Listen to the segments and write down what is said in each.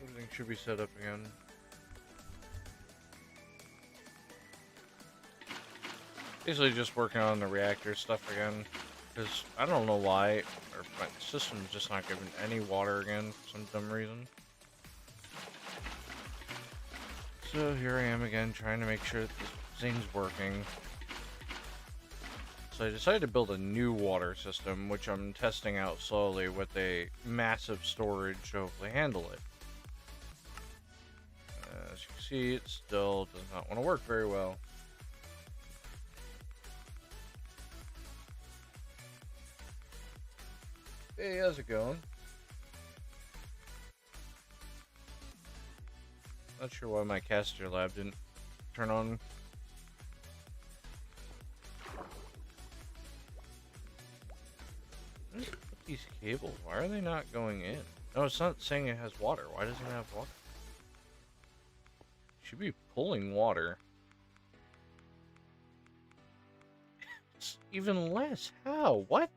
Everything should be set up again. Basically just working on the reactor stuff again. Because I don't know why, or my system's just not giving any water again for some dumb reason. So here I am again, trying to make sure that this thing's working. So I decided to build a new water system, which I'm testing out slowly with a massive storage to hopefully handle it. As you can see, it still does not want to work very well. Hey, how's it going? Not sure why my caster lab didn't turn on. These cables, why are they not going in? No, it's not saying it has water. Why doesn't it have water? It should be pulling water. It's even less. How? What?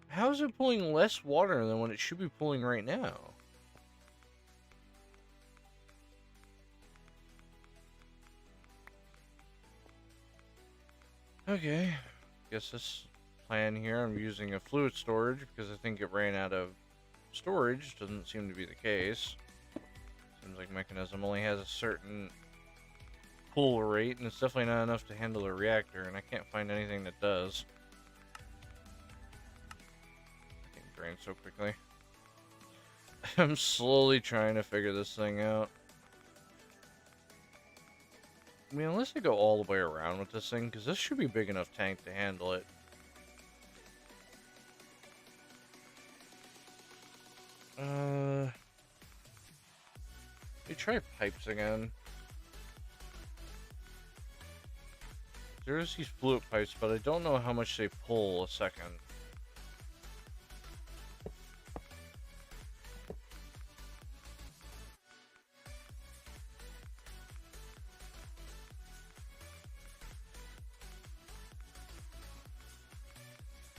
How is it pulling less water than what it should be pulling right now? Okay. Guess this plan here, I'm using a fluid storage because I think it ran out of storage. Doesn't seem to be the case. Seems like mechanism only has a certain pull rate, and it's definitely not enough to handle the reactor, and I can't find anything that does. I think it drains so quickly. I'm slowly trying to figure this thing out. I mean, unless I go all the way around with this thing, because this should be big enough tank to handle it. Let me try pipes again. There's these fluid pipes, but I don't know how much they pull a second.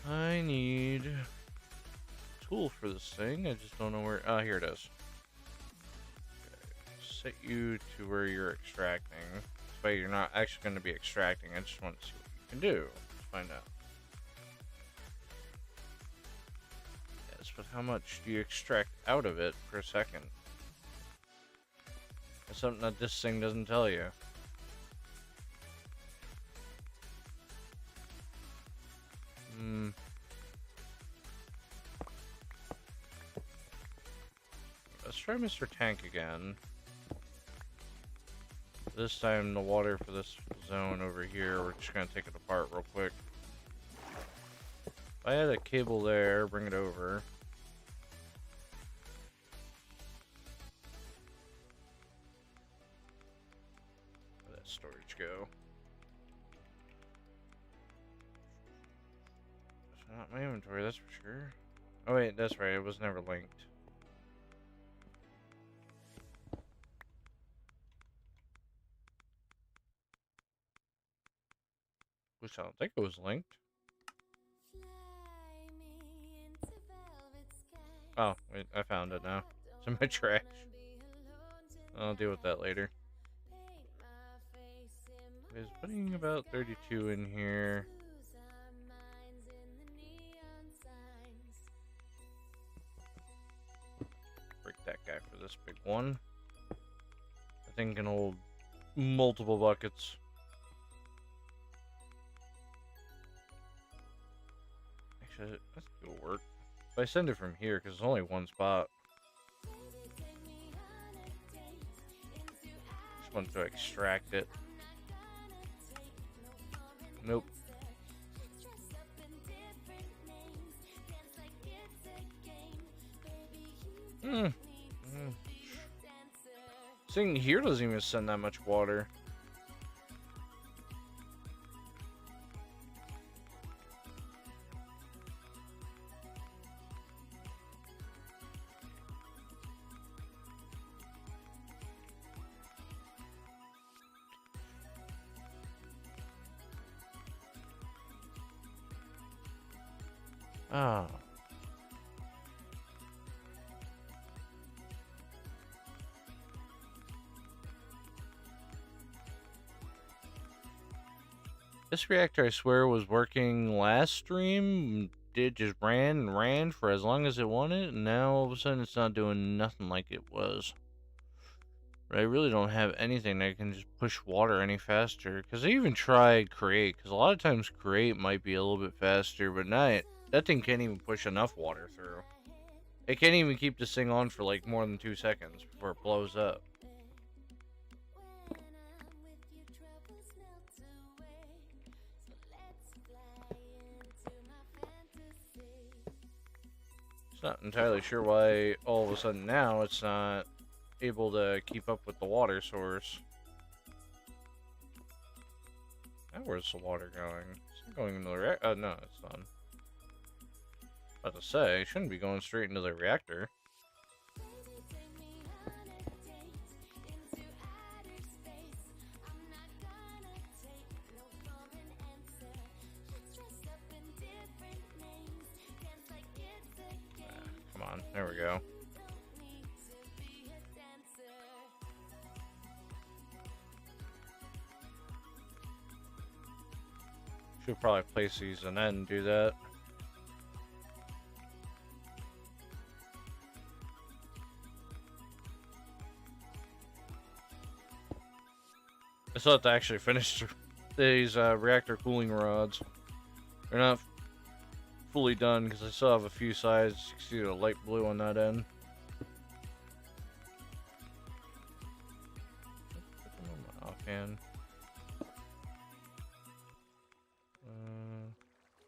I need a tool for this thing. I just don't know where. Ah, here it is. Okay. Set you to where you're extracting. This way you're not actually going to be extracting. I just want to see what you can do. Let's find out. Yes, but how much do you extract out of it per second? That's something that this thing doesn't tell you. Let's try Mr. Tank again. This time the water for this zone over here, we're just gonna take it apart real quick. If I had a cable there, bring it over. Where'd that storage go? It's not my inventory, that's for sure. Oh wait, that's right, it was never linked. Which I don't think it was linked. Oh, wait, I found it now. It's in my trash. I'll deal with that later. I was putting about 32 in here. Break that guy for this big one. I think can hold multiple buckets. Actually, I think it'll work. If I send it from here, because there's only one spot. Just want to extract it. Nope. Thing here doesn't even send that much water. Ah. This reactor, I swear, was working last stream. It just ran and ran for as long as it wanted, and now all of a sudden it's not doing nothing like it was. But I really don't have anything that can just push water any faster. Because I even tried create, because a lot of times create might be a little bit faster, but not. That thing can't even push enough water through. It can't even keep this thing on for like more than 2 seconds before it blows up. Just not entirely sure why all of a sudden now it's not able to keep up with the water source. Now where's the water going? It's not going into the reactor. Oh, no, it's done. About to say, it shouldn't be going straight into the reactor. Come on, there we go. Should probably place these and then do that. I still have to actually finish these reactor cooling rods. They're not fully done because I still have a few sides. You can see the light blue on that end. Put them on my offhand.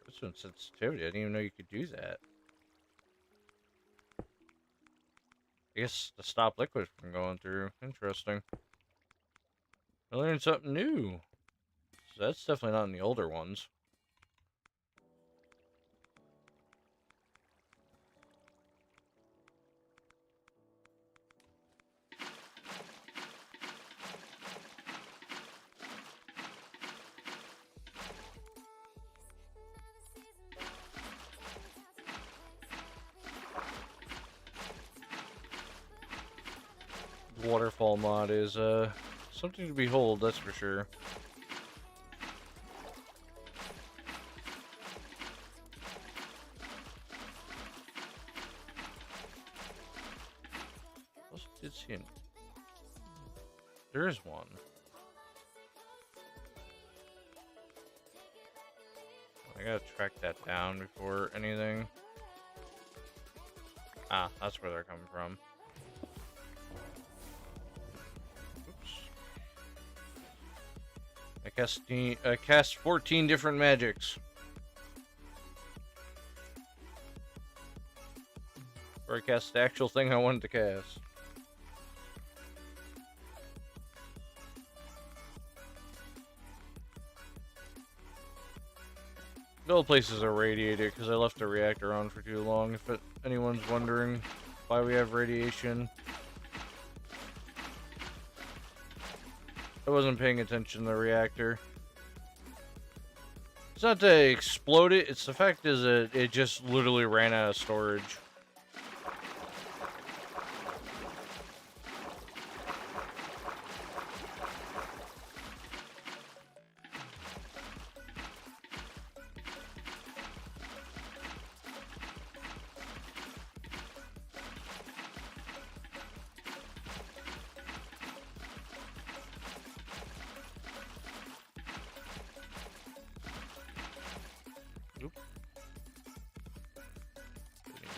This one's sensitivity. I didn't even know you could do that. I guess to stop liquid from going through. Interesting. I learned something new. So that's definitely not in the older ones. The waterfall mod is something to behold, that's for sure. Also did see an... There is one. I gotta track that down before anything. Ah, that's where they're coming from. I cast 14 different magics. Or I cast the actual thing I wanted to cast. The old places are radiated because I left the reactor on for too long. If anyone's wondering why we have radiation. I wasn't paying attention to the reactor. It's not to explode it, it's the fact is that it just literally ran out of storage.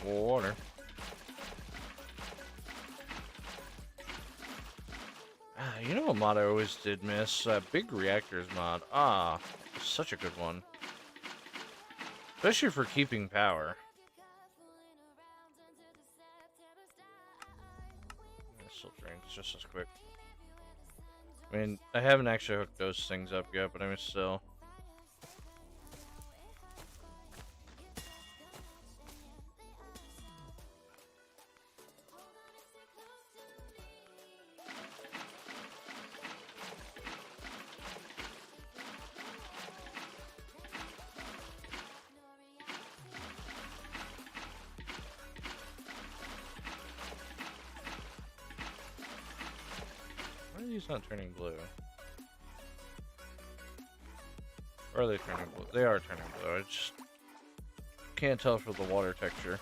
Water. You know what mod I always did miss? Big reactors mod. Such a good one. Especially for keeping power. It still drains just as quick. I mean, I haven't actually hooked those things up yet, but I'm still... Why are these not turning blue? Or Or are they turning blue? They are turning blue. I just can't tell for the water texture.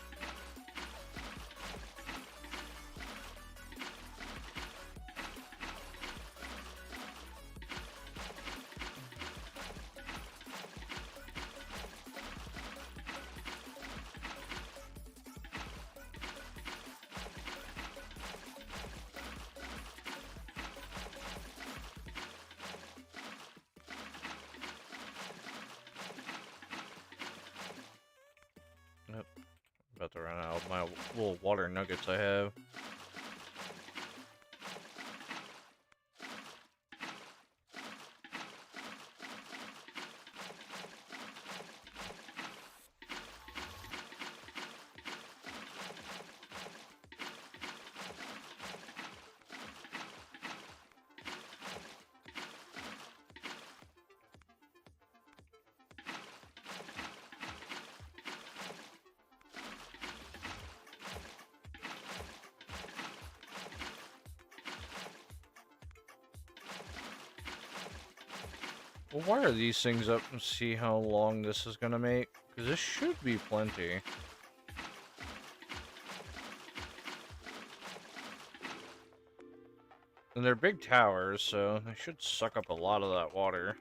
Yep. About to run out of my little water nuggets I have. Well, wire these things up and see how long this is gonna make, because this should be plenty. And they're big towers, so they should suck up a lot of that water.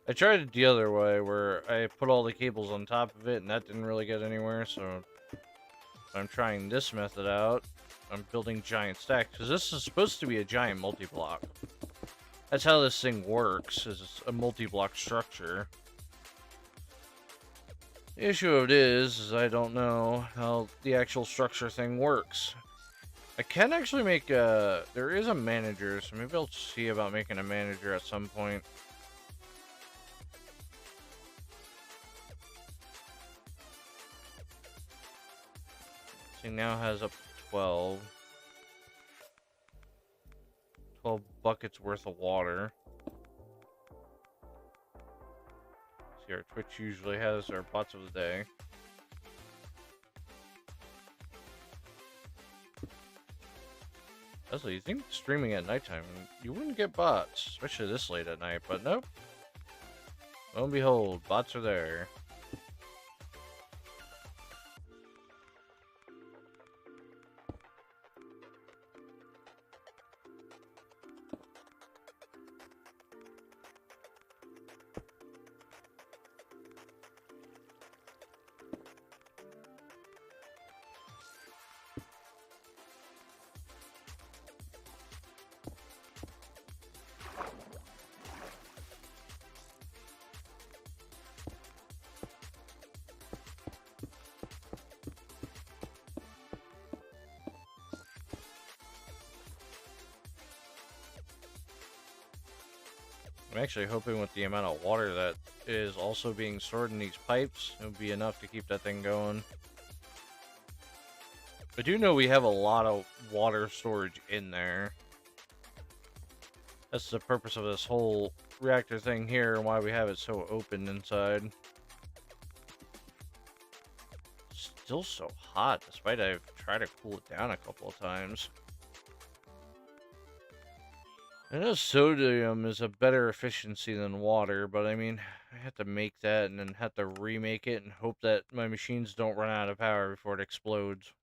I tried it the other way, where I put all the cables on top of it, and that didn't really get anywhere, so I'm trying this method out. I'm building giant stacks, because this is supposed to be a giant multi-block. That's how this thing works, is a multi-block structure. The issue of it is I don't know how the actual structure thing works. I can actually make a... There is a manager, so maybe I'll see about making a manager at some point. This thing now has up to 12. 12 buckets worth of water. See, our Twitch usually has our bots of the day. Leslie, you think streaming at nighttime, you wouldn't get bots, especially this late at night, but nope. Lo and behold, bots are there. I'm actually hoping with the amount of water that is also being stored in these pipes, it would be enough to keep that thing going. I do know we have a lot of water storage in there. That's the purpose of this whole reactor thing here and why we have it so open inside. Still so hot, despite I've tried to cool it down a couple of times. I know sodium is a better efficiency than water, but I mean, I have to make that and then have to remake it and hope that my machines don't run out of power before it explodes.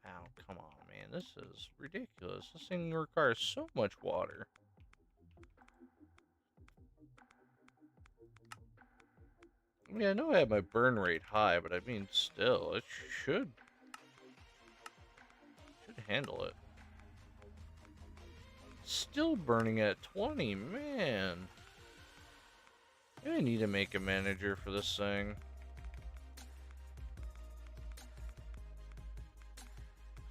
Ow, come on, man. This is ridiculous. This thing requires so much water. I mean, I know I have my burn rate high, but I mean, still, it should handle it. Still burning at 20, man. I need to make a manager for this thing.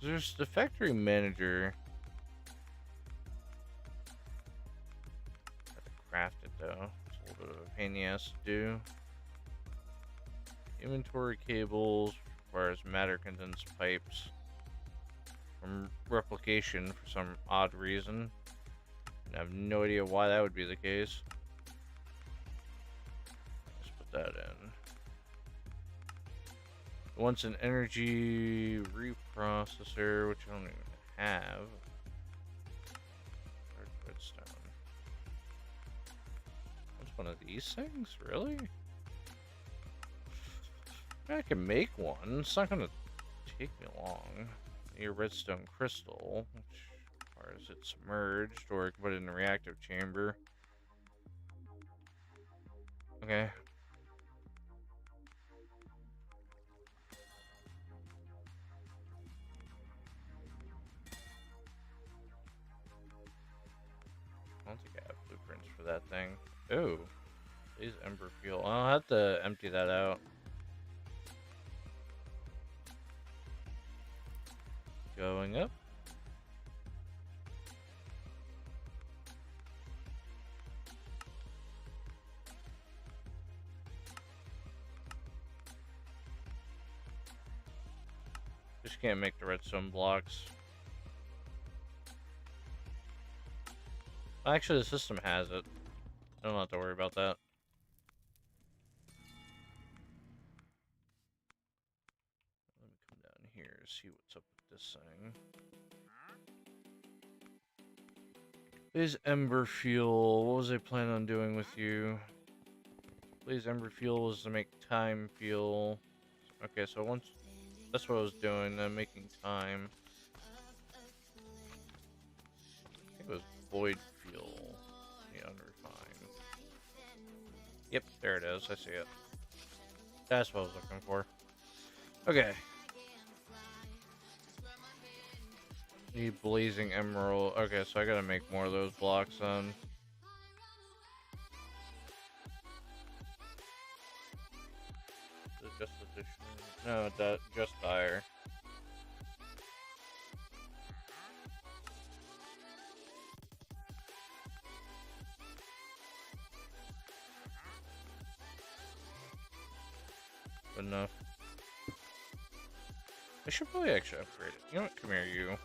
There's the factory manager. Gotta craft it though. It's a little bit of a pain in the ass to do. Inventory cables requires matter condensed pipes from replication for some odd reason. And I have no idea why that would be the case. Let's put that in. Once an energy reprocessor, which I don't even have. Hardwood one of these things? Really? I can make one. It's not gonna take me long. A redstone crystal, which requires it submerged, or I can put it in a reactive chamber. Okay. I don't think I have blueprints for that thing. Ooh, these ember fuel. I'll have to empty that out. Going up. Just can't make the redstone blocks. Actually, the system has it. I don't have to worry about that. Let me come down here and see what's up with this thing. Please ember fuel. What was I planning on doing with you? Please ember fuel was to make time fuel. Okay, so once that's what I was doing, making time. I think it was void fuel. Yeah, unrefined. Yep, there it is. I see it. That's what I was looking for. Okay. Need blazing emerald. Okay, so I gotta make more of those blocks then. Is it just additional? No, that just fire. Good enough. I should probably actually upgrade it. You know what? Come here, you.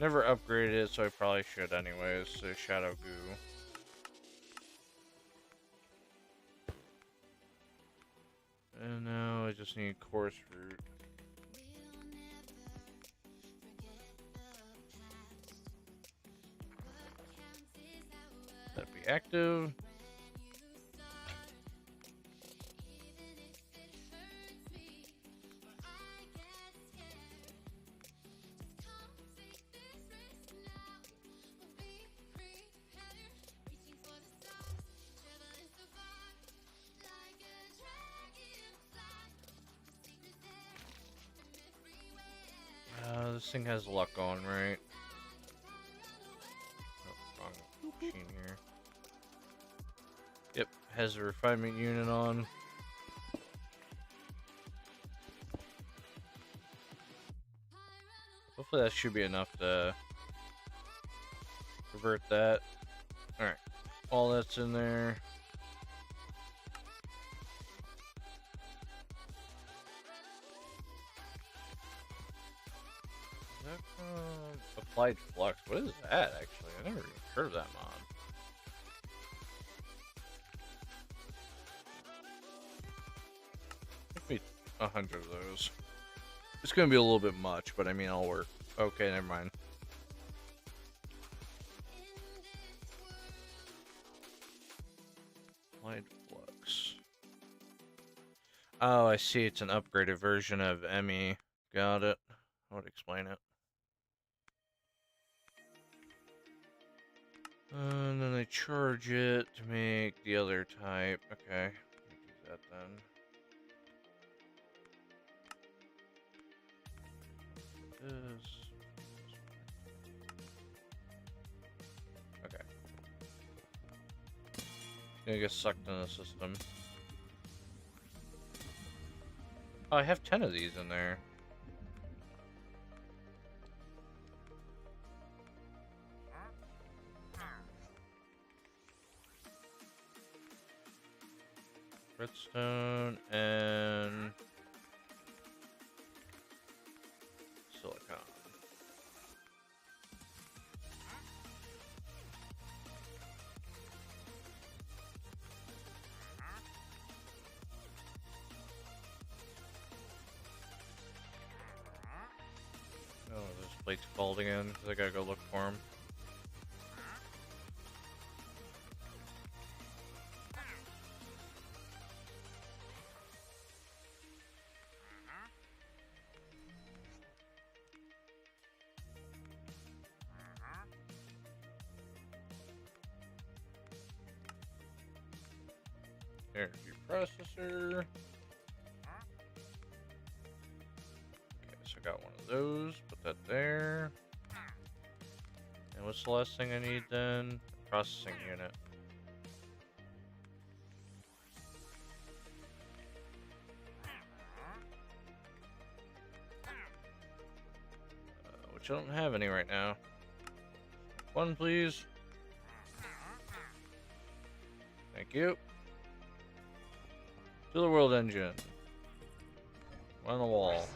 Never upgraded it, so I probably should anyways. So shadow goo. And now I just need coarse root. That'd be active. This thing has a lot going, right? Oh, wrong machine here. Yep, has a refinement unit on. Hopefully that should be enough to revert that. Alright, all that's in there. Is that from Applied Flux? What is that, actually? I never even heard of that mod. Give me 100 of those. It's gonna be a little bit much, but I mean, I'll work. Okay, never mind. Applied Flux. Oh, I see. It's an upgraded version of Emmy. Got it. I would explain it. And then they charge it to make the other type. Okay. Do that then. This. Okay. Gonna get sucked in the system. Oh, I have 10 of these in there. Redstone and silicon. Oh, there's plate's called again, because I gotta go look for him. Energy processor. Okay, so I got one of those. Put that there. And what's the last thing I need then? Processing unit. Which I don't have any right now. One, please. Thank you. To the world engine. On the wall.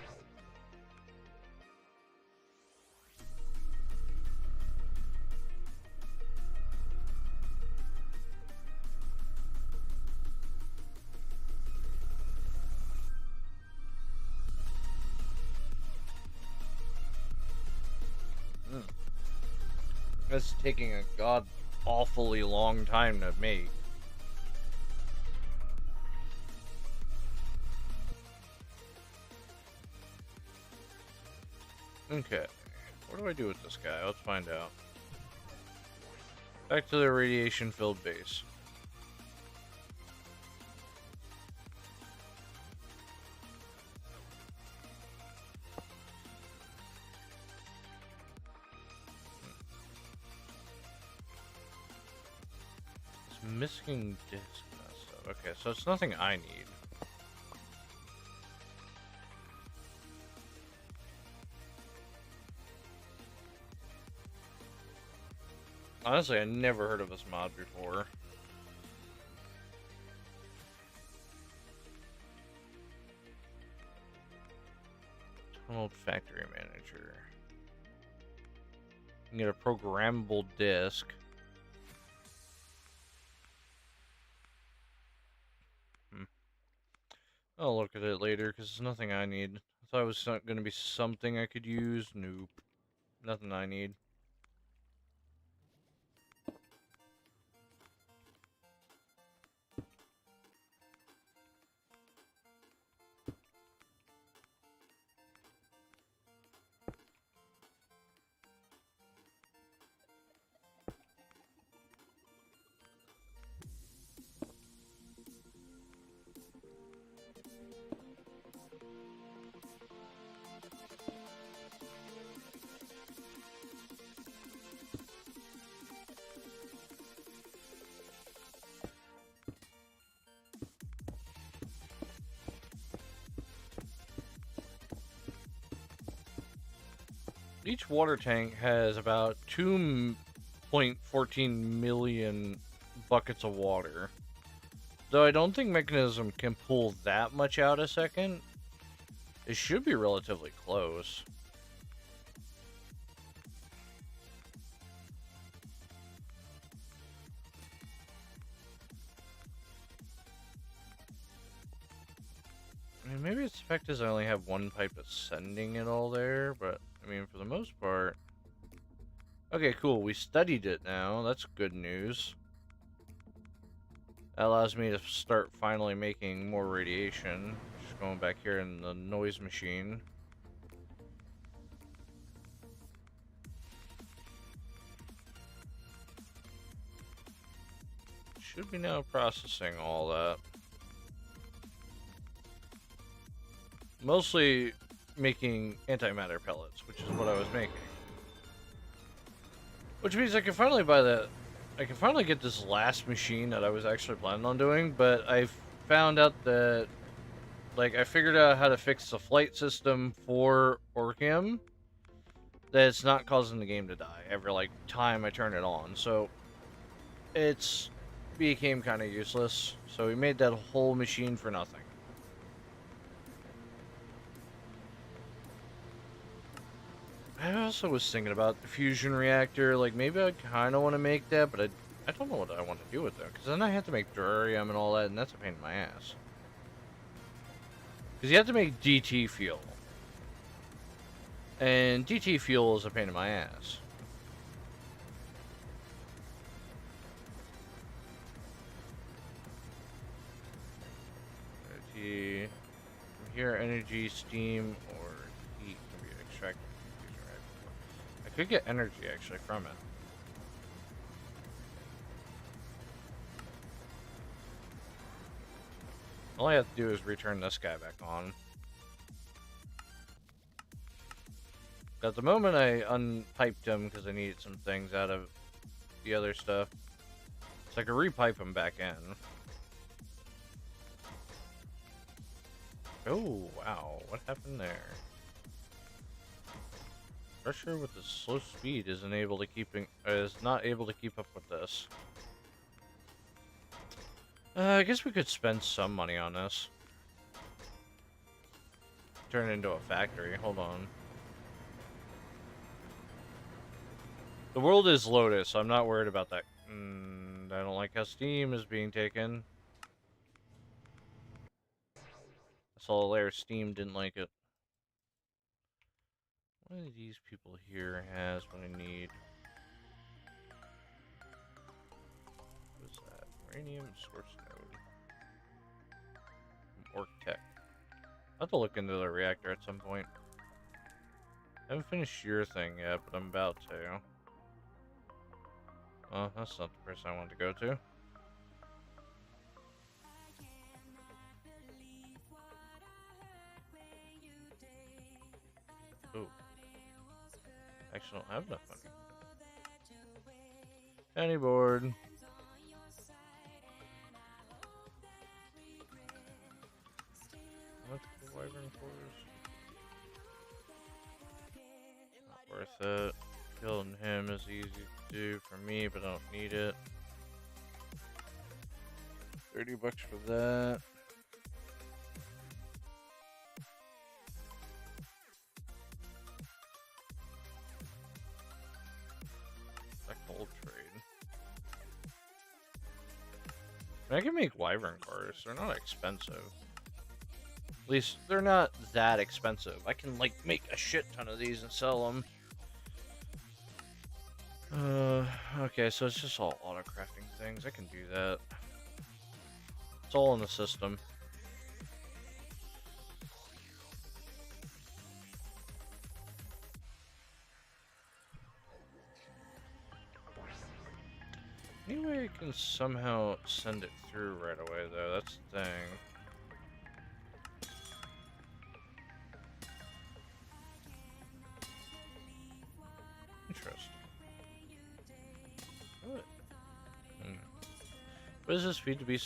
That's taking a god awfully long time to make. Okay, what do I do with this guy? Let's find out. Back to the radiation-filled base. It's missing disc and that stuff. Okay, so it's nothing I need. Honestly, I never heard of this mod before. Tunneled factory manager. You can get a programmable disk. I'll look at it later because it's nothing I need. I thought it was going to be something I could use. Nope. Nothing I need. Each water tank has about 2.14 million buckets of water. Though I don't think Mechanism can pull that much out a second. It should be relatively close. I mean, maybe it's the fact is I only have one pipe that's sending it all there, but I mean, for the most part... Okay, cool. We studied it now. That's good news. That allows me to start finally making more radiation. Just going back here in the noise machine. Should be now processing all that. Mostly making antimatter pellets, which is what I was making. Which means I can finally buy that. I can finally get this last machine that I was actually planning on doing, but I found out that, like, I figured out how to fix the flight system for Orcam, that it's not causing the game to die every, like, time I turn it on, so it's became kind of useless, so we made that whole machine for nothing. I also was thinking about the fusion reactor. Like, maybe I kind of want to make that, but I don't know what I want to do with that. Because then I have to make Durarium and all that, and that's a pain in my ass. Because you have to make DT fuel. And DT fuel is a pain in my ass. Energy. From here, energy, steam, or heat can be extracted from the fusion reactor. I could get energy actually from it. All I have to do is return this guy back on. At the moment, I unpiped him because I needed some things out of the other stuff. So I could repipe him back in. Oh, wow. What happened there? Pressure with the slow speed is not able to keep up with this. I guess we could spend some money on this. Turn it into a factory. Hold on. The world is loaded, so I'm not worried about that. I don't like how steam is being taken. I saw a layer of steam, didn't like it. What do these people here has what I need? What is that? Uranium source node. From Orc Tech. I'll have to look into the reactor at some point. I haven't finished your thing yet, but I'm about to. Well, that's not the person I wanted to go to. Ooh. Actually, don't have enough money. Penny board. Electrical wyvern cores. Not worth it. Killing him is easy to do for me, but I don't need it. $30 for that. That gold trade. I can make wyvern cores. They're not expensive. At least they're not that expensive. I can like make a shit ton of these and sell them. Okay, so it's just all auto crafting things. I can do that. It's all in the system. Anyway, I can somehow send it through right away, though. That's the thing. Interesting. What? What does this feed to be?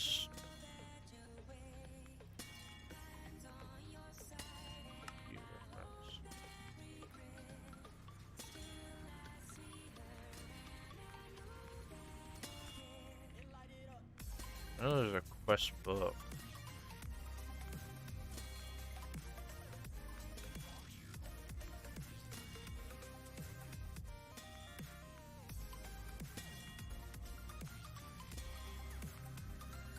Oh, there's a quest book.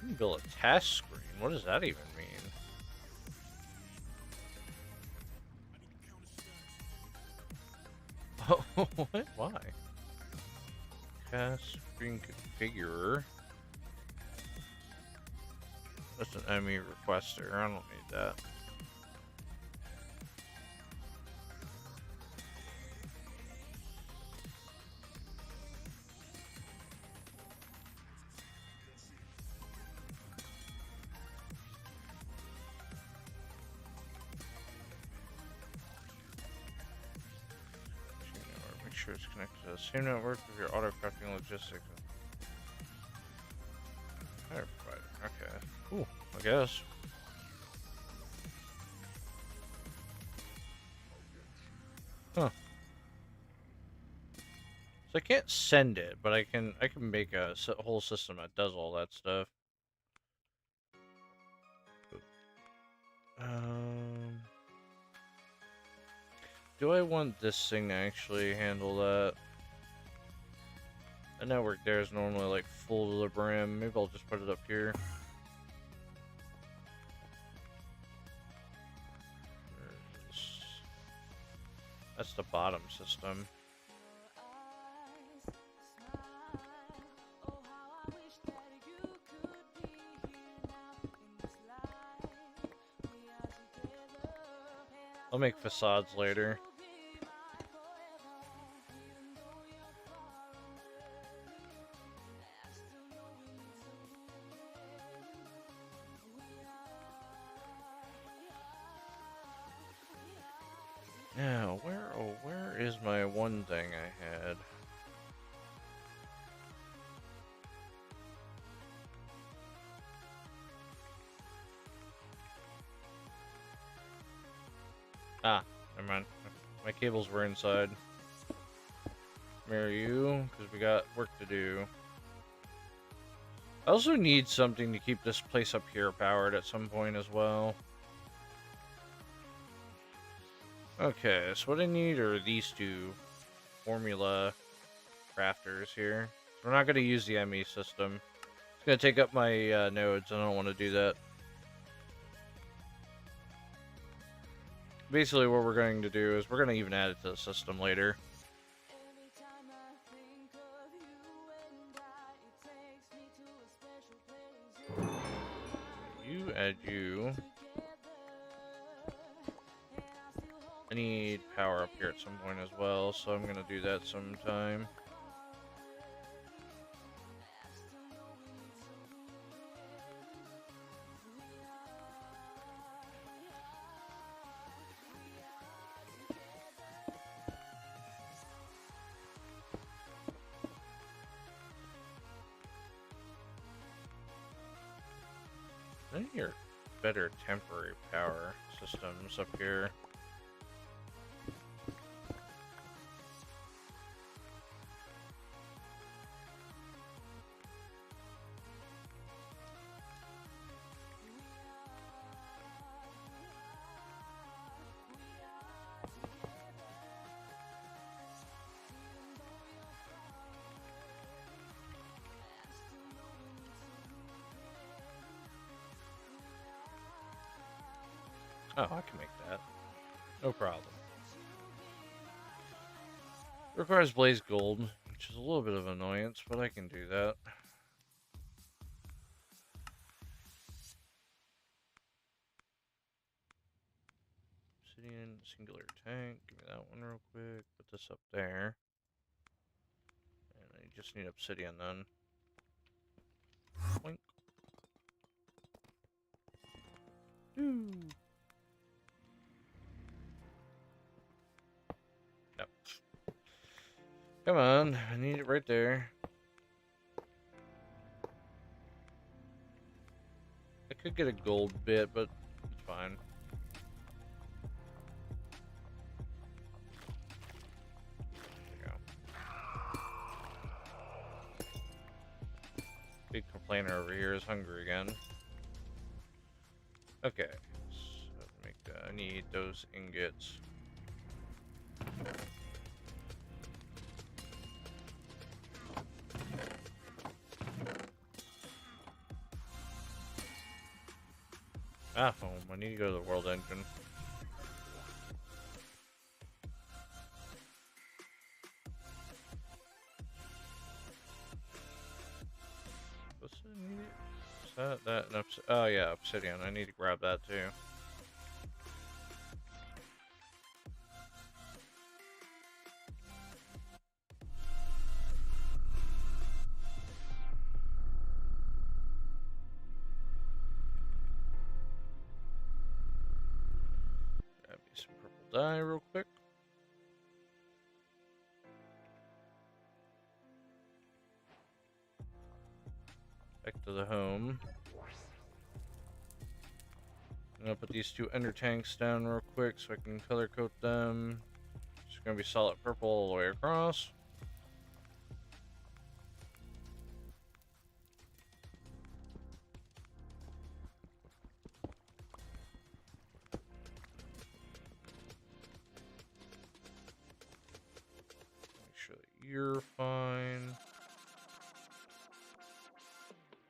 You can build a task screen. What does that even mean? Oh, what? Why? Task screen configurer. That's an enemy requester. I don't need that. Make sure it's connected to the same network with your auto crafting logistics. Fire provider. Okay. Cool, I guess. Huh. So I can't send it, but I can make a whole system that does all that stuff. Do I want this thing to actually handle that? The network there is normally like full to the brim. Maybe I'll just put it up here. That's the bottom system. I'll make facades later. Now, where is my one thing I had? Ah, never mind. My cables were inside. Marry you, because we got work to do. I also need something to keep this place up here powered at some point as well. Okay, so what I need are these two formula crafters here. So we're not going to use the ME system. It's going to take up my nodes, and I don't want to do that. Basically, what we're going to do is we're going to even add it to the system later. You add you. I need power up here at some point as well, so I'm going to do that sometime. I need your better temporary power systems up here. Oh, I can make that. No problem. It requires blaze gold, which is a little bit of an annoyance, but I can do that. Obsidian, singular tank. Give me that one real quick. Put this up there. And I just need obsidian then. Boink. Ooh. Yep. Come on, I need it right there. I could get a gold bit, but it's fine. There you go. Big complainer over here is hungry again. Okay, so make that. I need those ingots. Ah, home. I need to go to the world engine. What's it need? Is that an oh yeah, obsidian. I need to grab that too. Grab me some purple dye real quick. Back to the home. I'm gonna put these two ender tanks down real quick so I can color code them. It's gonna be solid purple all the way across. Make sure that you're fine.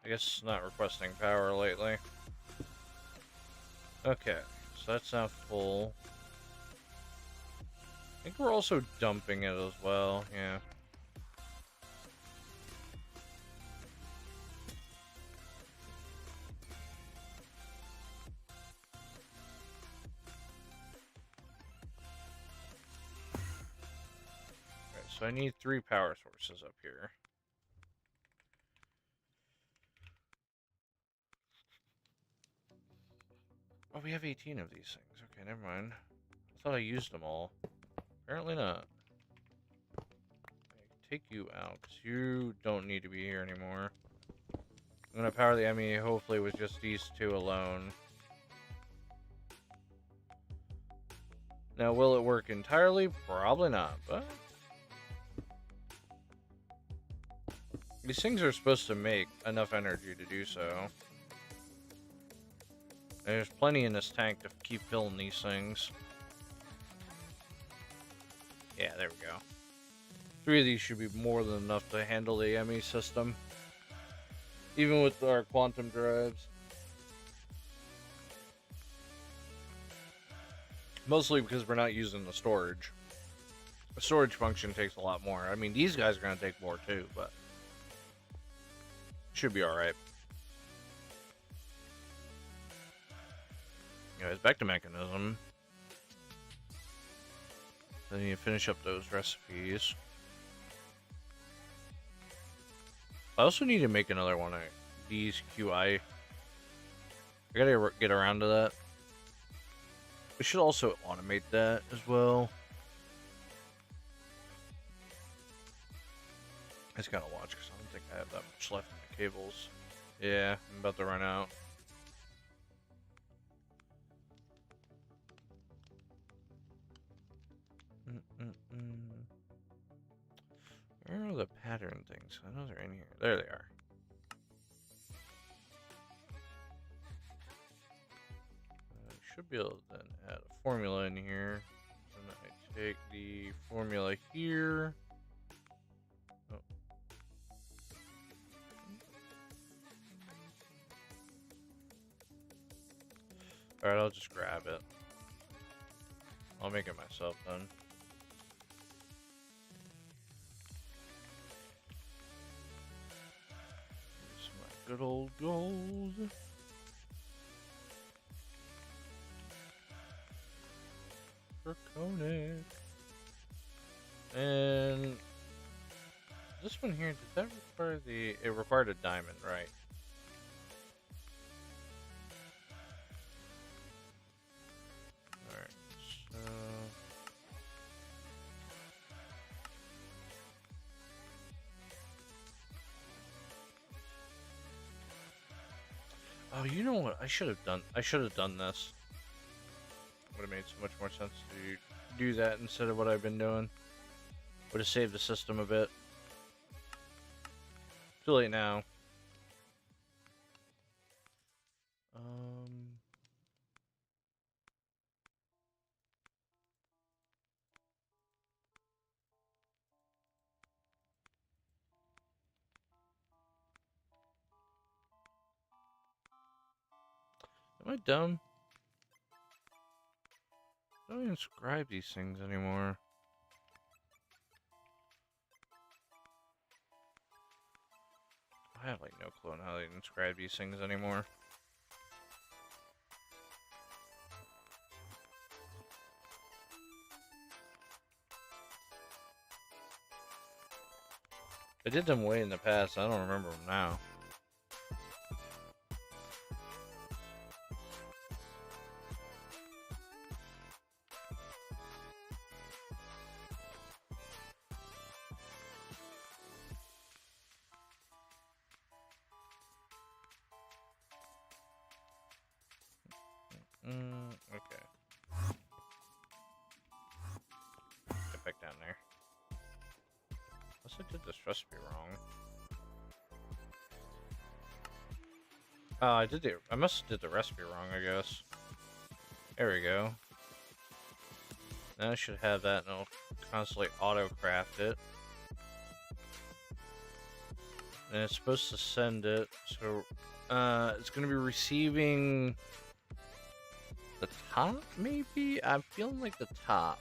I guess it's not requesting power lately. Okay, so that's now full. think we're also dumping it as well, yeah. Alright, so I need 3 power sources up here. Oh, we have 18 of these things. Okay, never mind. I thought I used them all. Apparently not. Take you out, because you don't need to be here anymore. I'm going to power the ME, hopefully with just these 2 alone. Now, will it work entirely? Probably not, but... these things are supposed to make enough energy to do so. And there's plenty in this tank to keep filling these things. Yeah, there we go. 3 of these should be more than enough to handle the ME system. Even with our quantum drives. Mostly because we're not using the storage. The storage function takes a lot more. I mean, these guys are going to take more too, but... should be alright. Anyways, back to mechanism. Then you finish up those recipes. I also need to make another one of these QI. I gotta get around to that. We should also automate that as well. I just gotta watch because I don't think I have that much left in the cables. Yeah, I'm about to run out. Where are the pattern things? I know they're in here. There they are. I should be able to then add a formula in here. And I take the formula here. Oh. Alright, I'll just grab it. I'll make it myself then. Good old gold. Draconic. And this one here, did that require the... it required a diamond, right? Alright, so... oh, you know what? I should have done this. Would have made so much more sense to do that instead of what I've been doing. Would have saved the system a bit. Too late now. Am I dumb? I don't inscribe these things anymore. I have like no clue on how they inscribe these things anymore. I did them way in the past. I don't remember them now. Okay. Get back down there. Unless I did this recipe wrong. Oh, I must have did the recipe wrong, I guess. There we go. Now I should have that and it'll constantly auto-craft it. And it's supposed to send it, so it's gonna be receiving the top, maybe? I'm feeling like the top.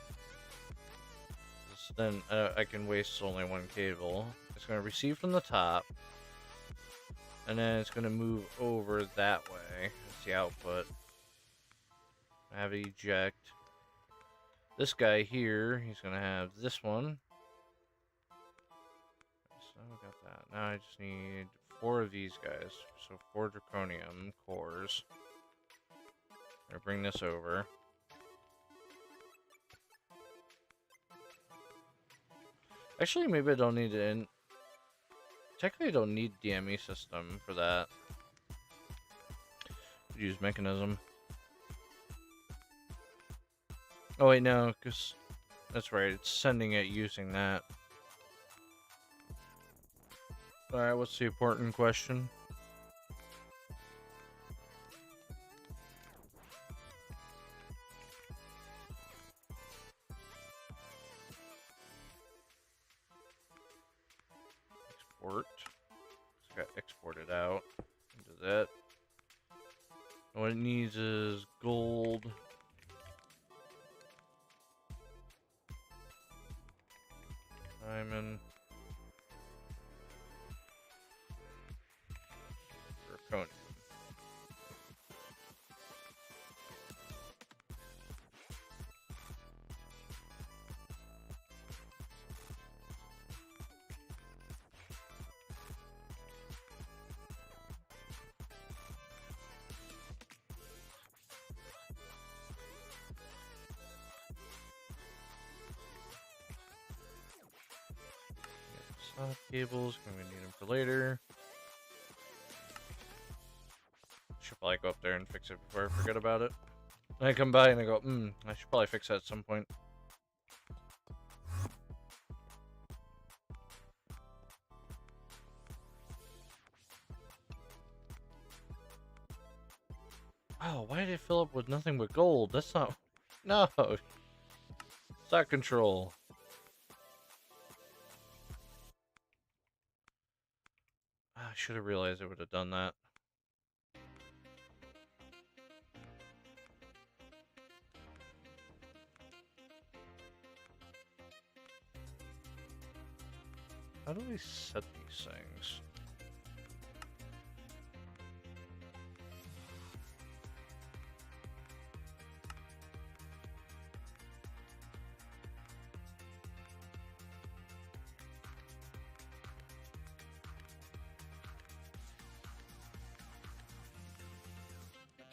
So then I can waste only one cable. It's going to receive from the top. And then it's going to move over that way. That's the output. I have eject. This guy here, he's going to have this one. So I got that. Now I just need 4 of these guys. So 4 draconium cores. I'm going to bring this over. Actually, maybe I don't need it. Technically, I don't need DME system for that. Use mechanism. Oh wait, no, because that's right. It's sending it using that. All right, what's the important question? Export. It's got exported out into that. What it needs is gold. Diamond. Draconium. Soft cables, I'm gonna need them for later. Should probably go up there and fix it before I forget about it. And I come by and I go, I should probably fix that at some point. Oh, why did it fill up with nothing but gold? That's not... No! Stock control. I should have realized I would have done that. How do we set these things?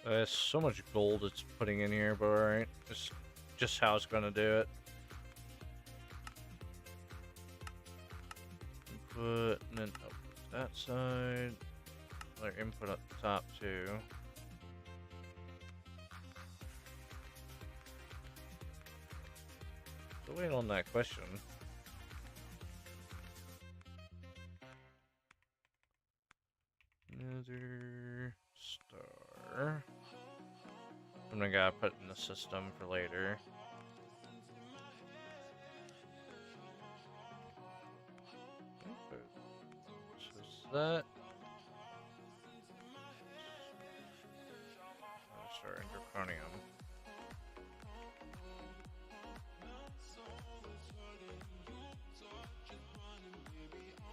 There's so much gold it's putting in here, but alright. It's just how it's gonna do it. Input, and then output that side. Our input up the top too. So wait on that question. Another star. I'm gonna gotta put in the system for later. So is that? Star and draconium.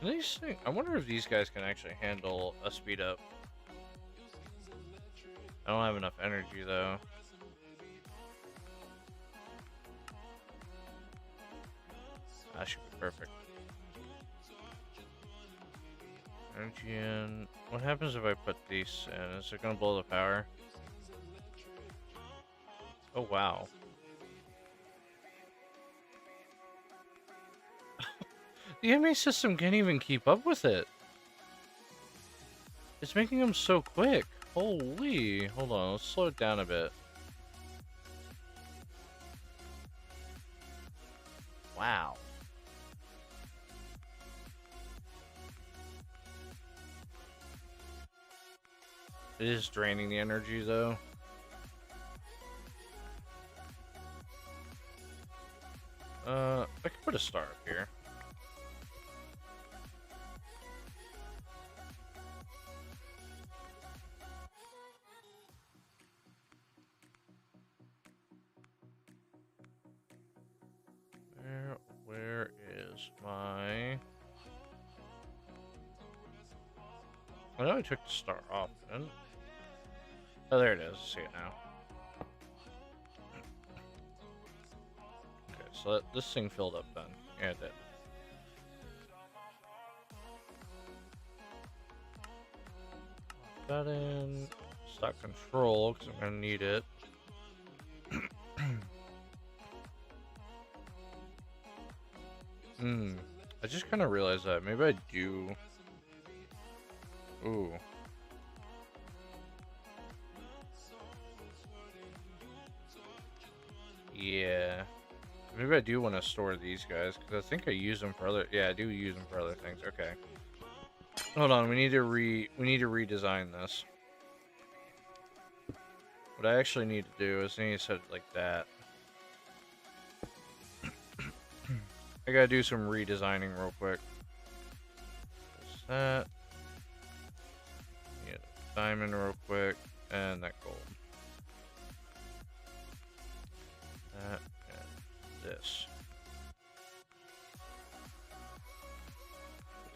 These things, I wonder if these guys can actually handle a speed up. I don't have enough energy though. That should be perfect. Energy in. What happens if I put these in? Is it gonna blow the power? Oh wow. The MA system can't even keep up with it. It's making them so quick. Holy. Hold on, let's slow it down a bit. Wow. It is draining the energy though. I could put a star up here. Where I know I took the star off. Oh, there it is. I see it now. Okay, so this thing filled up then. Yeah, it did. That in stock control because I'm gonna need it. I just kind of realized that maybe I do. Ooh. Yeah. Maybe I do want to store these guys because I think I use them for other. Yeah, I do use them for other things. Okay. Hold on. We need to redesign this. What I actually need to do is I need to set it like that. I gotta do some redesigning real quick. Just that. Yeah, diamond real quick, and that gold. That and this.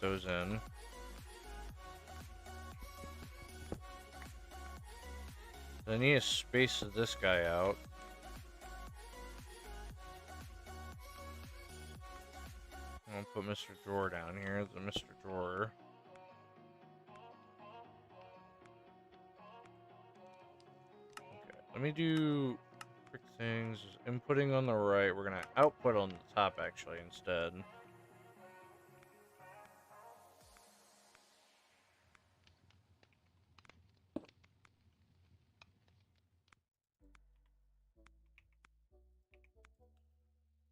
Put those in. I need to space this guy out. I'm gonna put Mr. Drawer down here, the Mr. Drawer. Okay, let me do quick things. Inputting on the right, we're gonna output on the top actually instead.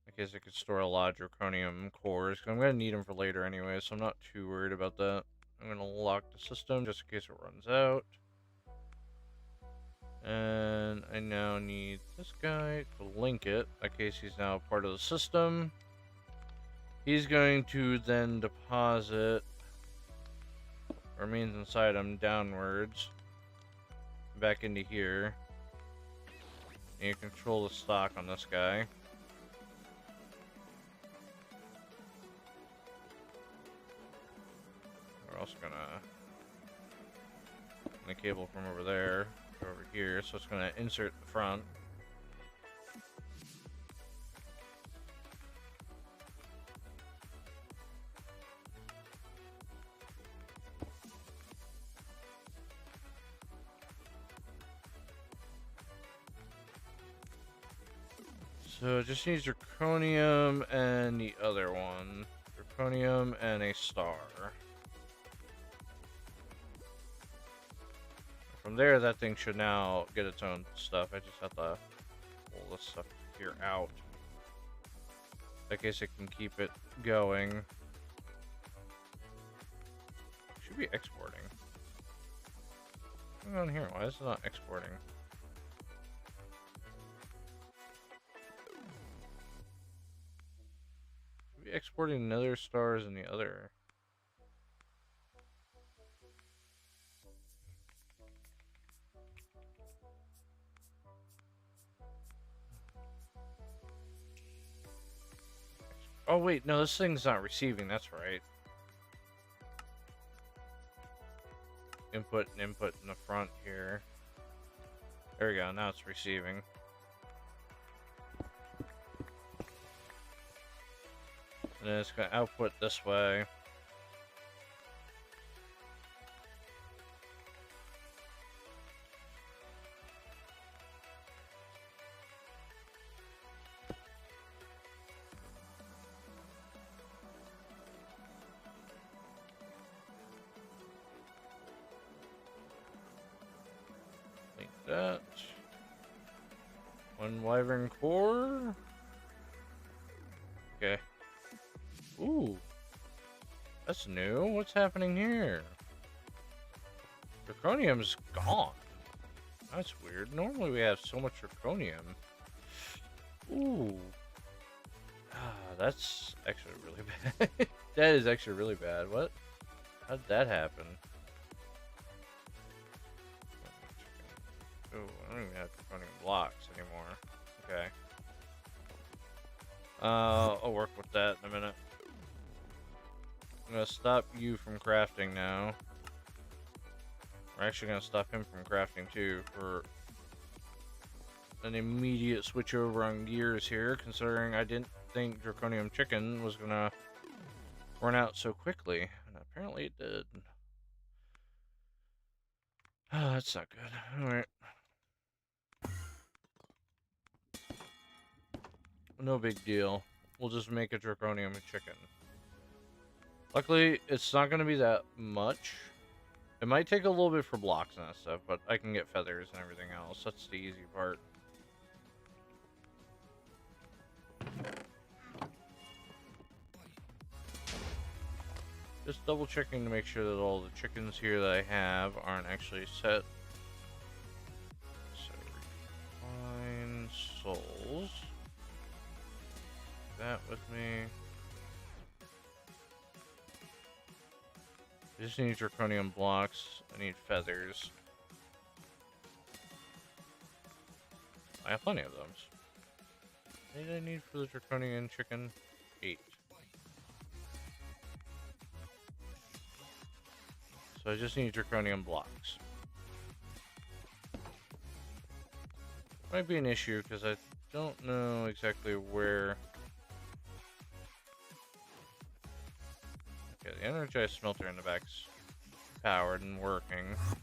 I guess I could store a lot of draconium cores, because I'm going to need them for later anyway, so I'm not too worried about that. I'm going to lock the system just in case it runs out. And I now need this guy to link it, in case he's now part of the system. He's going to then deposit remains inside him downwards, back into here. And you control the stock on this guy. We're also gonna the cable from over there to over here, so it's gonna insert the front. So it just needs draconium and the other one. Draconium and a star. From there, that thing should now get its own stuff. I just have to pull this stuff here out. In case it can keep it going. Should be exporting. What's going on here? Why is it not exporting? Should be exporting nether stars in the other. Oh wait, no, this thing's not receiving, that's right. Input and input in the front here. There we go, now it's receiving. And then it's gonna output this way. That. One wyvern core. Okay. Ooh. That's new. What's happening here? Draconium's gone. That's weird. Normally we have so much draconium. Ooh. Ah, that's actually really bad. That is actually really bad. What? How did that happen? Oh, I don't even have draconium blocks anymore. Okay. I'll work with that in a minute. I'm gonna stop you from crafting now. We're actually going to stop him from crafting too for an immediate switch over on gears here, considering I didn't think Draconium Chicken was going to run out so quickly. And apparently it did. Oh, that's not good. Alright. No big deal. We'll just make a Draconium Chicken. Luckily, it's not going to be that much. It might take a little bit for blocks and that stuff, but I can get feathers and everything else. That's the easy part. Just double checking to make sure that all the chickens here that I have aren't actually set. So, refine souls. That with me. I just need draconium blocks. I need feathers. I have plenty of those. What did I need for the draconian chicken? 8. So I just need draconium blocks. Might be an issue because I don't know exactly where. Okay, the energized smelter in the back's powered and working. So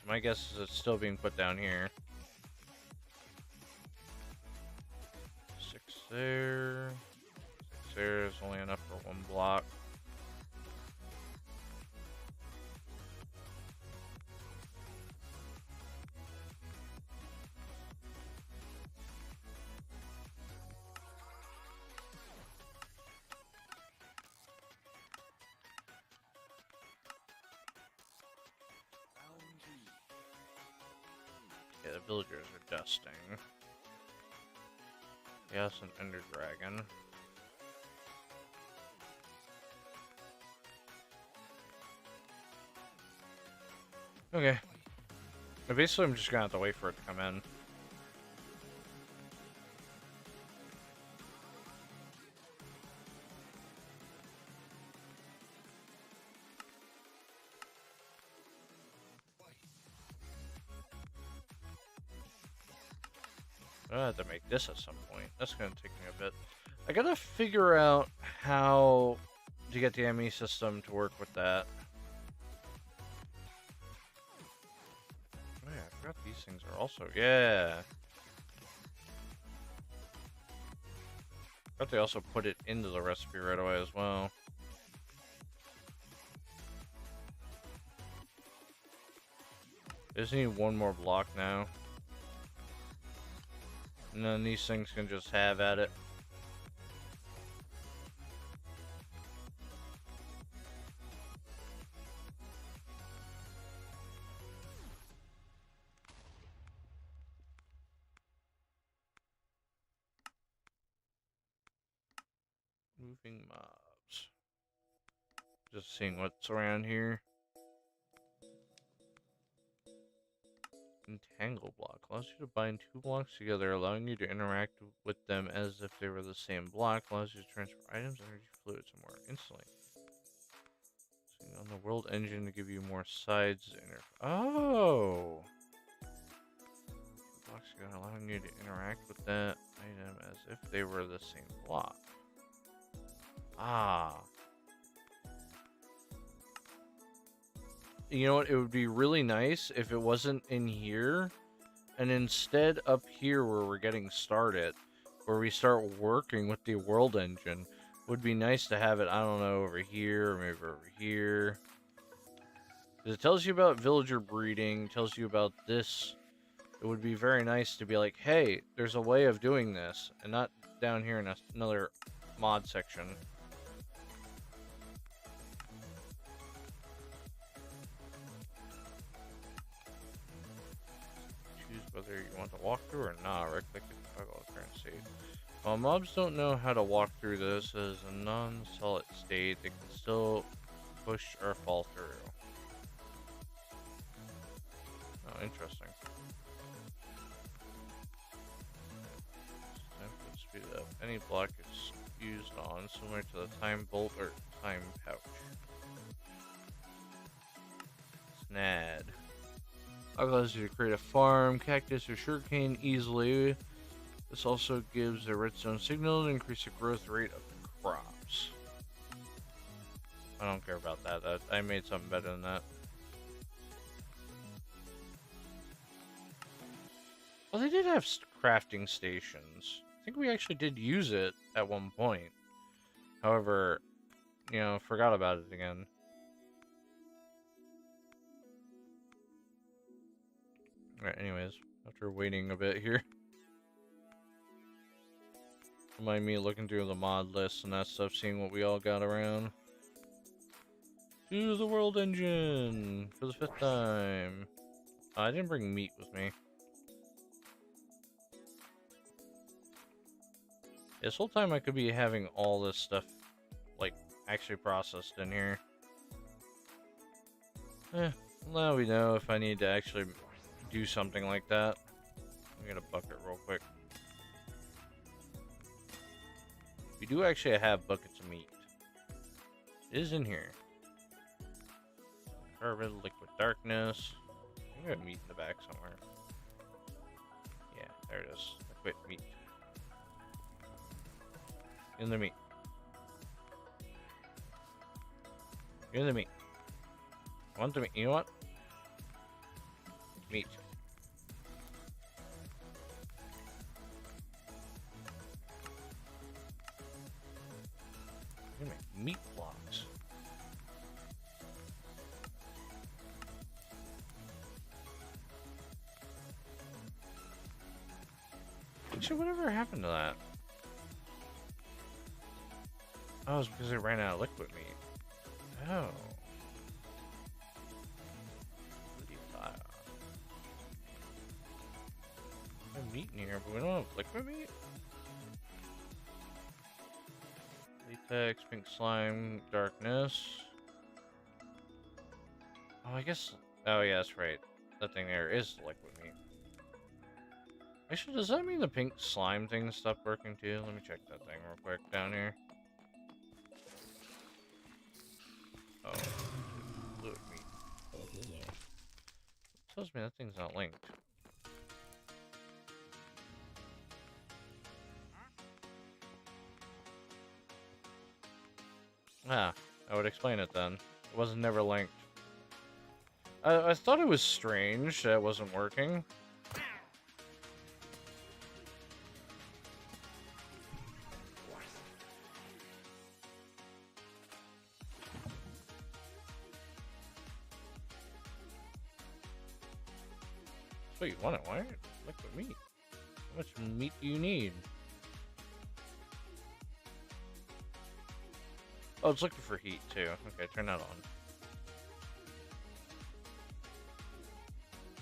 my guess is it's still being put down here. 6 there. 6 there is only enough for 1 block. Yeah, the villagers are dusting. Yes, an ender dragon. Okay. But basically, I'm just gonna have to wait for it to come in. I have to make this at some point. That's gonna take me a bit. I gotta figure out how to get the ME system to work with that. Oh yeah, I forgot these things are also... Yeah! I forgot they also put it into the recipe right away as well. I just need 1 more block now. And then these things can just have at it. Moving mobs. Just seeing what's around here. Entangle block allows you to bind 2 blocks together, allowing you to interact with them as if they were the same block. Allows you to transfer items, energy, fluids, and more instantly. So on the world engine to give you more sides. Oh! Blocks together, allowing you to interact with that item as if they were the same block. Ah. You know what? It would be really nice if it wasn't in here, and instead up here where we're getting started, where we start working with the world engine, would be nice to have it, I don't know, over here, or maybe over here. Because it tells you about villager breeding, tells you about this. It would be very nice to be like, hey, there's a way of doing this, and not down here in another mod section. Whether you want to walk through or not, right click and toggle currency. While mobs don't know how to walk through this as a non-solid state, they can still push or fall through. Oh, interesting. Speed up. Any block is used on, similar to the time bolt or time pouch. Snad. Allows you to create a farm, cactus, or sugarcane easily. This also gives a redstone signal to increase the growth rate of the crops. I don't care about that. I made something better than that. Well, they did have crafting stations. I think we actually did use it at one point. However, you know, forgot about it again. Alright, anyways, after waiting a bit here. Remind me looking through the mod list and that stuff, seeing what we all got around. To the world engine for the 5th time. I didn't bring meat with me. This whole time I could be having all this stuff, like, actually processed in here. Now we know if I need to actually do something like that. Let me get a bucket real quick. We do actually have buckets of meat. It is in here. Carbon, liquid darkness. I think we have meat in the back somewhere. Yeah, there it is. Liquid meat. In the meat. In the meat. Want the meat? You know what? Meat. You make meat blocks. Actually, whatever happened to that? Oh, it's because it ran out of liquid meat. Oh. We have meat in here, but we don't have liquid meat? Latex, pink slime, darkness. Oh, I guess... Oh, yeah, that's right. That thing there is liquid meat. Actually, does that mean the pink slime thing stopped working too? Let me check that thing real quick down here. Oh, fluid meat. It tells me that thing's not linked. Ah, I would explain it then. It wasn't never linked. I thought it was strange that it wasn't working. So you want it, why? Liquid meat. How much meat do you need? Oh, it's looking for heat too. Okay, turn that on.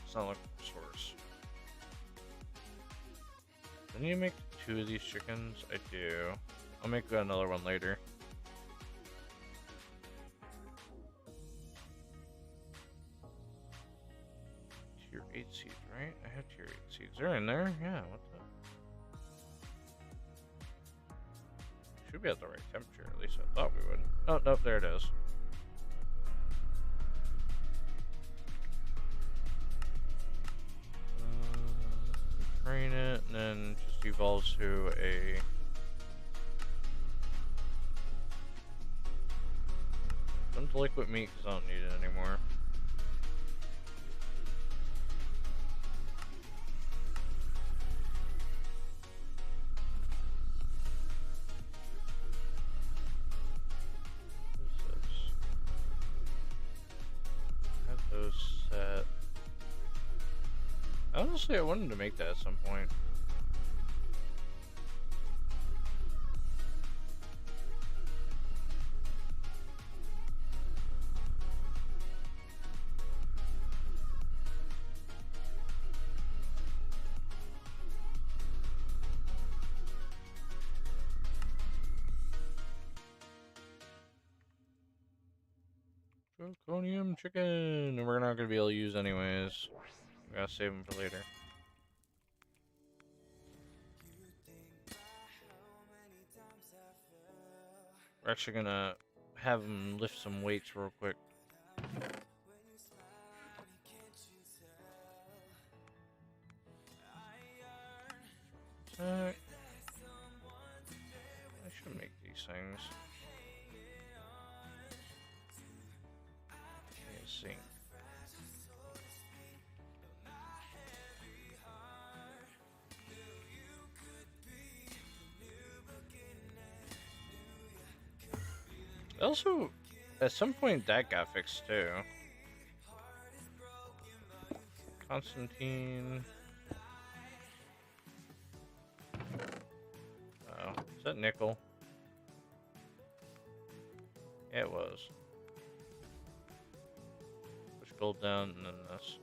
It's not looking for source. Do I need to make 2 of these chickens? I do. I'll make another one later. Tier 8 seeds, right? I have tier 8 seeds. They're in there? Yeah, what the? Should be at the right temperature, at least I thought we would. Oh, nope, there it is. Train it, and then just evolves to a... Dump the liquid meat, because I don't need it anymore. Set. Honestly, I wanted to make that at some point. Draconium chicken, and we're not gonna be able to use anyways. We gotta save them for later. We're actually gonna have them lift some weights real quick. I should make these things. Sink. Also, at some point that got fixed too. Constantine. Oh, is that nickel? Yeah, it was. Push gold down and then this.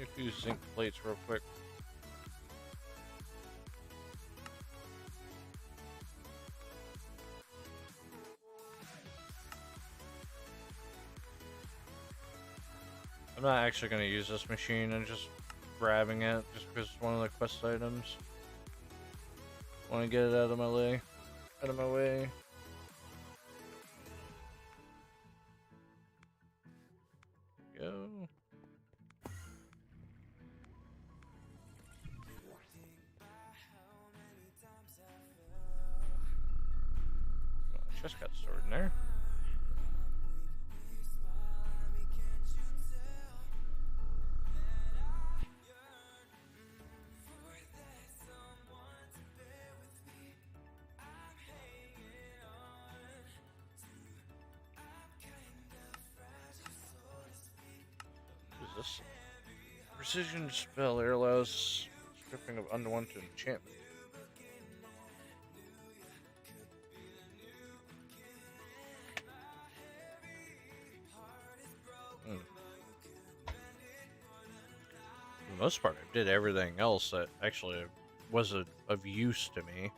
A few zinc plates real quick. I'm not actually going to use this machine. I'm just grabbing it just because it's one of the quest items. Want to get it out of my way. Out of my way. Go. Just got stored in there. What is this? Precision spell air allows stripping of unwanted enchantment. For the most part, I did everything else that actually was of use to me.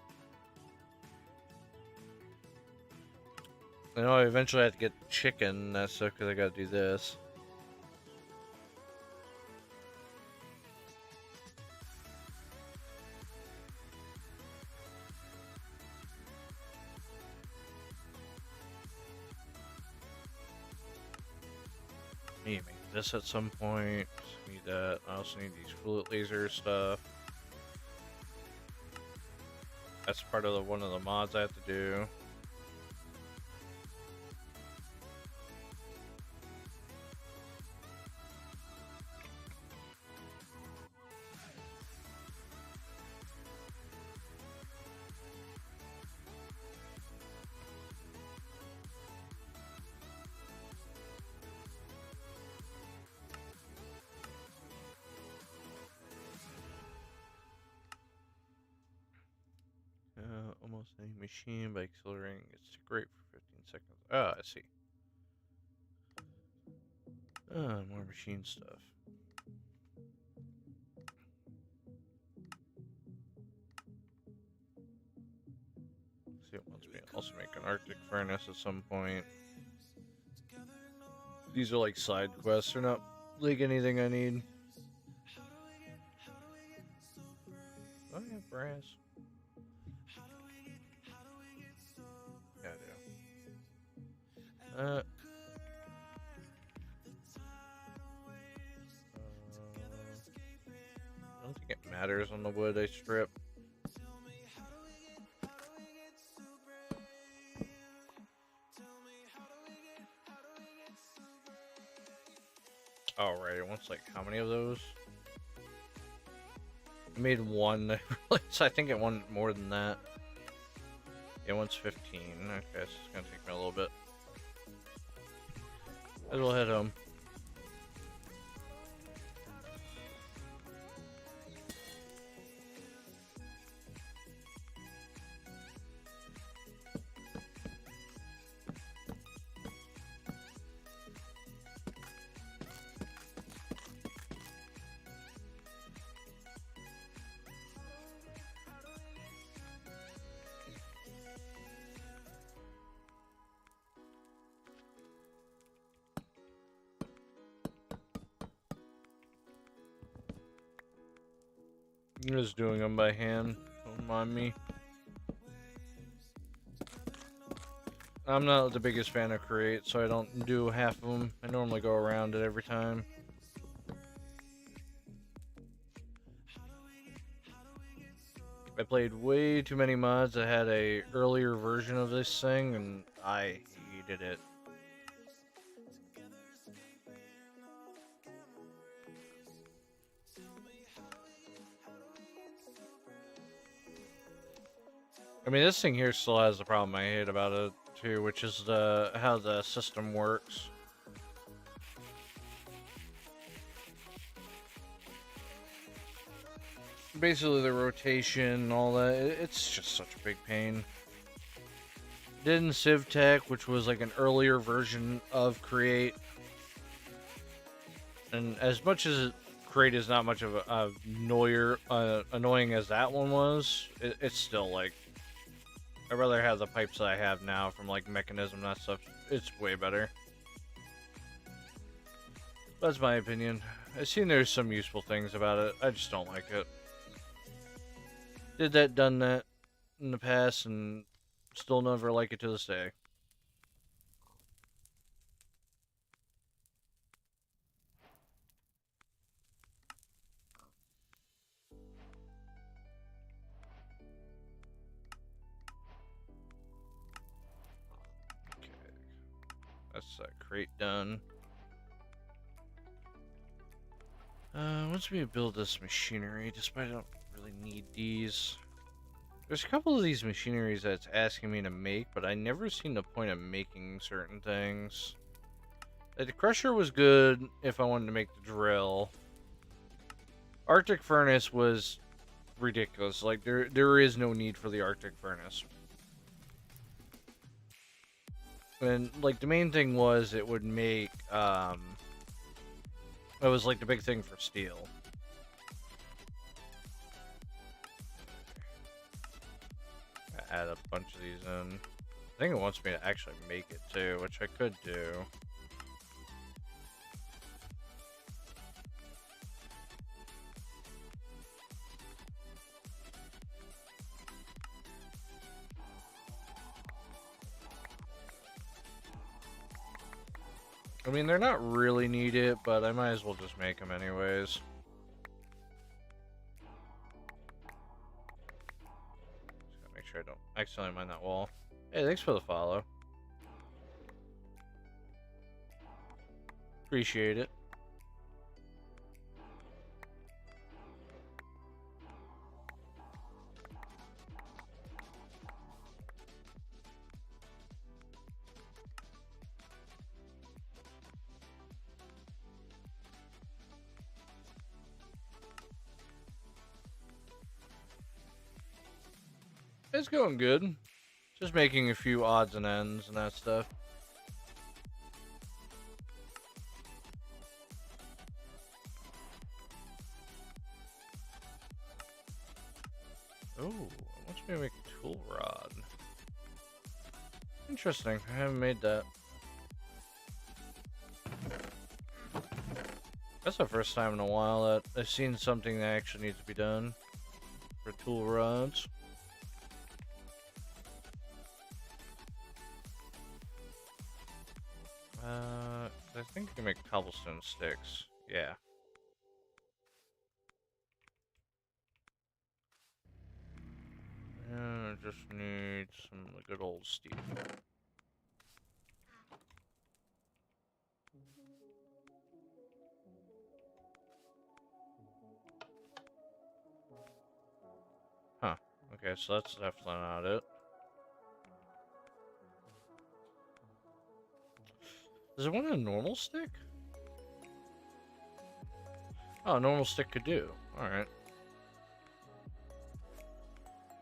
I know I eventually had to get chicken, that's stuff because I gotta do this. Need to make this at some point. Need that. I also need these fluid laser stuff. That's part of one of the mods I have to do. Almost any machine by accelerating it's great for 15 seconds. Ah, I see. More machine stuff. See, it wants me to also make an Arctic furnace at some point. These are like side quests. They're not like anything I need. Oh, yeah, brass. Yeah, I do. I don't think it matters on the wood I strip. Oh, right. It wants like how many of those? I made one. So I think it won more than that. It wants 15. Okay, so it's gonna take me a little bit. Might as well head home. I'm just doing them by hand. Don't mind me. I'm not the biggest fan of create, so I don't do half of them. I normally go around it every time. I played way too many mods that had a earlier version of this thing, and I hated it. I mean, this thing here still has the problem I hate about it too, which is how the system works. Basically, the rotation and all that, it's just such a big pain. Did in Civ Tech, which was like an earlier version of Create. And as much as Create is not much of a annoying as that one was, it's still like, I'd rather have the pipes that I have now from like Mechanism and that stuff. It's way better. That's my opinion. I've seen there's some useful things about it. I just don't like it. Did that, done that in the past, and still never like it to this day. Okay, that's that crate done. Once we build this machinery, despite I don't really need these. There's a couple of these machineries that's asking me to make, but I never seen the point of making certain things. Like, the crusher was good if I wanted to make the drill. Arctic furnace was ridiculous. Like, there is no need for the Arctic furnace. And like the main thing was it would make it was like the big thing for steel. Add a bunch of these in. I think it wants me to actually make it too, which I could do. I mean, they're not really needed, but I might as well just make them anyways. Just gotta make sure I don't accidentally mine that wall. Hey, thanks for the follow. Appreciate it. It's going good. Just making a few odds and ends and that stuff. Oh, I want me to make a tool rod. Interesting. I haven't made that. That's the first time in a while that I've seen something that actually needs to be done for tool rods. I think you can make cobblestone sticks. Yeah. I just need some good old steel. Huh. Okay, so that's definitely not it. Does it want a normal stick? Oh, a normal stick could do. Alright.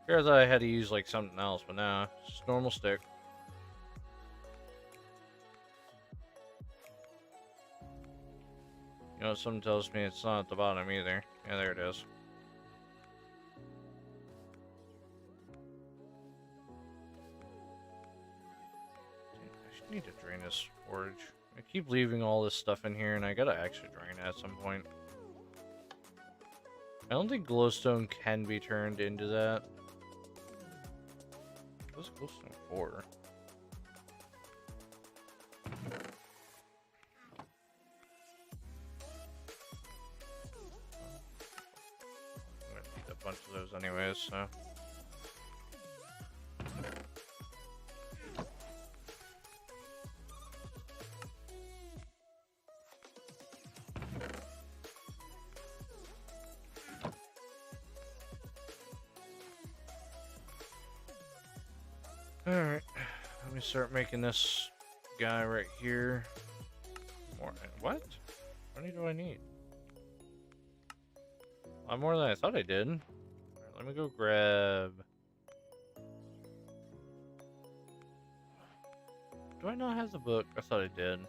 Here I thought I had to use like something else, but nah, it's just normal stick. You know, something tells me it's not at the bottom either. Yeah, there it is. I should need to drain this forge. I keep leaving all this stuff in here, and I gotta actually drain it at some point. I don't think glowstone can be turned into that. What's glowstone for? a bunch of those anyways, so. Alright, let me start making this guy right here. More. What? How many do I need? A lot more than I thought I did. Alright, let me go grab. Do I not have the book? I thought I did.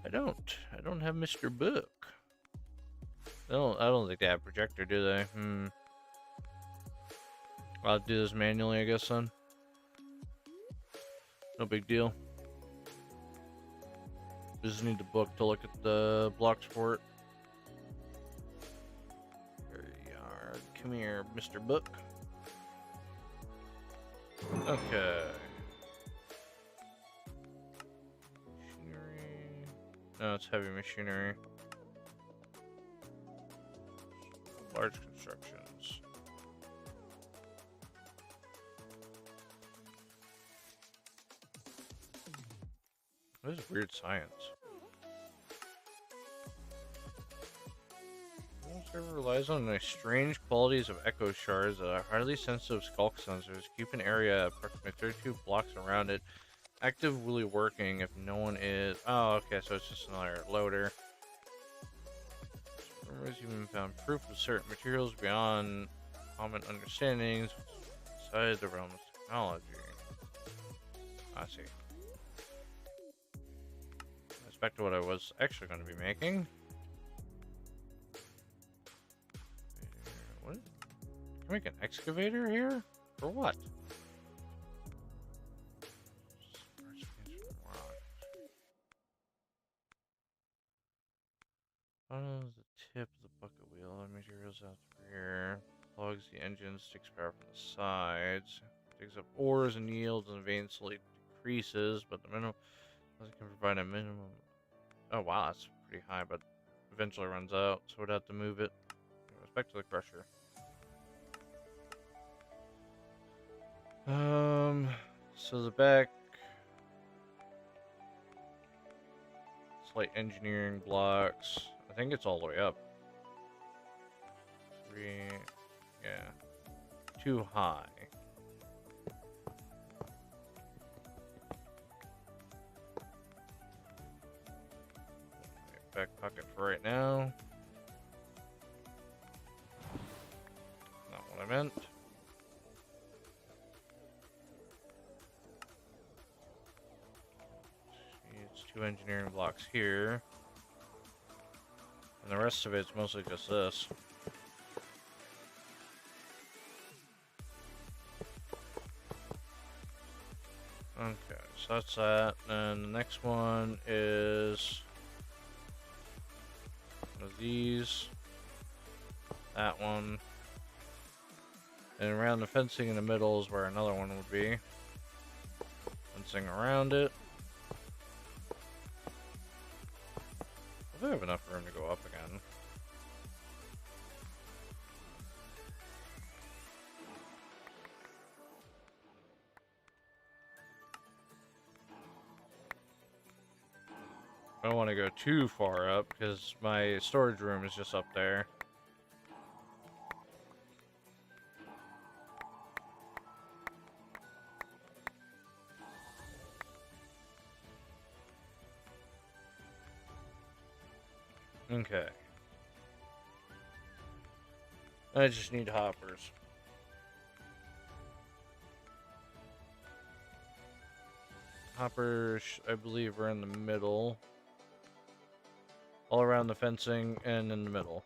I don't. I don't have Mr. Book. I don't think they have projector, do they? I'll do this manually, I guess, then. No big deal. Just need the book to look at the blocks for it. There you are. Come here, Mr. Book. Okay. Machinery. No, it's heavy machinery. Large constructions. What is weird science? Server relies on the strange qualities of echo shards that are highly sensitive skulk sensors. Keep an area approximately 32 blocks around it actively working if no one is. Oh, okay, so it's just another loader. Servers even found proof of certain materials beyond common understandings outside the realm of technology. I see. That's back to what I was actually going to be making. What? Can I make an excavator here? For what? Follows the tip of the bucket wheel. Materials out through here. Plugs the engines, takes power from the sides. Digs up ores and yields and eventually decreases, but the minimum can provide a minimum. Oh wow, that's pretty high, but eventually runs out, so we'd have to move it. Anyways, back to the crusher. So the back slight engineering blocks. I think it's all the way up. 3, yeah, too high. Back pocket for right now. Not what I meant. It's 2 engineering blocks here. And the rest of it's mostly just this. Okay, so that's that. And the next one is one of these. That one. And around the fencing in the middle is where another one would be. Fencing around it. I have enough room to go up again. I don't want to go too far up because my storage room is just up there. Okay. I just need hoppers. Hoppers, I believe, are in the middle. All around the fencing and in the middle.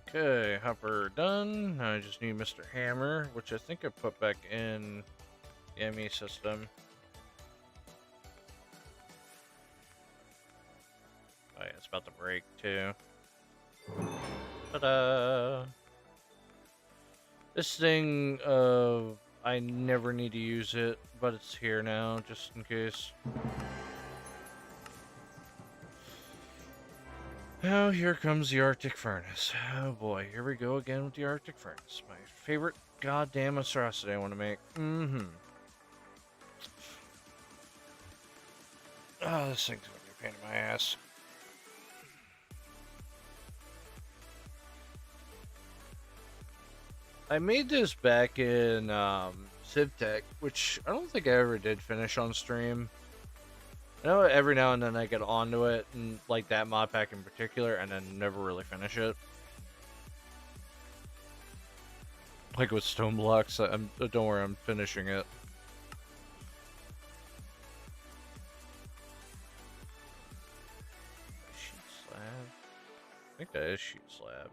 Okay, hopper done. Now I just need Mr. Hammer, which I think I put back in the ME system. Oh yeah, it's about to break too. Ta-da! This thing of I never need to use it, but it's here now, just in case. Oh, here comes the Arctic Furnace. Oh boy, here we go again with the Arctic Furnace. My favorite goddamn monstrosity I want to make. Mm-hmm. Oh, this thing's gonna be a pain in my ass. I made this back in CivTech, which I don't think I ever did finish on stream. I know every now and then I get onto it, and like that mod pack in particular, and then never really finish it. Like with Stoneblocks, don't worry, I'm finishing it. Sheet slab? I think that is sheet slab.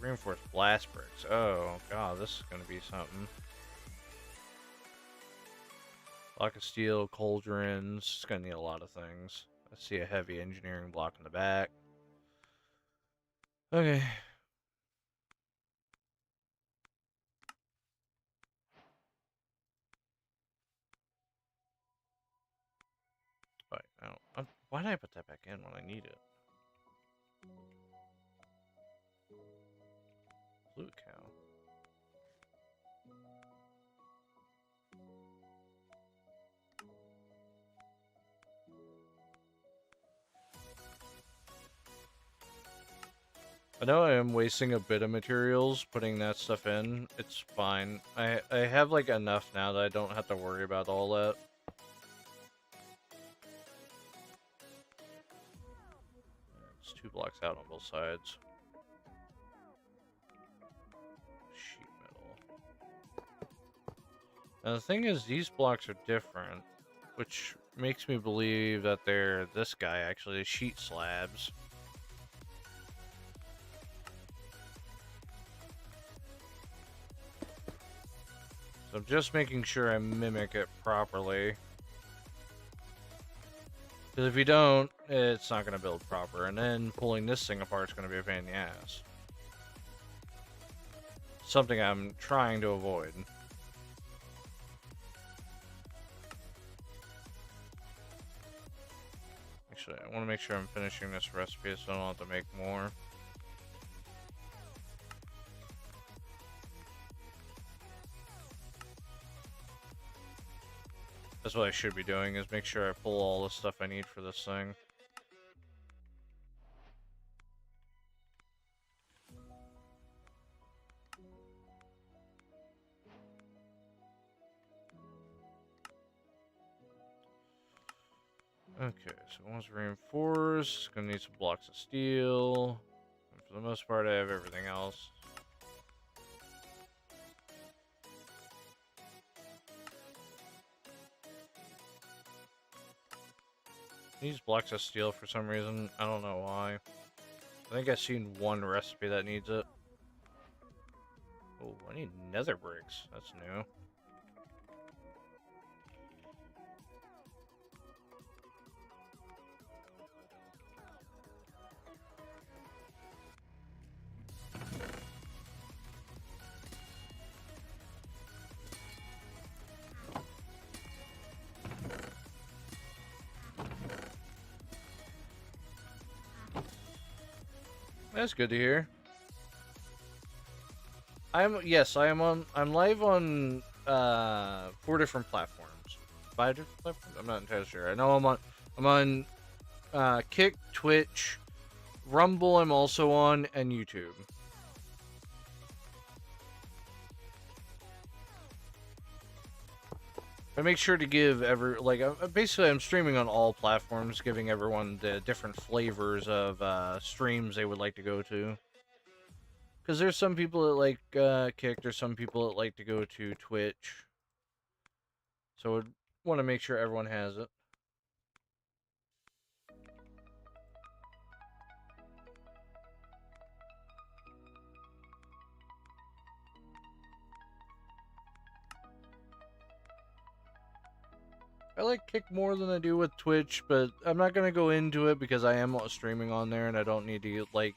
Reinforced blast bricks. Oh god, this is gonna be something. Block of steel, cauldrons. It's gonna need a lot of things. I see a heavy engineering block in the back. Okay. Right, why did I put that back in when I need it? Blue cow. I know I am wasting a bit of materials putting that stuff in. It's fine. I have like enough now that I don't have to worry about all that. It's 2 blocks out on both sides. Sheet metal. Now the thing is, these blocks are different, which makes me believe that they're this guy actually, sheet slabs. So I'm just making sure I mimic it properly. Because if you don't, it's not going to build proper. And then pulling this thing apart is going to be a pain in the ass. Something I'm trying to avoid. Actually, I want to make sure I'm finishing this recipe so I don't have to make more. That's what I should be doing, is make sure I pull all the stuff I need for this thing. Okay, so one's reinforced. Gonna need some blocks of steel. And for the most part, I have everything else. These blocks of steel for some reason. I don't know why. I think I've seen one recipe that needs it. Oh, I need nether bricks. That's new. That's good to hear. I'm live on 4 different platforms. 5 different platforms? I'm not entirely sure. I know I'm on Kick, Twitch, Rumble I'm also on, and YouTube. I make sure to give basically I'm streaming on all platforms, giving everyone the different flavors of streams they would like to go to. Because there's some people that like Kick, there's some people that like to go to Twitch. So I want to make sure everyone has it. I like Kick more than I do with Twitch, but I'm not gonna go into it because I am streaming on there and I don't need to get, like,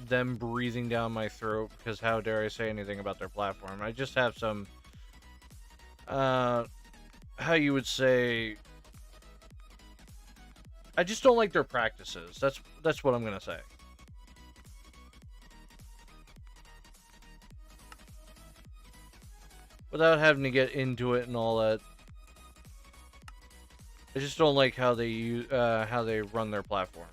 them breathing down my throat, because how dare I say anything about their platform. I just have some, how you would say, I just don't like their practices. That's what I'm gonna say. Without having to get into it and all that. I just don't like how they use, how they run their platform.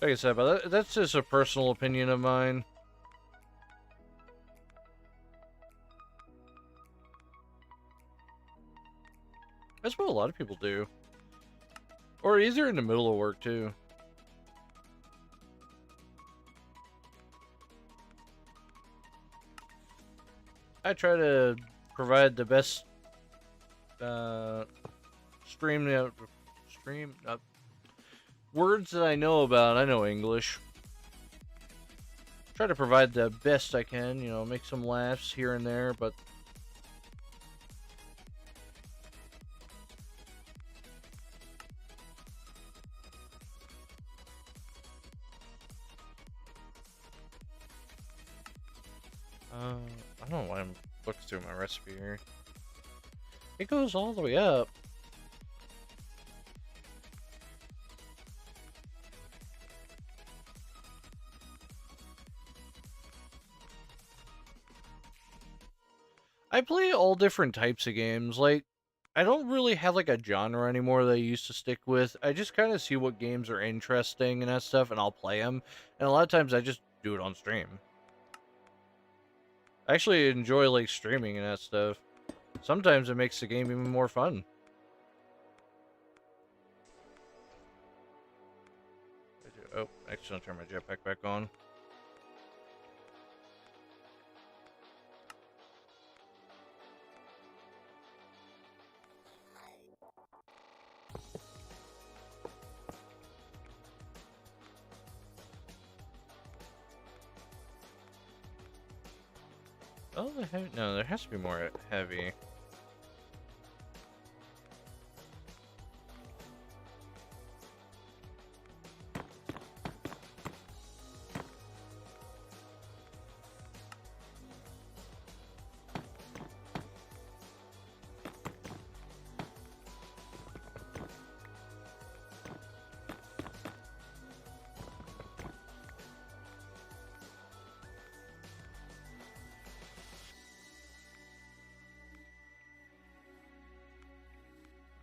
Like I said, but that's just a personal opinion of mine. That's what a lot of people do. Or either in the middle of work, too. I try to provide the best words that I know about. I know English. Try to provide the best I can, you know, make some laughs here and there, but I don't know why I'm looking through my recipe here. It goes all the way up. I play all different types of games. Like, I don't really have like a genre anymore that I used to stick with. I just kind of see what games are interesting and that stuff, and I'll play them. And a lot of times I just do it on stream. I actually enjoy like streaming and that stuff. Sometimes it makes the game even more fun. Oh, actually, I'll turn my jetpack back on. Oh, no, there has to be more heavy.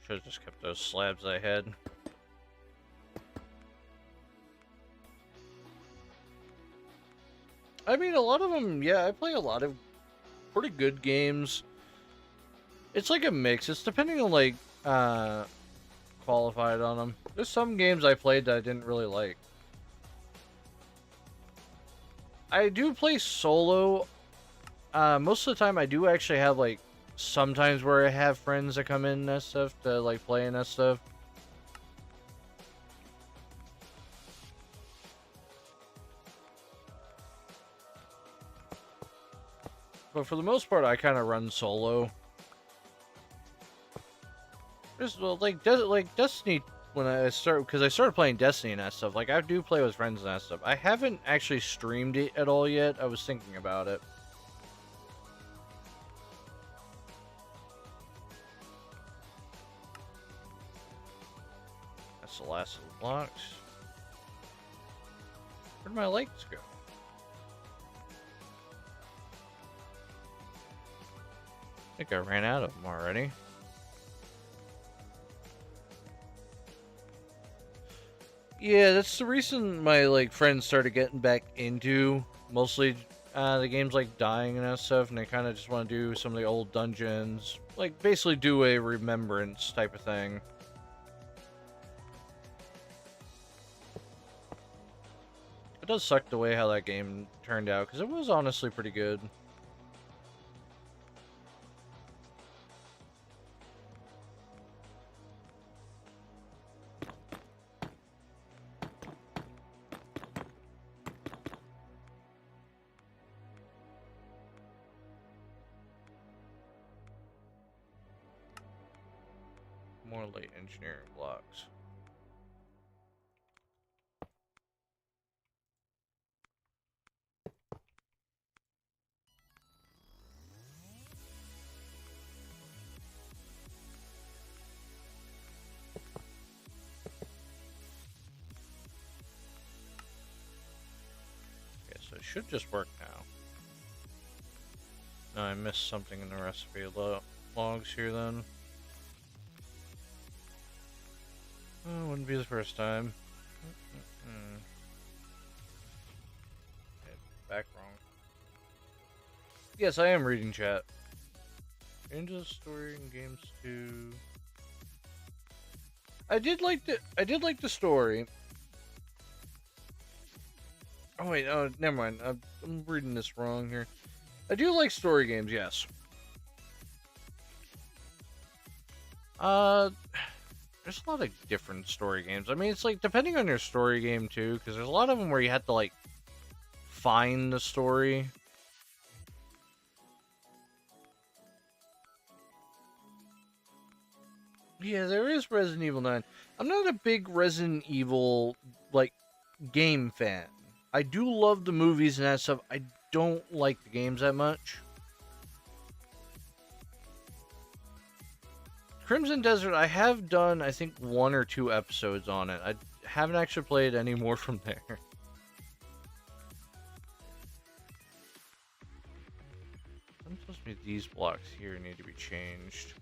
Should have just kept those slabs I had. I mean, a lot of them, yeah, I play a lot of pretty good games. It's like a mix. It's depending on, like, qualified on them. There's some games I played that I didn't really like. I do play solo. Most of the time I do actually have, like, sometimes where I have friends that come in and that stuff to, like, play and that stuff. But for the most part, I kind of run solo. Just, well, like Destiny, when I started playing Destiny and that stuff, like, I do play with friends and that stuff. I haven't actually streamed it at all yet. I was thinking about it. That's the last of the blocks. Where'd my lights go? I think I ran out of them already. Yeah, that's the reason my, like, friends started getting back into mostly the games like dying and that stuff, and they kind of just want to do some of the old dungeons, like basically do a remembrance type of thing. It does suck the way how that game turned out, because it was honestly pretty good. More late engineering blocks. Okay, so it should just work now. No, I missed something in the recipe logs here then. Oh, wouldn't be the first time. Okay, back wrong. Yes, I am reading chat. Into the story in games too. I did like the story. Oh wait, oh never mind. I'm reading this wrong here. I do like story games, yes. There's a lot of different story games. I mean, it's like depending on your story game too, because there's a lot of them where you have to like find the story. Yeah, there is Resident Evil 9. I'm not a big Resident Evil like game fan. I do love the movies and that stuff. I don't like the games that much. Crimson Desert, I have done, I think, 1 or 2 episodes on it. I haven't actually played any more from there. I'm supposed to be these blocks here need to be changed.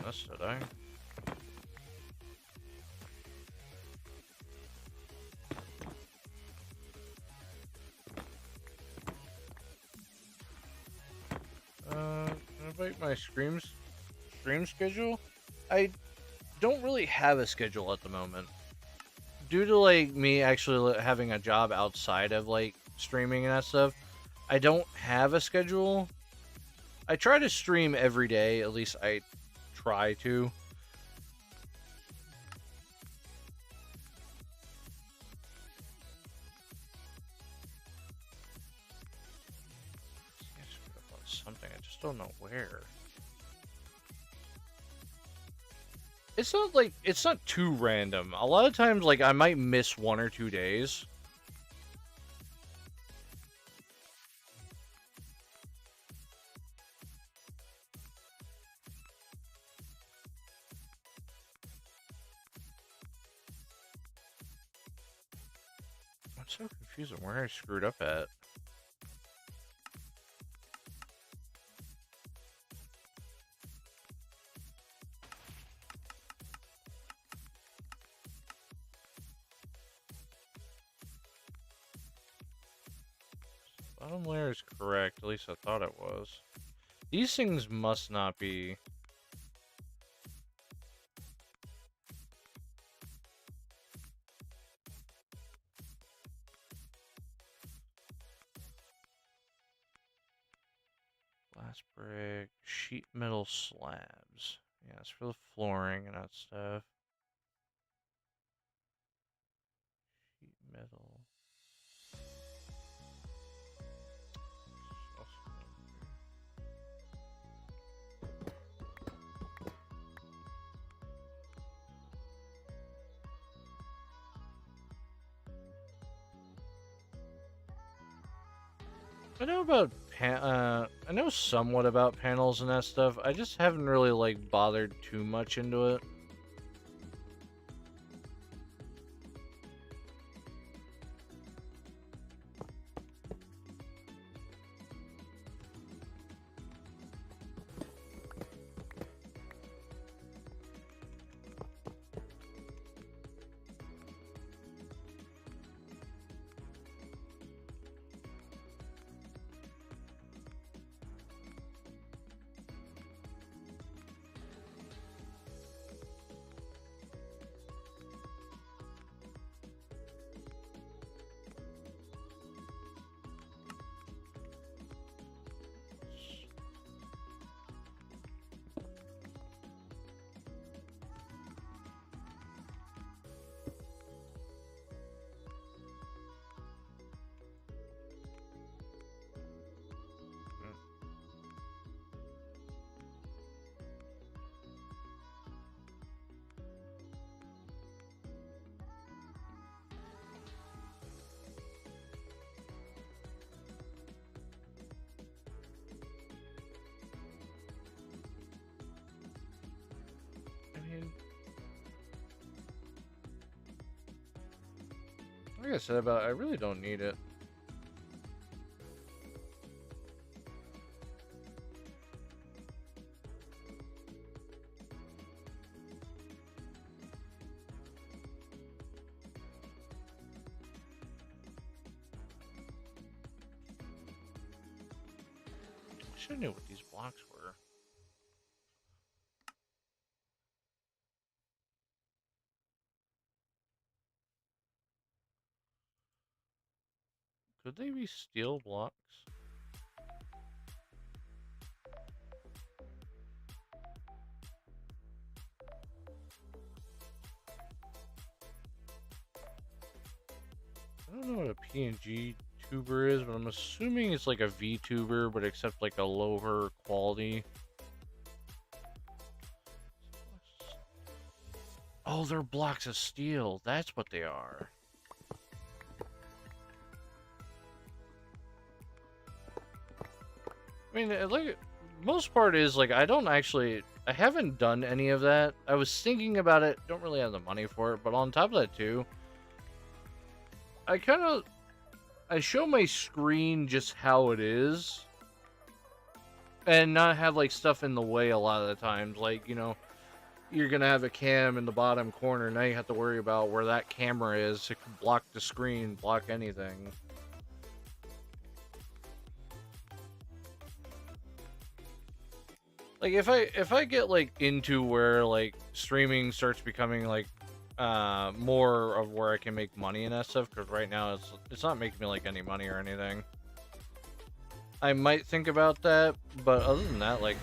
This did I? Invite my stream schedule? I don't really have a schedule at the moment. Due to like me actually having a job outside of like streaming and that stuff, I don't have a schedule. I try to stream every day, at least I try to. I screwed up on something, I just don't know where. It's not too random. A lot of times like I might miss 1 or 2 days. I'm so confused on where I screwed up at. Bottom layer is correct, at least I thought it was. These things must not be... Glass brick, sheet metal slabs. Yeah, it's for the flooring and that stuff. Sheet metal. I know about I know somewhat about panels and that stuff. I just haven't really like bothered too much into it. Like I said about, I really don't need it. I should have knew what these blocks were. Could they be steel blocks? I don't know what a PNG tuber is, but I'm assuming it's like a VTuber, but except like a lower quality. Oh, they're blocks of steel. That's what they are. I mean, like, most part is, like, I haven't done any of that. I was thinking about it, don't really have the money for it, but on top of that, too, I show my screen just how it is, and not have, like, stuff in the way a lot of the times. Like, you know, you're gonna have a cam in the bottom corner, now you have to worry about where that camera is. It can block the screen, block anything. Like, if I get like into where like streaming starts becoming like more of where I can make money and that stuff, because right now it's not making me like any money or anything, I might think about that. But other than that, like,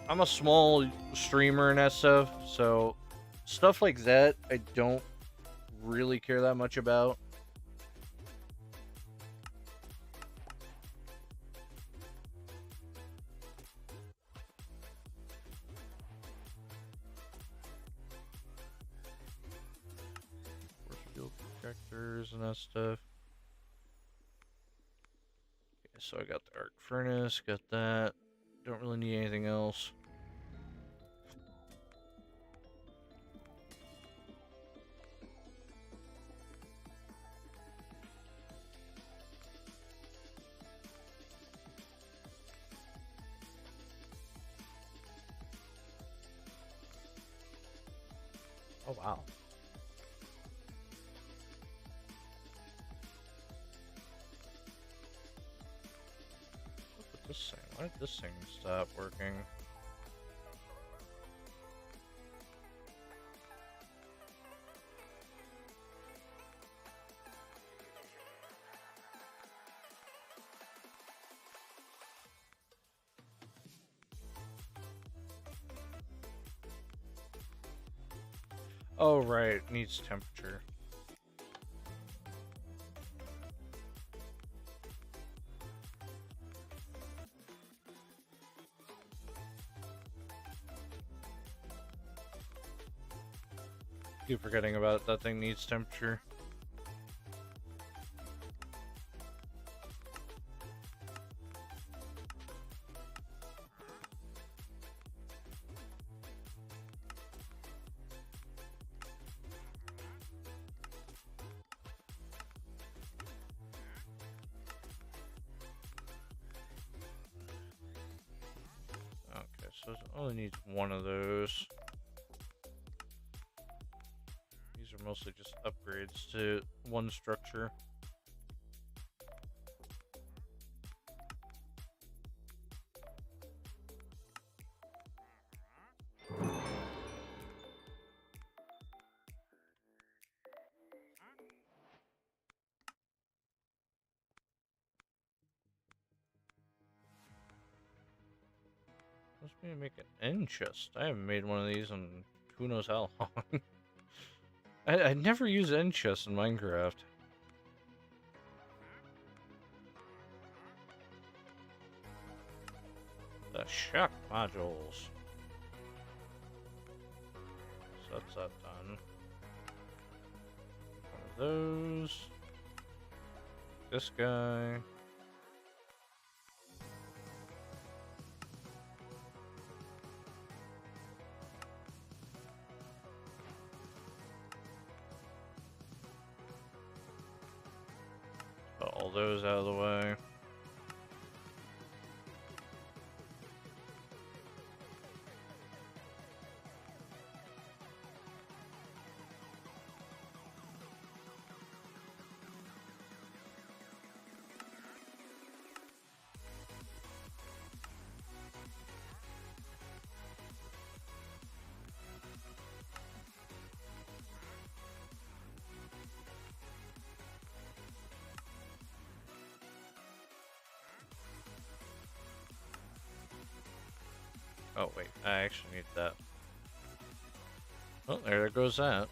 I'm a small streamer and that stuff, so stuff like that I don't really care that much about. Force field projectors and that stuff. Okay, so I got the arc furnace, got that. Don't really need anything else. Oh, wow. What's with this thing? Why did this thing stop working? Oh, right. It needs temperature. Keep forgetting about it. That thing needs temperature. Okay, so it only needs one of those. These are mostly just upgrades to one structure. Let's maybe make an end chest. I haven't made one of these in who knows how long. I never use end chests in Minecraft. The shock modules. So that's that done. One of those. This guy. those out of the way. Oh wait, I actually need that. Oh, there goes that.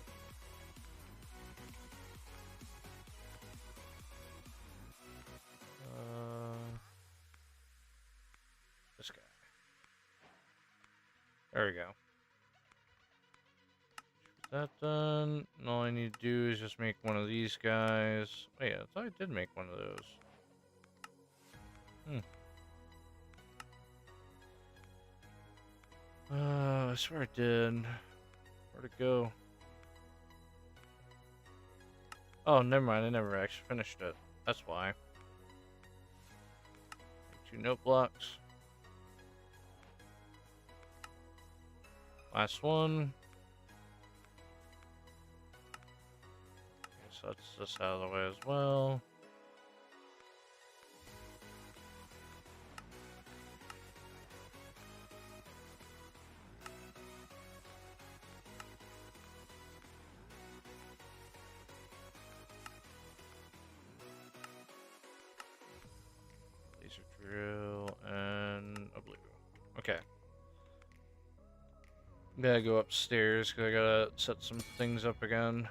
This guy. There we go. That done. And all I need to do is just make one of these guys. Wait, I thought I did make one of those. I swear I did. Where'd it go? Oh, never mind. I never actually finished it. That's why. 2 note blocks. Last one. Okay, so that's this out of the way as well. Laser drill and a blue. Okay. Gotta go upstairs because I gotta set some things up again.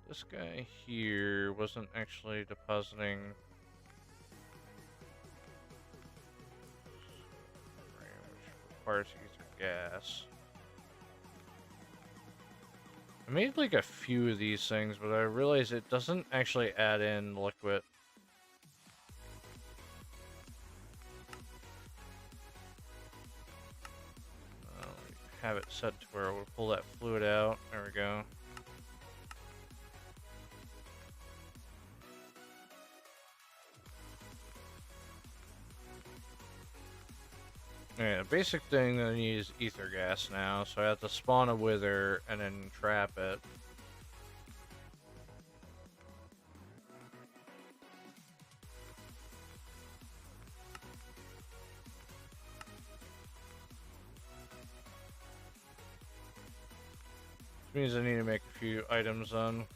This guy here wasn't actually depositing. Which requires ether gas. I made like a few of these things, but I realized it doesn't actually add in liquid. Have it set to where we'll pull that fluid out. There we go. Yeah, the basic thing that I need is ether gas now, so I have to spawn a wither and then trap it. Which means I need to make a few items on.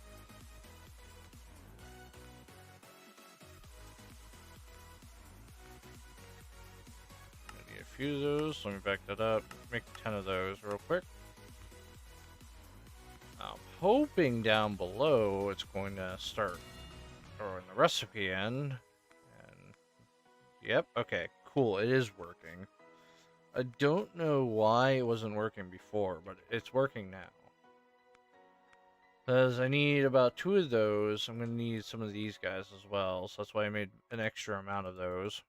I need a few of those. Let me back that up. Make 10 of those real quick. I'm hoping down below it's going to start throwing the recipe in. And yep, okay, cool. It is working. I don't know why it wasn't working before, but it's working now. Because I need about 2 of those. I'm going to need some of these guys as well, so that's why I made an extra amount of those.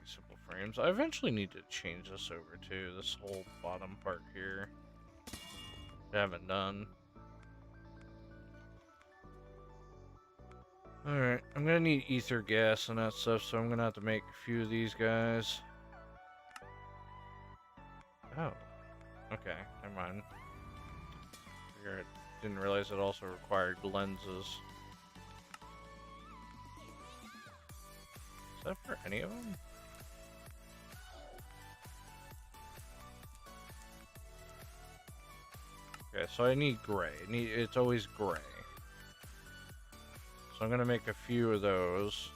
Simple frames. I eventually need to change this over too. This whole bottom part here. I haven't done. Alright, I'm gonna need ether gas and that stuff, so I'm gonna have to make a few of these guys. Oh. Okay, never mind. I didn't realize it also required lenses. Is that for any of them? Okay, so I need gray. It's always gray. So I'm gonna make a few of those.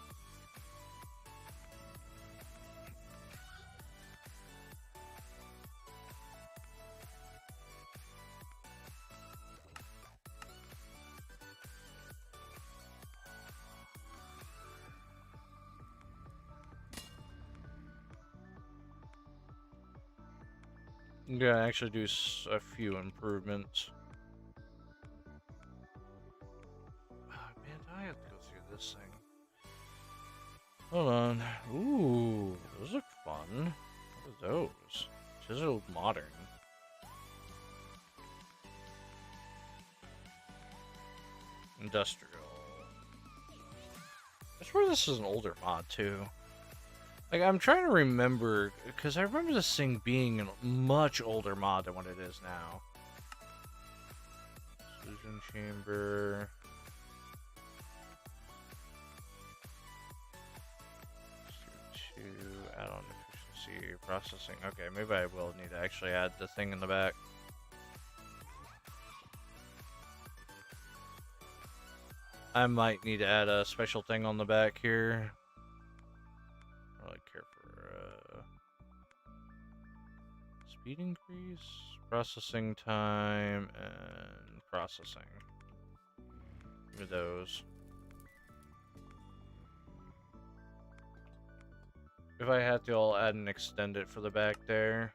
I'm gonna actually do a few improvements. Oh, man, do I have to go through this thing? Hold on. Ooh, those look fun. What are those? Chiseled modern. Industrial. I swear this is an older mod, too. Like, I'm trying to remember, because I remember this thing being a much older mod than what it is now. Fusion chamber. To add-on efficiency processing. Okay, maybe I will need to actually add the thing in the back. I might need to add a special thing on the back here. I don't really care for speed increase, processing time, and processing. Give me those. If I had to, I'll add and extend it for the back there.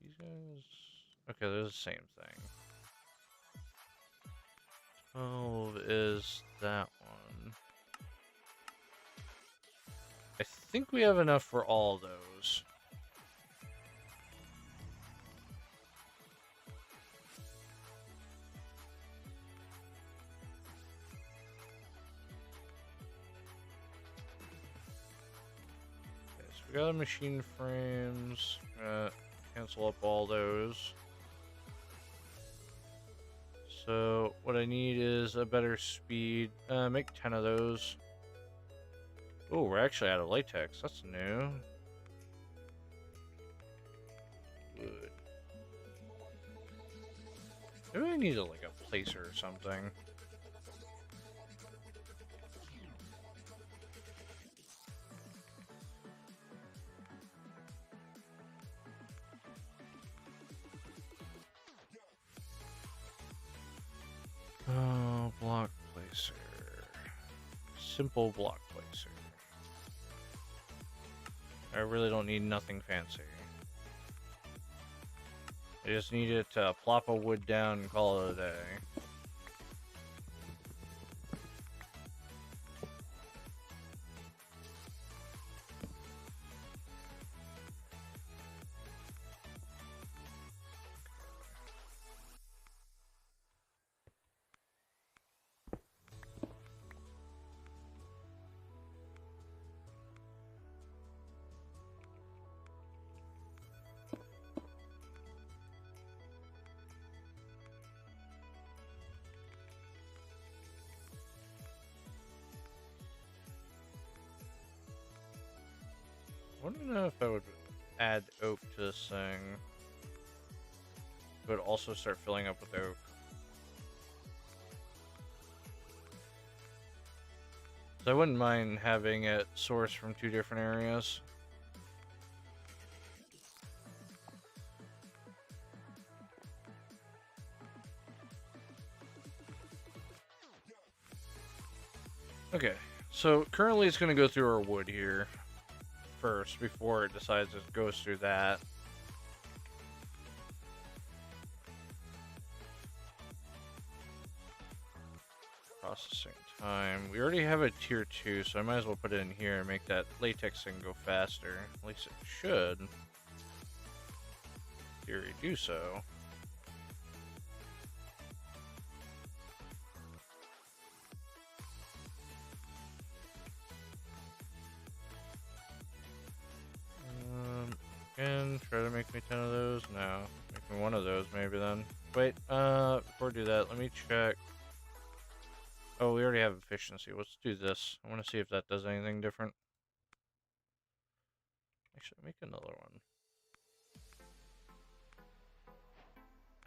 These guys... Okay, they're the same thing. 12 is that one. I think we have enough for all those. Okay, so we got the machine frames. Cancel up all those. So what I need is a better speed. Make 10 of those. Oh, we're actually out of latex. That's new. Good. Maybe I need like a placer or something. Oh, block placer. Simple block placer. I really don't need nothing fancy. I just need it to plop a wood down and call it a day. I don't know if I would add oak to this thing, but also start filling up with oak. So I wouldn't mind having it sourced from 2 different areas. Okay, so currently it's going to go through our wood here first before it decides it goes through that. Processing time. We already have a tier 2, so I might as well put it in here and make that latex thing go faster. At least it should. In theory, do so. And try to make me 10 of those? No. Make me 1 of those maybe then. Wait, before I do that, let me check. Oh, we already have efficiency. Let's do this. I want to see if that does anything different. Actually, make another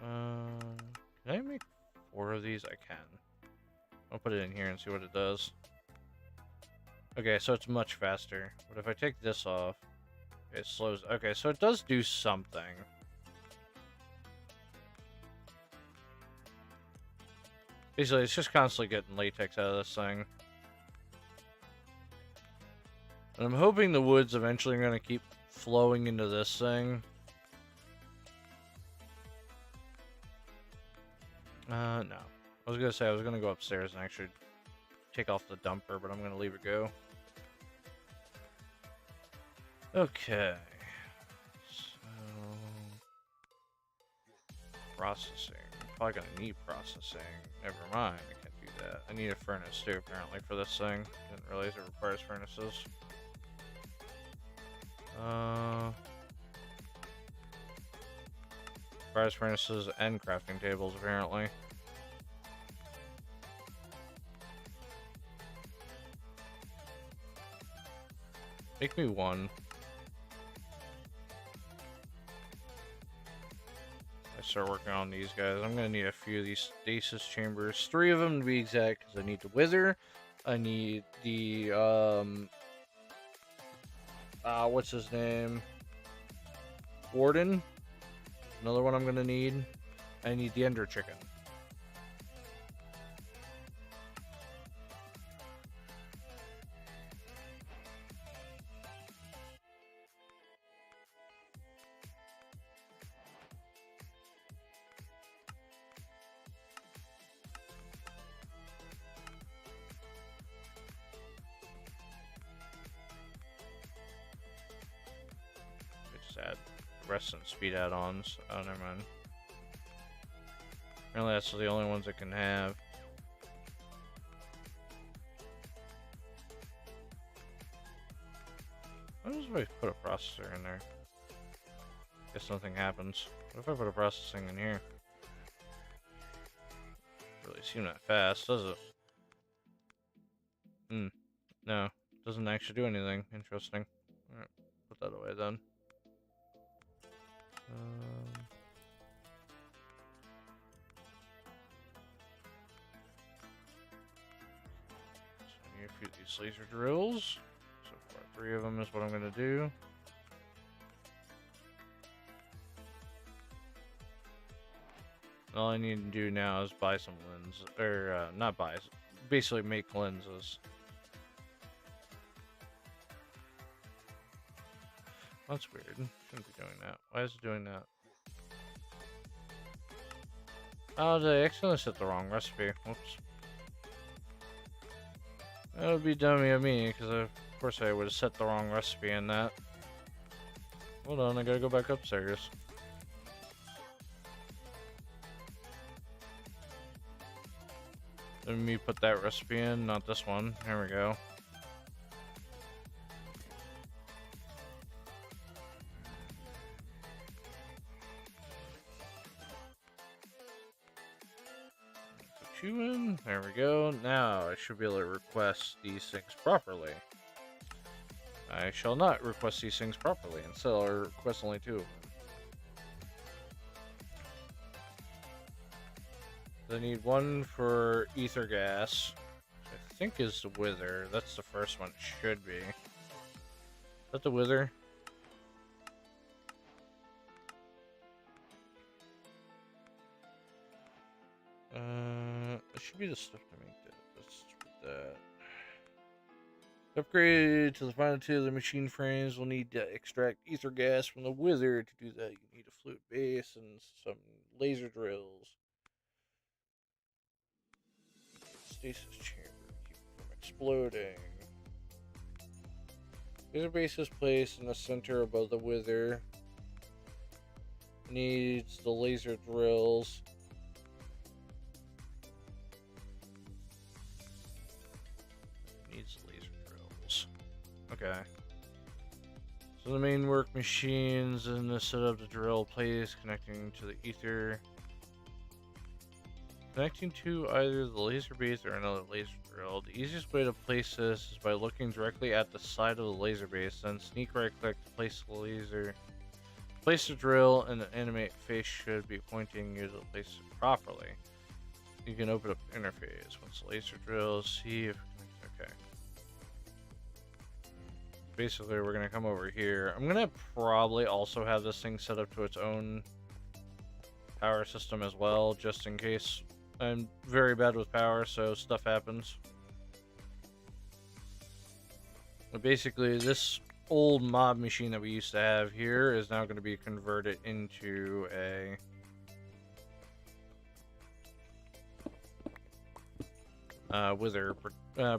one. Can I make 4 of these? I can. I'll put it in here and see what it does. Okay, so it's much faster. But if I take this off, it slows. Okay, so it does do something. Basically, it's just constantly getting latex out of this thing. And I'm hoping the wood's eventually going to keep flowing into this thing. No. I was going to say I was going to go upstairs and actually take off the dumper, but I'm going to leave it go. Okay. So, processing. Probably going to need processing. Never mind, I can't do that. I need a furnace too, apparently, for this thing. Didn't realize it requires furnaces. Requires furnaces and crafting tables, apparently. Make me one. I start working on these guys. I'm gonna need a few of these stasis chambers. 3 of them to be exact, because I need the wither. I need the what's his name? Warden. Another one I'm gonna need. I need the ender chicken. Add rest and speed add-ons. Oh, never mind. Apparently that's the only ones I can have. What if I put a processor in there? Guess nothing happens. What if I put a processing in here? Really seem that fast, does it? No. Doesn't actually do anything. Interesting. Alright, put that away then. So I need a few of these laser drills. So far, 3 of them is what I'm gonna do. All I need to do now is buy some lenses, or not buy, basically make lenses. That's weird. Shouldn't be doing that. Why is it doing that? Oh, did I accidentally set the wrong recipe? Whoops. That would be dummy of me, because of course I would have set the wrong recipe in that. Hold on, I gotta go back upstairs. Let me put that recipe in, not this one. There we go. Put you in. There we go. Now I should be able to request these things properly. I shall not request these things properly. Instead, I'll request only 2 of them. I need 1 for ether gas, which I think is the wither. That's the first one. It should be. Is that the wither? It should be the stuff to make that. Let's put that. Upgrade to the final 2 of the machine frames. We'll need to extract ether gas from the wither. To do that, you need a flute base and some laser drills. Stasis chamber, keep it from exploding. Laser base is placed in the center above the wither. Needs the laser drills. Needs laser drills. Okay. So the main work machines and the set up the drill place connecting to the ether. Connecting to either the laser base or another laser drill. The easiest way to place this is by looking directly at the side of the laser base, then sneak right click to place the laser. Place the drill and the animate face should be pointing you to place it properly. You can open up the interface. Once the laser drill, see if... Okay. Basically, we're gonna come over here. I'm gonna probably also have this thing set up to its own power system as well, just in case. I'm very bad with power, so stuff happens. But basically, this old mob machine that we used to have here is now going to be converted into a wither,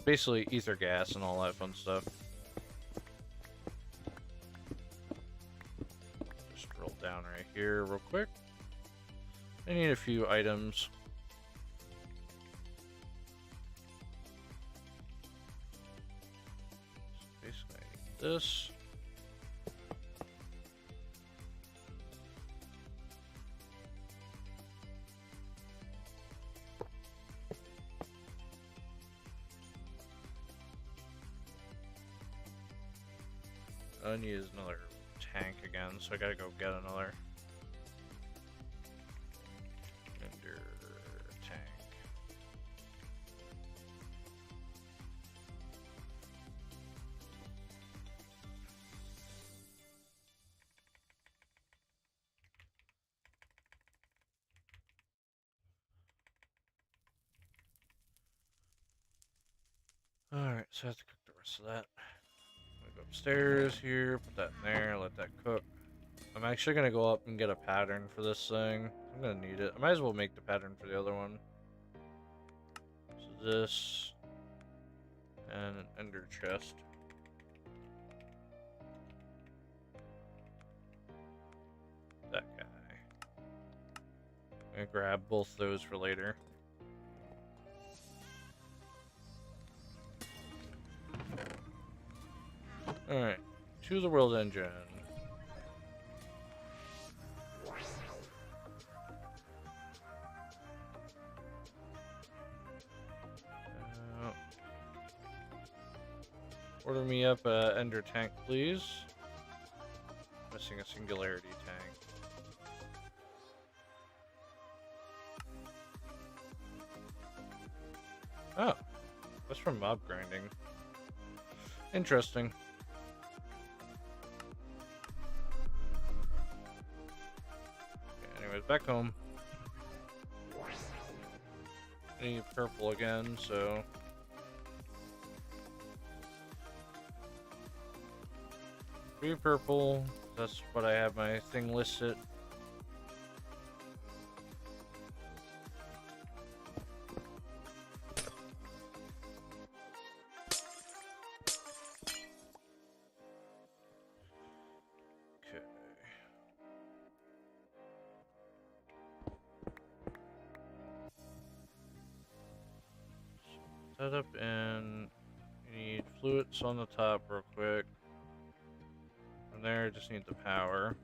basically ether gas and all that fun stuff. Just drill down right here real quick. I need a few items. So basically, I need this. I need another tank again, so I gotta go get another ender tank. Alright, so I have to cook the rest of that. I'm gonna go upstairs here, put that in there, let that cook. I'm actually gonna go up and get a pattern for this thing. I'm gonna need it. I might as well make the pattern for the other one. So this and an ender chest. That guy. I'm gonna grab both those for later. Alright, to the world engine. Order me up a ender tank, please. Missing a singularity tank. Oh, that's from mob grinding. Interesting. Okay, anyways, back home. I need purple again, so... Be purple, that's what I have my thing listed. Okay. Set up and you need fluids on the top real quick. From there, just need the power.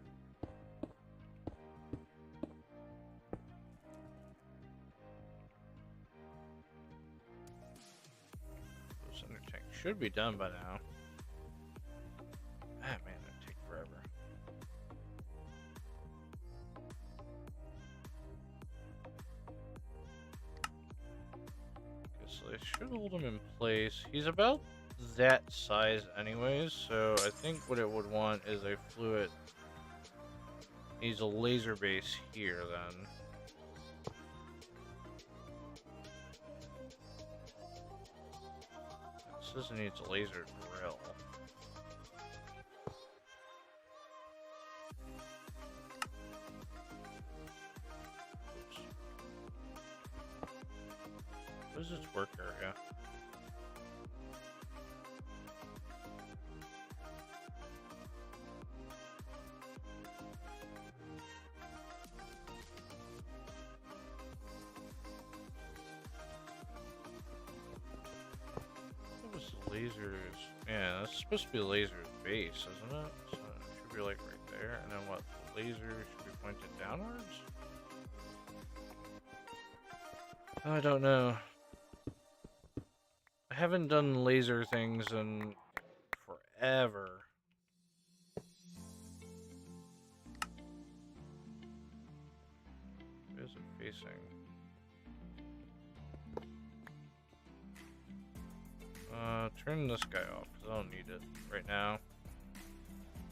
This ender tank should be done by now. Ah, man, that'd take forever. Okay, so they should hold him in place. He's about that size anyways, so I think what it would want is a fluid. Needs a laser base here then. This needs a laser drill. Oops. What is its work area? Lasers, yeah, that's supposed to be a laser's base, isn't it? So it should be like right there, and then what? The laser should be pointed downwards? I don't know. I haven't done laser things in forever. Where is it facing? Turn this guy off, because I don't need it right now.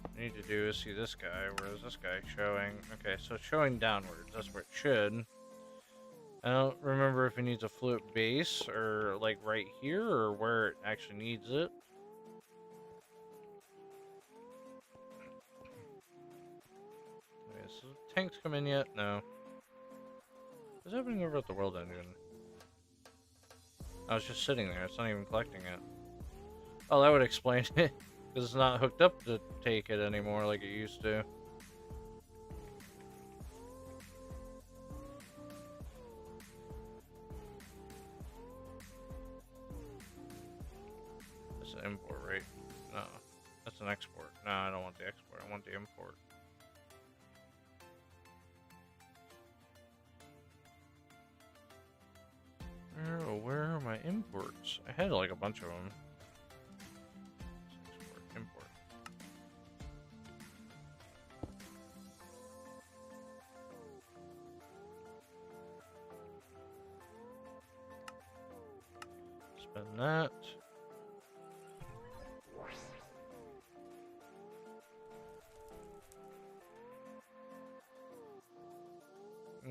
What I need to do is see this guy. Where is this guy showing? Okay, so it's showing downwards. That's where it should. I don't remember if it needs a fluid base, or like right here, or where it actually needs it. Okay, so tanks come in yet? No. What's happening over at the world engine? I was just sitting there. It's not even collecting it. Oh, that would explain it. Because it's not hooked up to take it anymore like it used to. That's an import, right? No. That's an export. No, I don't want the export. I want the import. Where are my imports? I had like a bunch of them. Export, import. Spend that.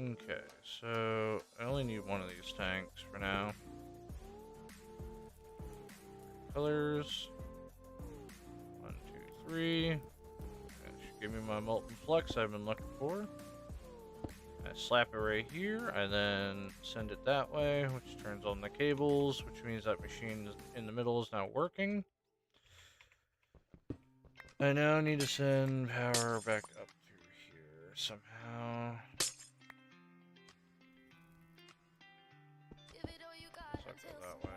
Okay, so I only need one of these tanks for now. Colors. 1, 2, 3. That should give me my molten flux I've been looking for. I slap it right here, and then send it that way, which turns on the cables, which means that machine in the middle is now working. I now need to send power back up through here somehow. Let's go that way.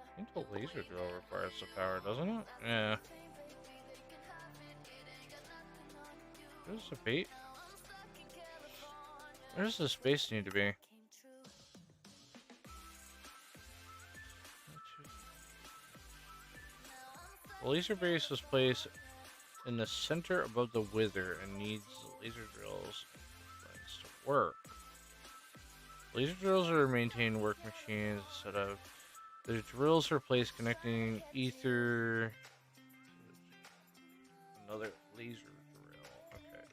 I think the laser drill requires the power, doesn't it? Yeah. Where's the bait? Where's the space need to be? The laser base was placed in the center above the wither and needs the laser drills to work. Laser drills are maintained work machines instead of the drills are placed connecting ether. Another laser drill. Okay.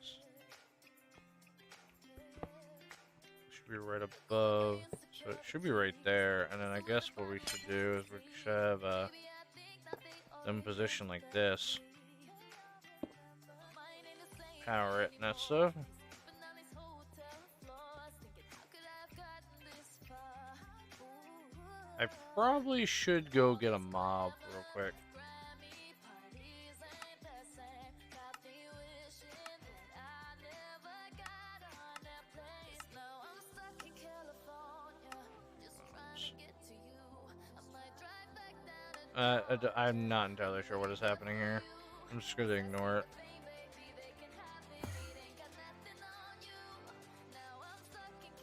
Should be right above. So it should be right there. And then I guess what we should do is we should have them positioned like this. Power it and that stuff. I probably should go get a mob real quick. I'm not entirely sure what is happening here. I'm just gonna ignore it.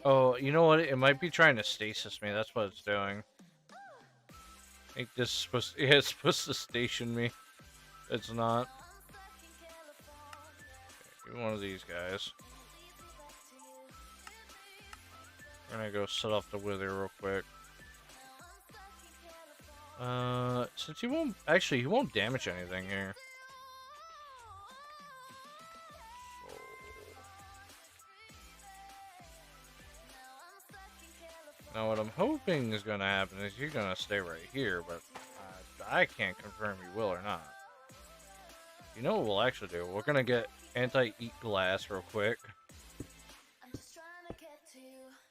Oh, you know what? It might be trying to stasis me. That's what it's doing. I think this is supposed to, yeah, it's supposed to station me. It's not. Okay, give one of these guys. We're gonna go set off the wither real quick. Since he won't, actually, he won't damage anything here. Now what I'm hoping is gonna happen is you're gonna stay right here, but I can't confirm you will or not. You know what we'll actually do? We're gonna get anti-eat glass real quick. Just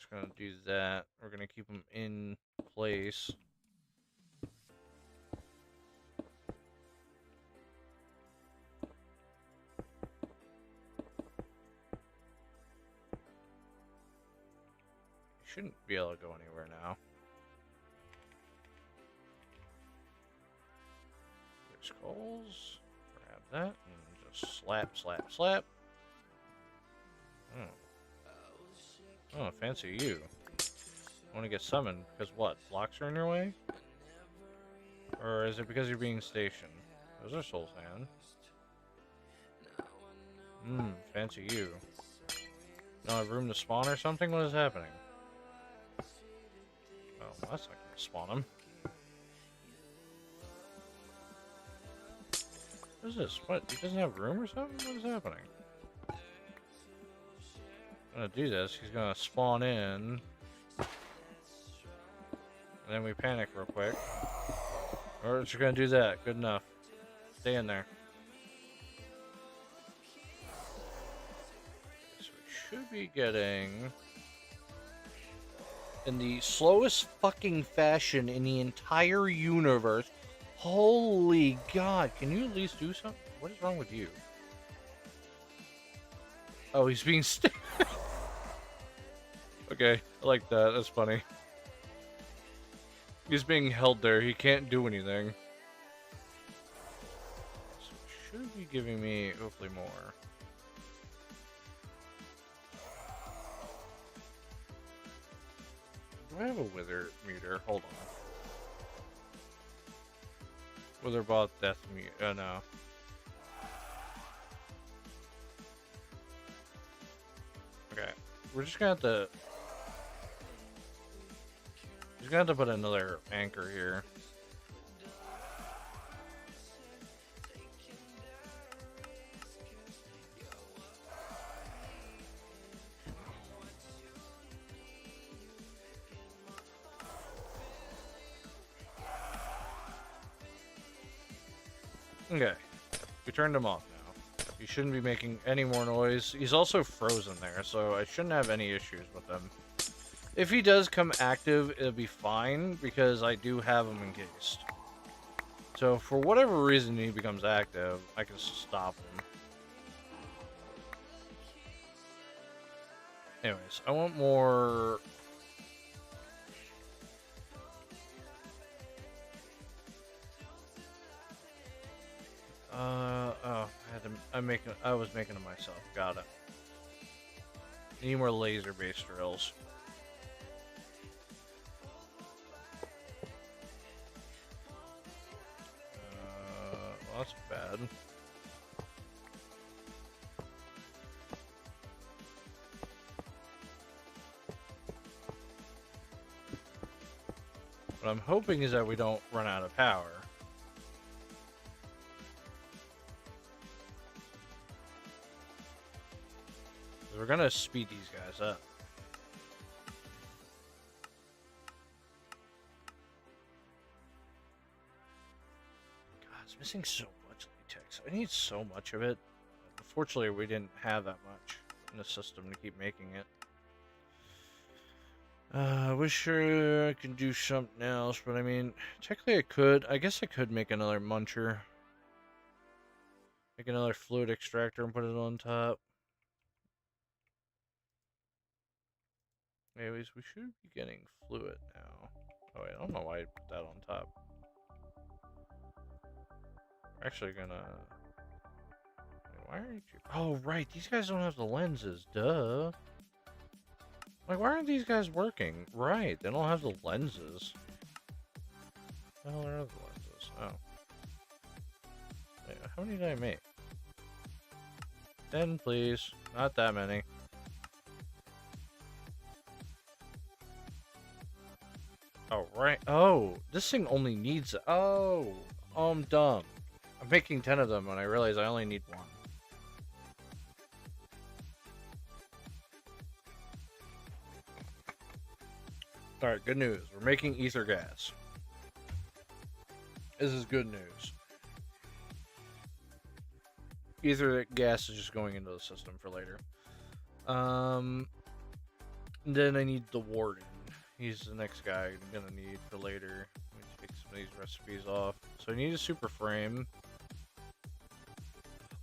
gonna do that. We're gonna keep them in place. Shouldn't be able to go anywhere now. There's coals. Grab that and just slap, slap, slap. Oh, fancy you. I want to get summoned because what? Blocks are in your way? Or is it because you're being stationed? Those are soul sand. Fancy you. Don't have room to spawn or something? What is happening? Oh, well, that's not gonna spawn him. What is this? What? He doesn't have room or something? What is happening? I'm gonna do this. He's gonna spawn in. And then we panic real quick. Or just gonna do that. Good enough. Stay in there. So we should be getting... in the slowest fucking fashion in the entire universe. Holy God, can you at least do something? What is wrong with you? Oh, he's being Okay, I like that. That's funny. He's being held there. He can't do anything. So it should be giving me, hopefully, more. Do I have a wither meter? Hold on. Witherbot death mute. Oh, no. Okay. We're just gonna have to... Just gonna have to put another anchor here. Okay. We turned him off now. He shouldn't be making any more noise. He's also frozen there, so I shouldn't have any issues with him. If he does come active, it'll be fine, because I do have him encased. So, for whatever reason he becomes active, I can stop him. Anyways, I want more... oh, I was making them myself. Got it. Need more laser-based drills. Well, that's bad. What I'm hoping is that we don't run out of power. We're gonna speed these guys up. God, it's missing so much latex. I need so much of it. Unfortunately, we didn't have that much in the system to keep making it. I wish I could do something else, but I mean, technically I could. I guess I could make another muncher. Make another fluid extractor and put it on top. Anyways, we should be getting fluid now. Oh wait, I don't know why I put that on top. We're actually gonna... Wait, why aren't you... Oh right, these guys don't have the lenses, duh. Like, why aren't these guys working? Right, they don't have the lenses. What the hell are the lenses? Oh. Wait, how many did I make? 10, please. Not that many. Oh, right. Oh, this thing only needs... Oh, I'm dumb. I'm making 10 of them when I realize I only need one. Alright, good news. We're making ether gas. This is good news. Ether gas is just going into the system for later. Then I need the warden. He's the next guy I'm gonna need for later. Let me take some of these recipes off. So I need a super frame.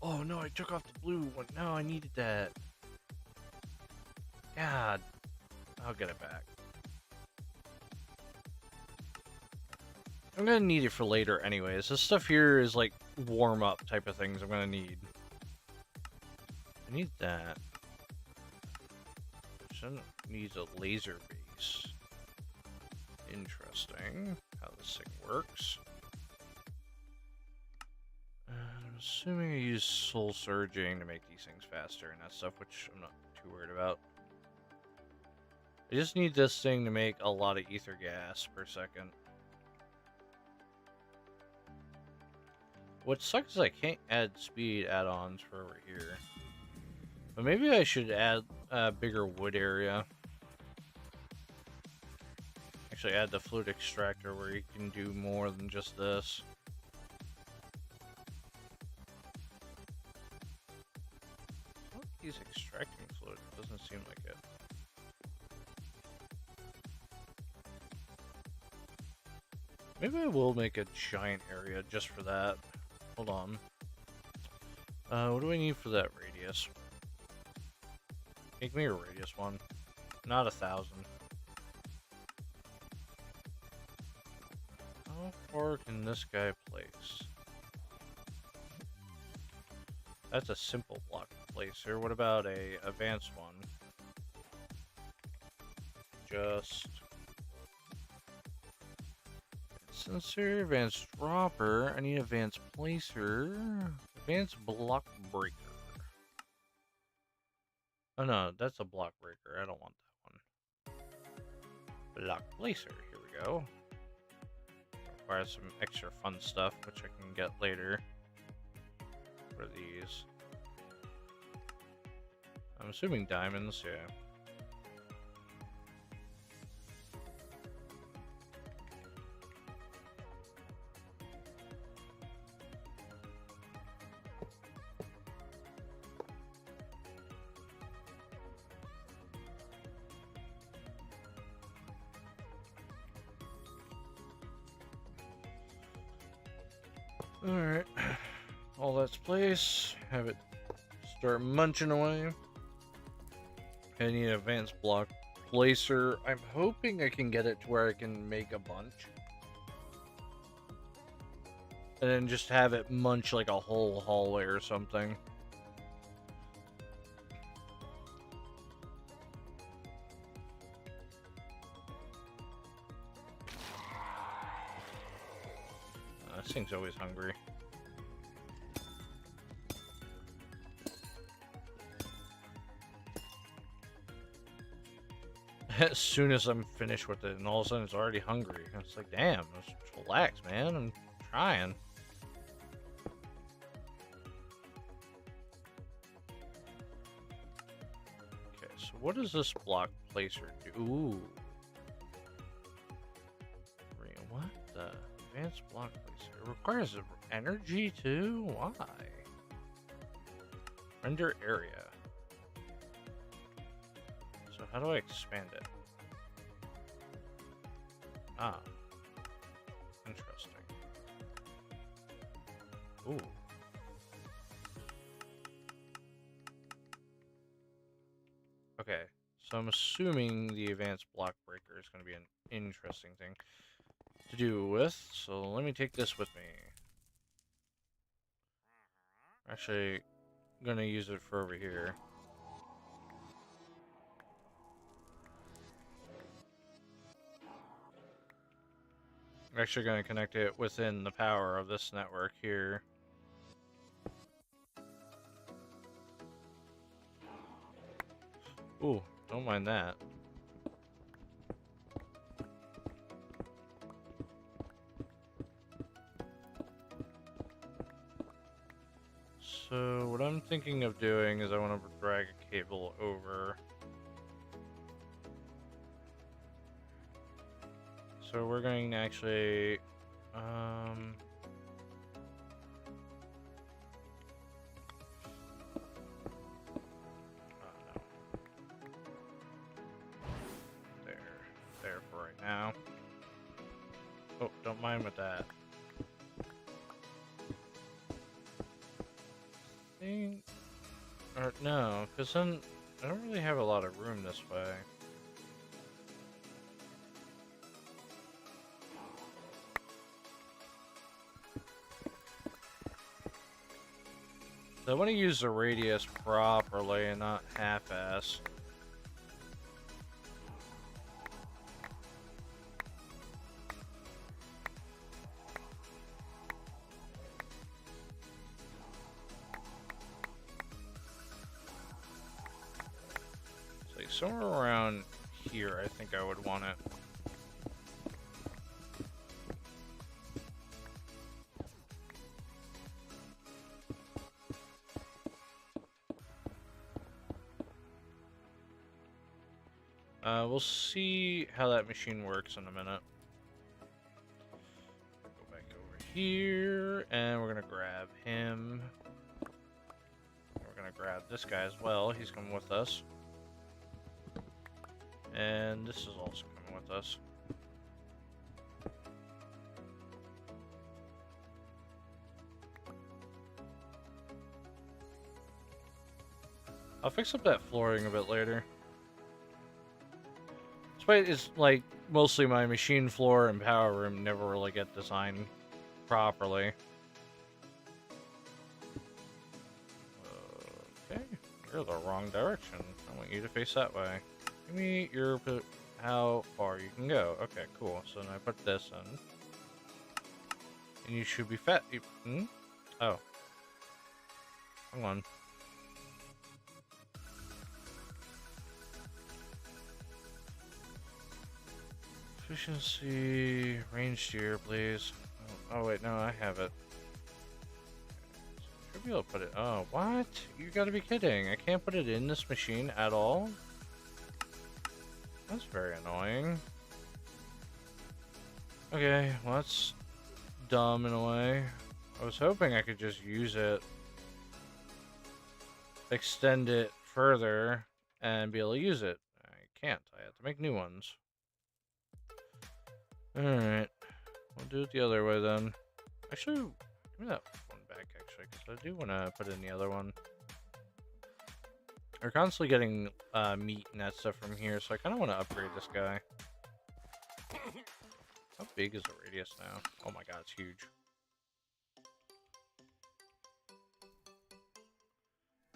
Oh no, I took off the blue one. No, I needed that. God. I'll get it back. I'm gonna need it for later anyways. This stuff here is like warm-up type of things I'm gonna need. I need that. This needs a laser base. Interesting how this thing works. I'm assuming I use soul surging to make these things faster and that stuff, which I'm not too worried about. I just need this thing to make a lot of ether gas per second. What sucks is I can't add speed add-ons for over here. But maybe I should add a bigger wood area. Actually add the fluid extractor where you can do more than just this. What he's extracting fluid? It doesn't seem like it. Maybe I will make a giant area just for that. Hold on. What do I need for that radius? Make me a radius one. Not 1,000. How far can this guy place? That's a simple block placer. What about a advanced one? Just sensor, advanced dropper. I need advanced placer. Advanced block breaker. Oh no, that's a block breaker. I don't want that one. Block placer. Here we go. Requires some extra fun stuff, which I can get later. For these. I'm assuming diamonds, yeah. Alright. All that's place. Have it start munching away. I need an advanced block placer. I'm hoping I can get it to where I can make a bunch. And then just have it munch like a whole hallway or something. This thing's always hungry. As soon as I'm finished with it, and all of a sudden it's already hungry. It's like, damn, just relax, man. I'm trying. Okay, so what does this block placer do? Ooh. What the? Advanced block placer. It requires energy too? Why? Render area. So how do I expand it? Ah. Interesting. Ooh. Okay. So I'm assuming the advanced block breaker is going to be an interesting thing to do with. So let me take this with me. Actually, I'm going to use it for over here. I'm actually going to connect it within the power of this network here. Ooh, don't mind that. So what I'm thinking of doing is I want to drag a cable over. So we're going to actually, oh no. There for right now. Oh, don't mind with that. Or no, because then I don't really have a lot of room this way. So I want to use the radius properly and not half-ass. Somewhere around here, I think I would want it. We'll see how that machine works in a minute. Go back over here, and we're gonna grab him. We're gonna grab this guy as well. He's coming with us. And this is also coming with us. I'll fix up that flooring a bit later. Despite it's like mostly my machine floor and power room never really get designed properly. Okay, you're the wrong direction. I want you to face that way. Give me your how far you can go. Okay, cool. So then I put this in, and you should be fat. Oh, hang on. Efficiency, range steer, please. Oh wait, no, I have it. Should be able to put it. Oh, what? You gotta be kidding! I can't put it in this machine at all. That's very annoying. Okay, well that's dumb in a way. I was hoping I could just use it, extend it further, and be able to use it. I can't. I have to make new ones. Alright, we'll do it the other way then. Actually, give me that one back, actually, because I do want to put in the other one. We're constantly getting meat and that stuff from here, so I kind of want to upgrade this guy. How big is the radius now? Oh my god, it's huge.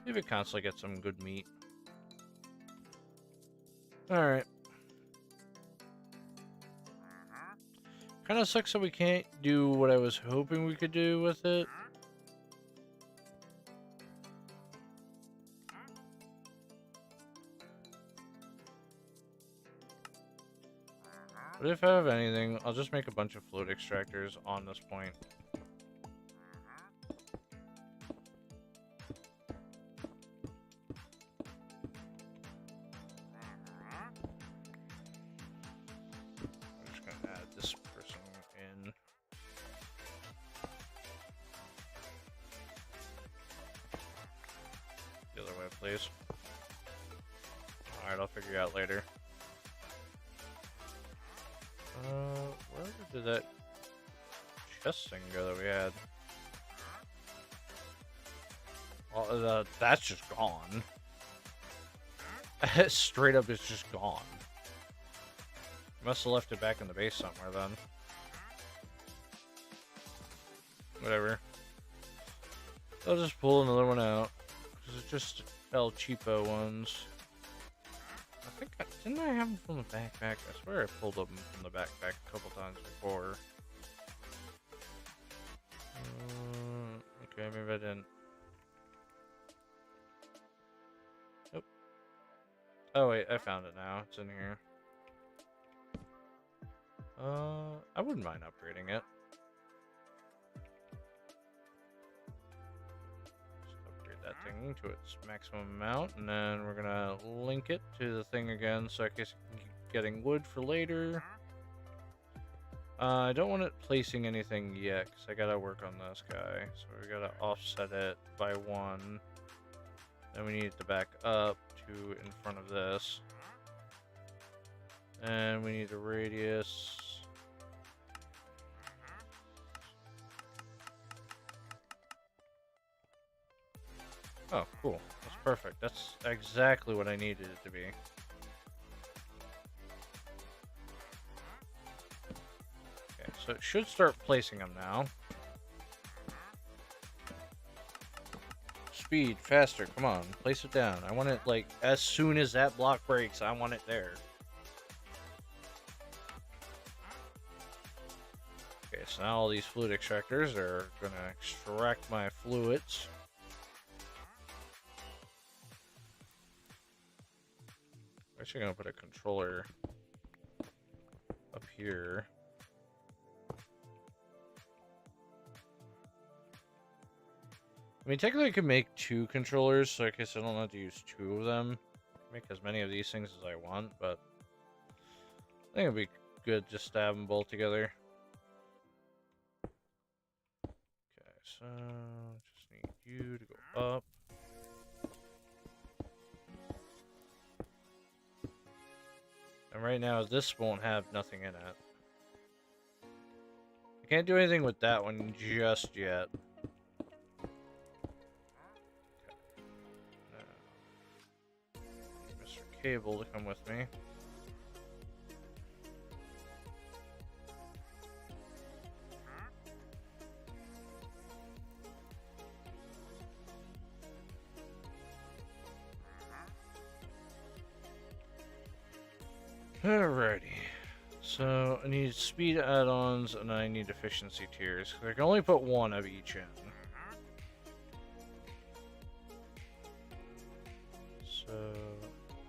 See if it constantly gets some good meat. Alright. Kind of sucks that we can't do what I was hoping we could do with it. But if I have anything, I'll just make a bunch of fluid extractors on this point. Please. Alright, I'll figure it out later. Where did that chest thing go that we had? Well, that's just gone. Straight up, it's just gone. Must have left it back in the base somewhere then. Whatever. I'll just pull another one out. Because it's just El Cheapo ones. I think didn't I have them from the backpack? I swear I pulled them from the backpack a couple times before. Okay, maybe I didn't. Nope. Oh wait, I found it now. It's in here. I wouldn't mind upgrading it. That thing to its maximum amount, and then we're gonna link it to the thing again so I can keep getting wood for later. I don't want it placing anything yet because I gotta work on this guy, so we gotta offset it by 1. Then we need it to back up to in front of this, and we need a radius. Oh, cool. That's perfect. That's exactly what I needed it to be. Okay, so it should start placing them now. Speed, faster, come on, place it down. I want it, like, as soon as that block breaks, I want it there. Okay, so now all these fluid extractors are gonna extract my fluids. I actually gonna put a controller up here. I mean, technically I could make 2 controllers, so I guess I don't have to use 2 of them. Make as many of these things as I want, but I think it'd be good just to have them both together. Okay, so just need you to go up. And right now, this won't have nothing in it. I can't do anything with that one just yet. Mr. Cable to come with me. Alrighty. So I need speed add-ons and I need efficiency tiers. I can only put 1 of each in. So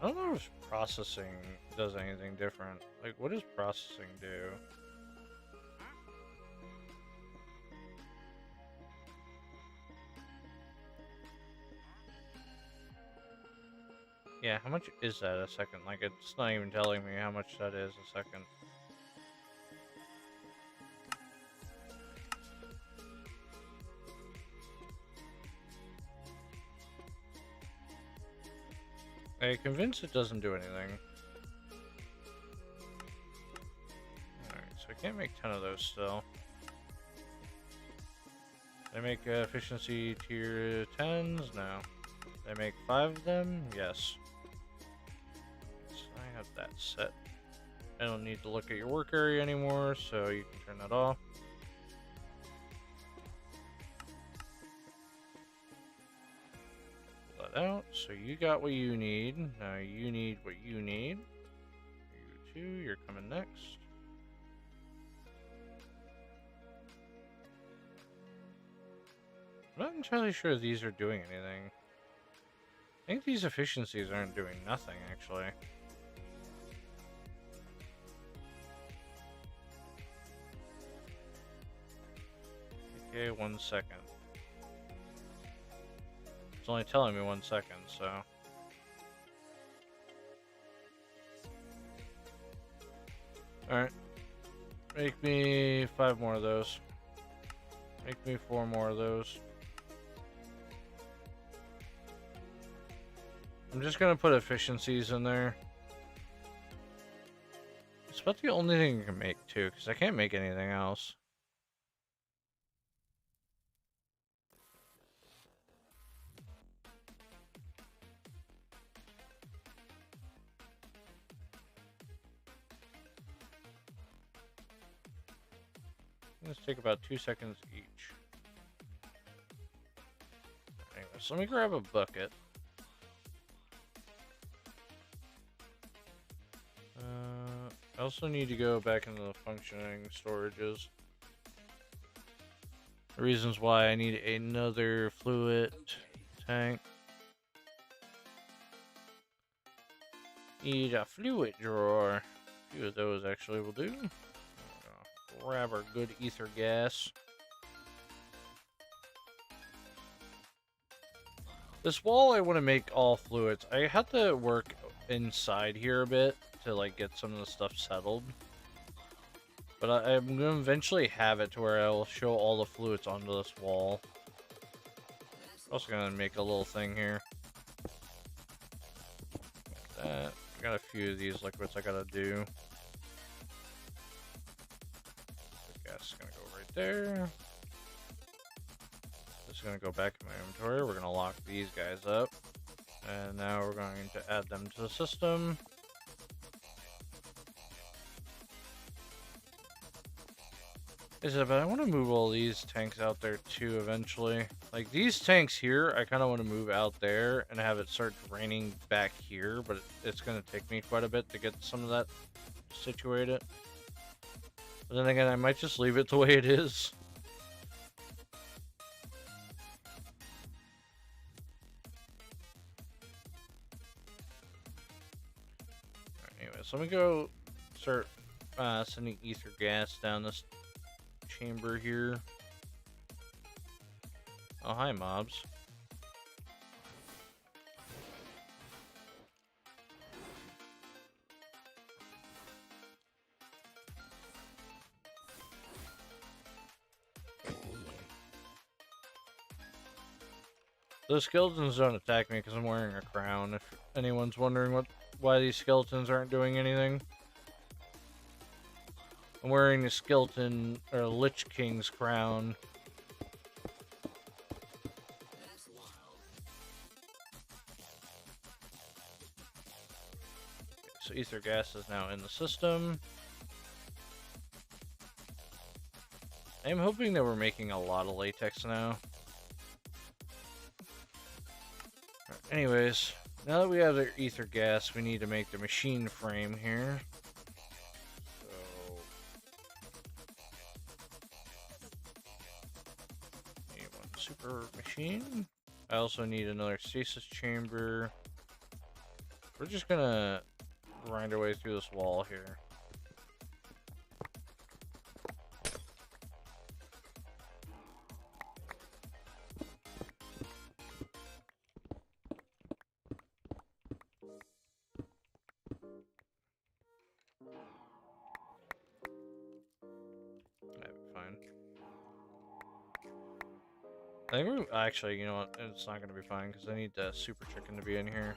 I don't know if processing does anything different. Like, what does processing do? Yeah, how much is that a second? Like, it's not even telling me how much that is a second. I'm convinced it doesn't do anything. Alright, so I can't make 10 of those still. They make efficiency tier 10s? No. They make 5 of them? Yes. So I have that set. I don't need to look at your work area anymore, so you can turn that off. Pull that out. So you got what you need. Now you need what you need. You two, you're coming next. I'm not entirely sure these are doing anything. I think these efficiencies aren't doing nothing, actually. Okay, 1 second. It's only telling me 1 second, so... Alright. Make me 5 more of those. Make me 4 more of those. I'm just gonna put efficiencies in there. It's about the only thing you can make, too, because I can't make anything else. Let's take about 2 seconds each. Anyways, let me grab a bucket. I also need to go back into the functioning storages. The reasons why I need another fluid tank. Need a fluid drawer. A few of those actually will do. Grab our good ether gas. This wall I want to make all fluids. I have to work inside here a bit to like get some of the stuff settled. But I'm going to eventually have it to where I'll show all the fluids onto this wall. Also going to make a little thing here. Like that. I got a few of these liquids I gotta do. Gas is gonna go right there. This is gonna go back in my inventory. We're gonna lock these guys up. And now we're going to add them to the system. But I want to move all these tanks out there too eventually. Like these tanks here, I kind of want to move out there and have it start draining back here, but it's going to take me quite a bit to get some of that situated. But then again, I might just leave it the way it is. so I'm gonna go start sending ether gas down this chamber here. Oh, hi, mobs. Those skeletons don't attack me because I'm wearing a crown, if anyone's wondering why these skeletons aren't doing anything. I'm wearing the skeleton, or Lich King's crown. So ether gas is now in the system. I'm hoping that we're making a lot of latex now. Anyways, now that we have the ether gas, we need to make the machine frame here. So, need one super machine. I also need another stasis chamber. We're just gonna grind our way through this wall here. That'd be fine. I think we're actually, you know what? It's not gonna be fine because I need the super chicken to be in here.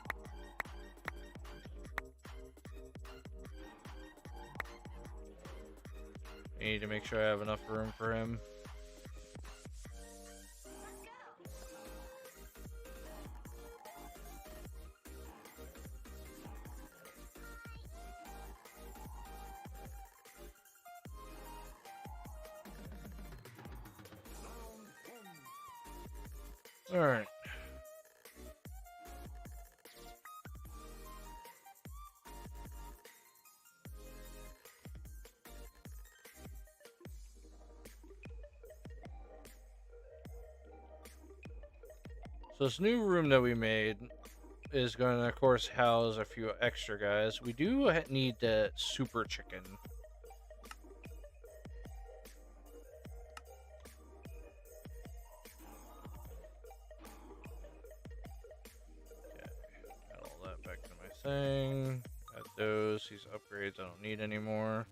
I need to make sure I have enough room for him. Alright. So this new room that we made is going to, of course, house a few extra guys. We do need the super chicken. Okay, got all that back to my thing. Got those. These upgrades I don't need anymore.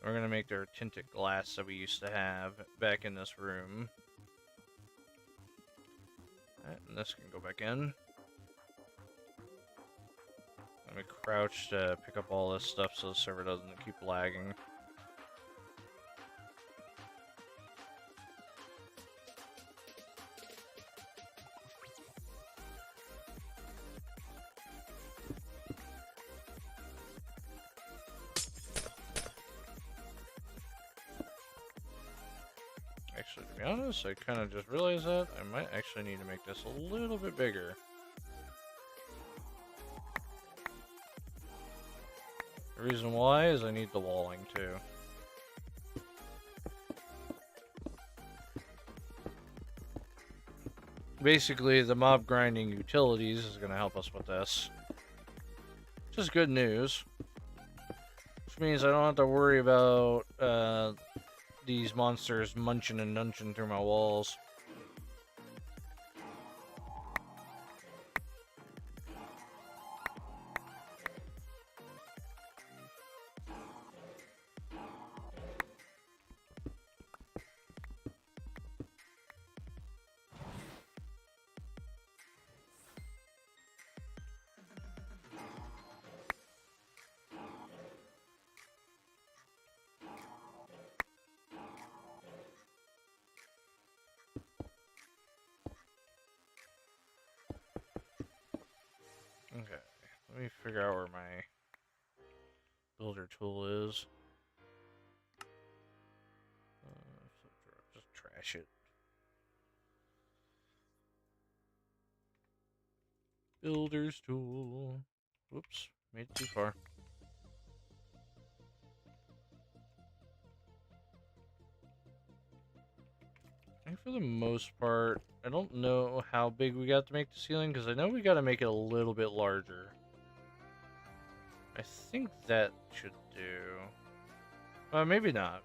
We're going to make their tinted glass that we used to have back in this room. Alright, and this can go back in. Let me crouch to pick up all this stuff so the server doesn't keep lagging. Actually, to be honest, I kind of just realized that I might actually need to make this a little bit bigger. The reason why is I need the walling too. Basically, the mob grinding utilities is going to help us with this. Which is good news. Which means I don't have to worry about these monsters munching and nunching through my walls. Okay, let me figure out where my builder tool is. Just trash it. Builder's tool. Whoops, made it too far. I think for the most part, I don't know how big we got to make the ceiling, because I know we got to make it a little bit larger. I think that should do. Maybe not.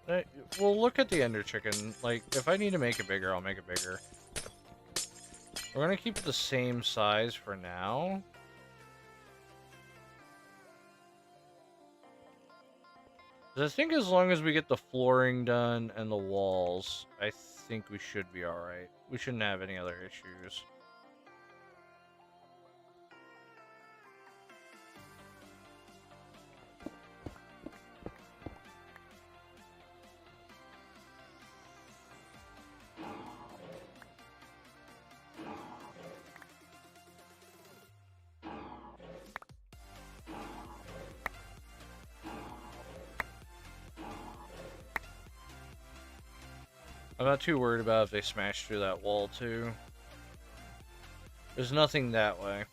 We'll look at the ender chicken. Like, if I need to make it bigger, I'll make it bigger. We're gonna keep it the same size for now. I think as long as we get the flooring done and the walls, I think we should be alright. We shouldn't have any other issues. I'm not too worried about if they smash through that wall, too. There's nothing that way.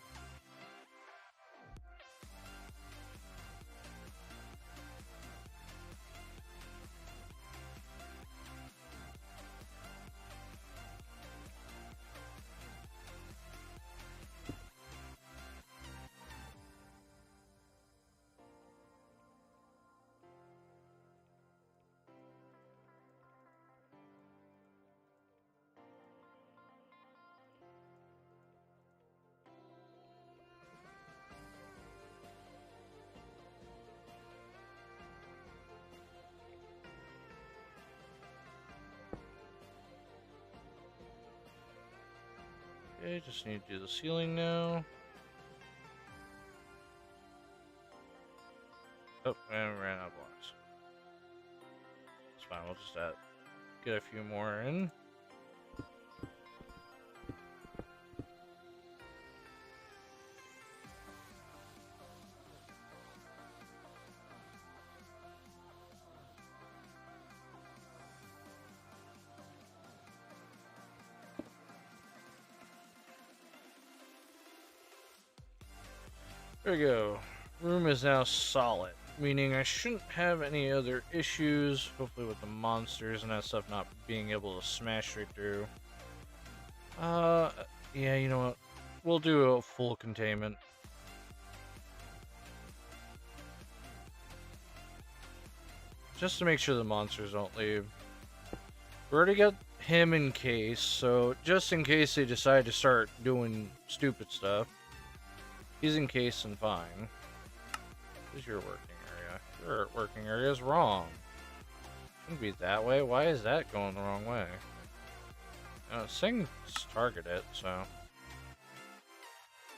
Okay, just need to do the ceiling now. Oh, and we ran out of blocks. It's fine, we'll just get a few more in. There we go. Room is now solid, meaning I shouldn't have any other issues, hopefully with the monsters and that stuff not being able to smash straight through. Yeah, you know what? We'll do a full containment. Just to make sure the monsters don't leave. We already got him in case, so just in case they decide to start doing stupid stuff, he's in case and fine. This is your working area. Your working area is wrong. Shouldn't be that way. Why is that going the wrong way? It's saying it's target it, so.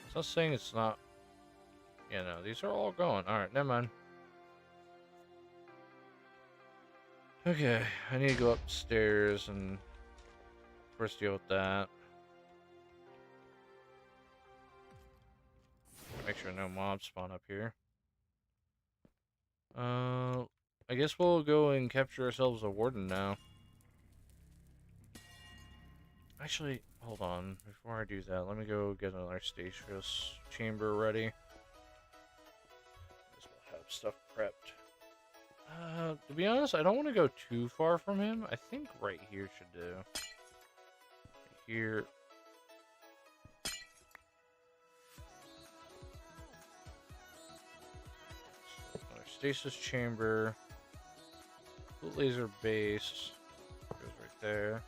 It's not saying it's not. Yeah, no, these are all going. Alright, never mind. Okay, I need to go upstairs and first deal with that. Make sure no mobs spawn up here. I guess we'll go and capture ourselves a warden now. Actually, hold on. Before I do that, let me go get another stasis chamber ready. Guess we'll have stuff prepped. To be honest, I don't want to go too far from him. I think right here should do. Right here. Another stasis chamber. Laser base. Goes right there.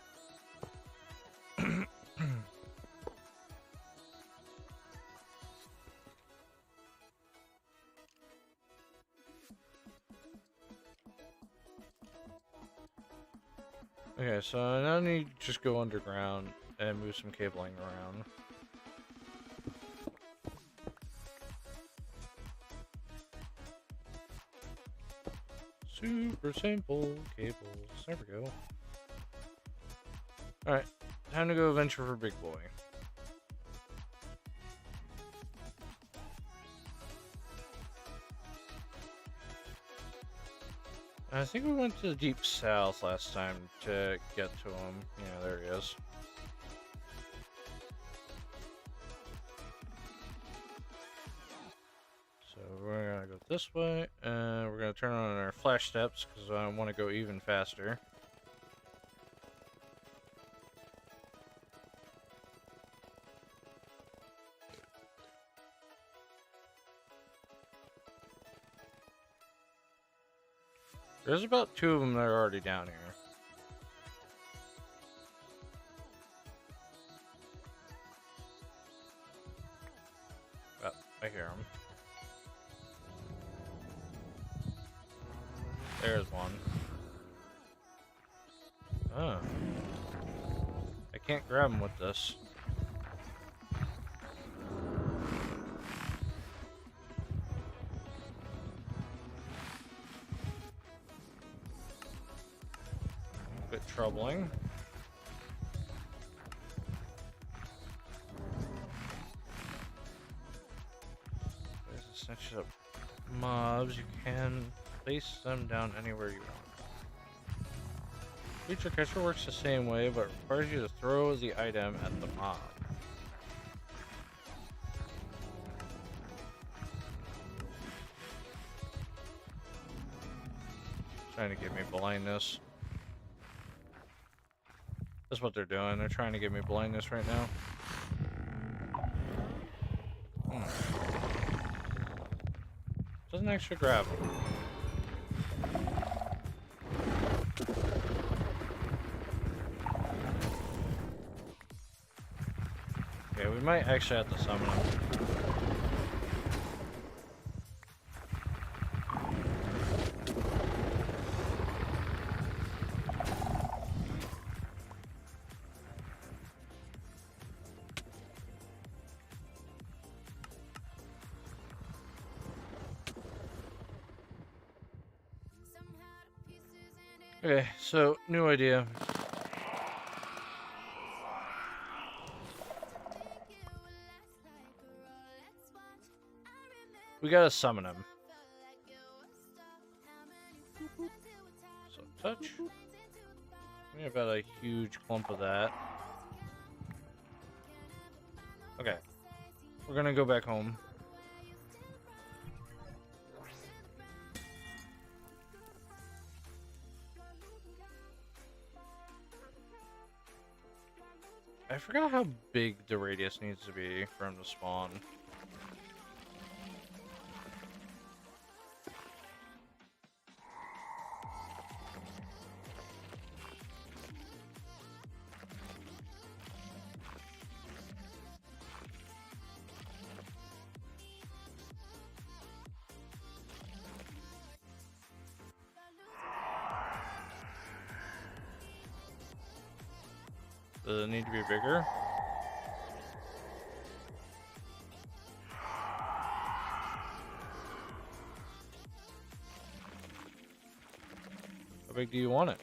Okay, so I now need to just go underground and move some cabling around. Super simple cables. There we go. Alright, time to go venture for Big Boy. I think we went to the deep south last time to get to him. Yeah, there he is. So we're gonna go this way, and we're gonna turn on our flash steps because I want to go even faster. There's about 2 of them that are already down here. Oh, I hear them. There's one. Oh. I can't grab him with this. Bit troubling. There's a section of mobs. You can place them down anywhere you want. Creature catcher works the same way, but requires you to throw the item at the mob. Trying to give me blindness. That's what they're doing. They're trying to give me blindness right now. Doesn't actually grab him. Okay, we might actually have to summon him. Okay, so new idea. We gotta summon him. So touch. We have about a huge clump of that. Okay. We're gonna go back home. I forgot how big the radius needs to be for him to spawn. Does it need to be bigger? How big do you want it?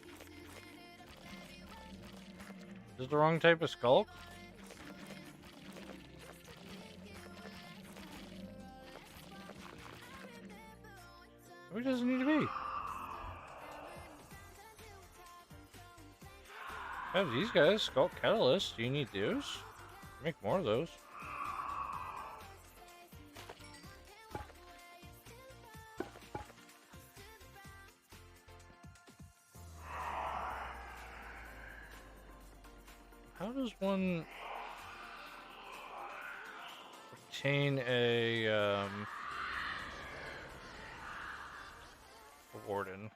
Is this the wrong type of skulk? How big does it need to be? I have these guys, Skulk Catalyst. Do you need those? Make more of those. How does one obtain a warden?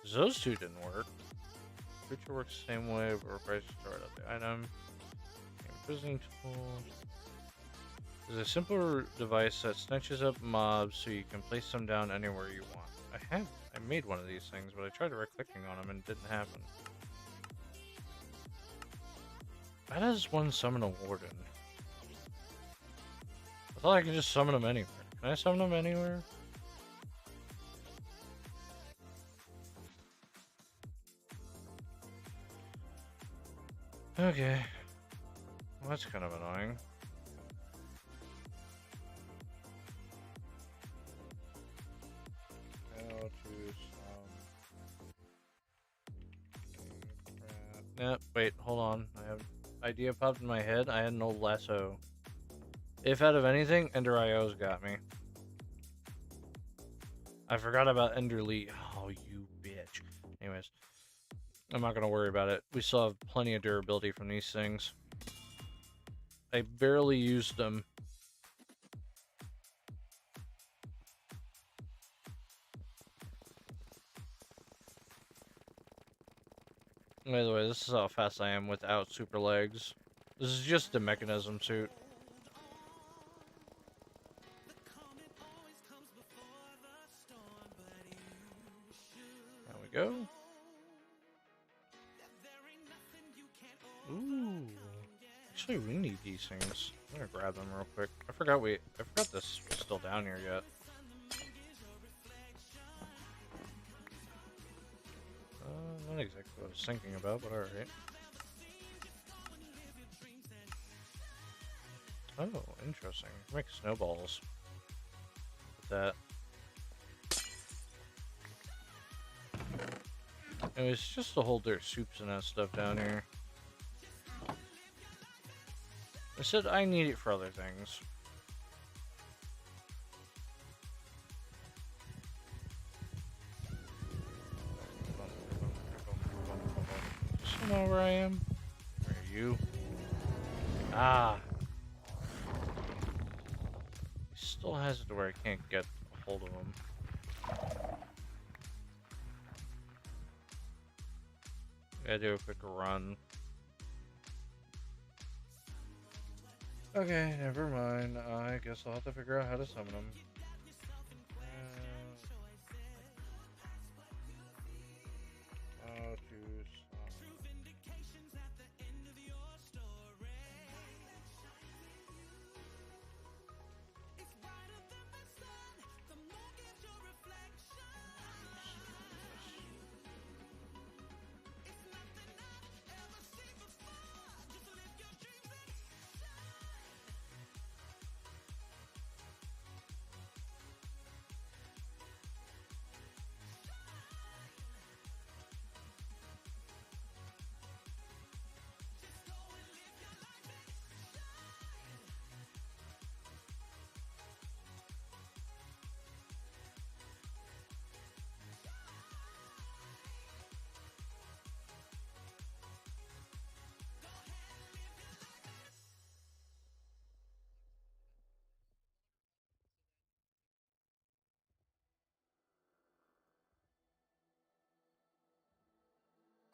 'Cause those two didn't work. Creature works the same way, but requires you to start up the item. Imprisoning tool is a simple device that snatches up mobs so you can place them down anywhere you want. I made one of these things, but I tried right-clicking on them and it didn't happen. How does one summon a warden? I thought I could just summon them anywhere. Can I summon them anywhere? Okay. Well, that's kind of annoying. Wait, hold on. I have idea popped in my head. I had an old lasso. If out of anything, Ender IO's got me. I forgot about Ender Lee. Oh, you bitch. Anyways. I'm not going to worry about it. We still have plenty of durability from these things. I barely used them. By the way, this is how fast I am without super legs. This is just the mechanism suit. There we go. Ooh. Actually, we need these things. I'm gonna grab them real quick. I forgot this was still down here yet. Not exactly what I was thinking about, but alright. Oh, interesting. Make snowballs with that. Anyways, just to hold their soups and that stuff down here. I said I need it for other things. Does he know where I am? Where are you? Ah. He still has it to where I can't get a hold of him. Gotta do a quick run. Okay, never mind. I guess I'll have to figure out how to summon him. How to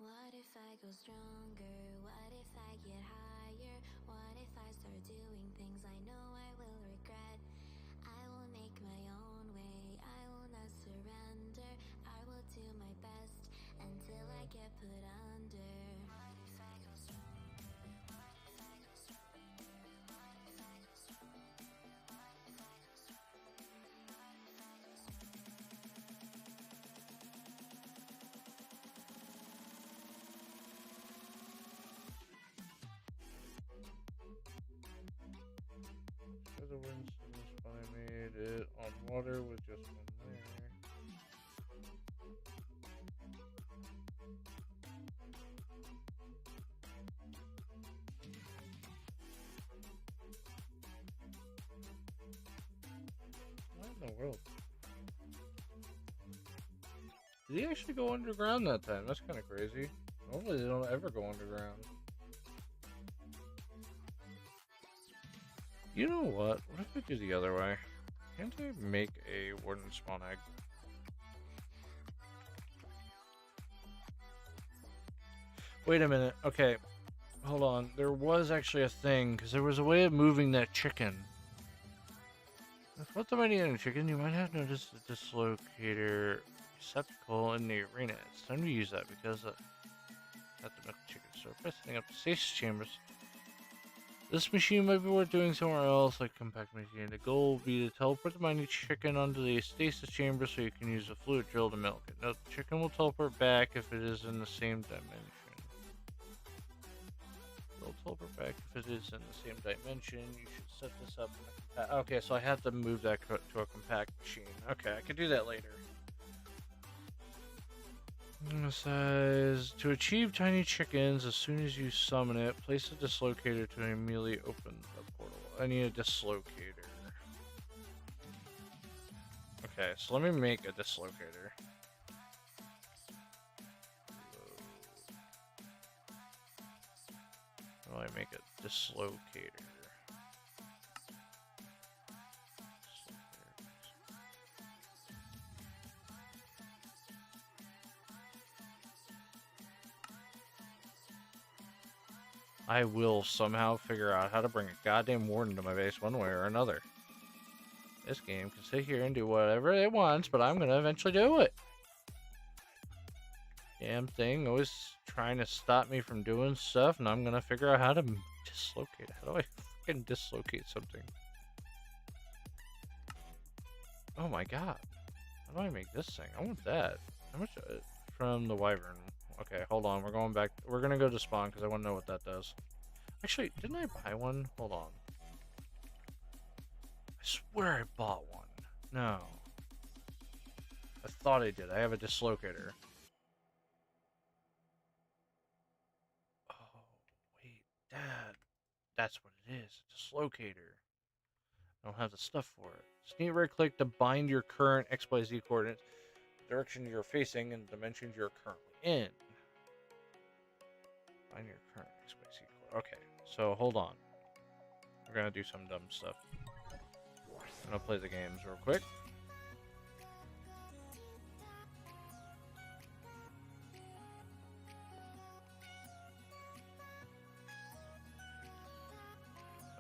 What if I go stronger? What if I get higher? What if I start doing things I know I will regret? I will make my own way, I will not surrender. I will do my best until I get put under. What if I go stronger? What if I go stronger? What if I go stronger? What if I go stronger? What if I go stronger? the wind when I made it on water with just one layer. What in the world? Did he actually go underground that time? That's kind of crazy. Normally they don't ever go underground. You know what? What if I do the other way? Can't I make a wooden spawn egg? Wait a minute. Okay. Hold on. There was actually a thing, because there was a way of moving that chicken. With the mighty and chicken, you might have noticed a dislocator receptacle in the arena. It's time to use that because at the milk chicken store by setting up the stasis chambers. This machine might be worth doing somewhere else, like compact machine. The goal will be to teleport the mighty chicken onto the stasis chamber so you can use a fluid drill to milk it. Note, the chicken will teleport back if it is in the same dimension. It'll teleport back if it is in the same dimension. You should set this up in a okay, so I have to move that to a compact machine. Okay, I can do that later. It says, to achieve tiny chickens, as soon as you summon it, place a dislocator to immediately open the portal. I need a dislocator. Okay, so let me make a dislocator. How do I make a dislocator? I will somehow figure out how to bring a goddamn warden to my base one way or another. This game can sit here and do whatever it wants, but I'm gonna eventually do it. Damn thing always trying to stop me from doing stuff, and I'm gonna figure out how to dislocate. How do I fucking dislocate something? Oh my god. How do I make this thing? I want that. How much from the wyvern? Okay, hold on. We're going back. We're gonna go to spawn because I want to know what that does. Actually, didn't I buy one? Hold on. I swear I bought one. No. I thought I did. I have a dislocator. Oh, wait. Dad. That's what it is. A dislocator. I don't have the stuff for it. Just need to right click to bind your current XYZ coordinates, the direction you're facing, and the dimensions you're currently in. Bind your current XYZ coordinates. Okay, so hold on. We're gonna do some dumb stuff. I'm gonna play the games real quick.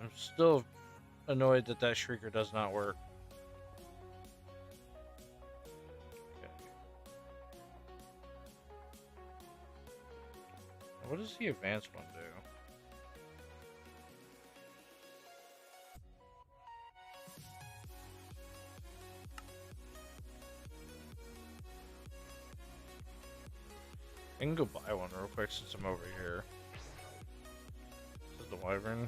I'm still annoyed that that shrieker does not work. Okay. What does the advanced one do? I can go buy one real quick since I'm over here. This is the wyvern.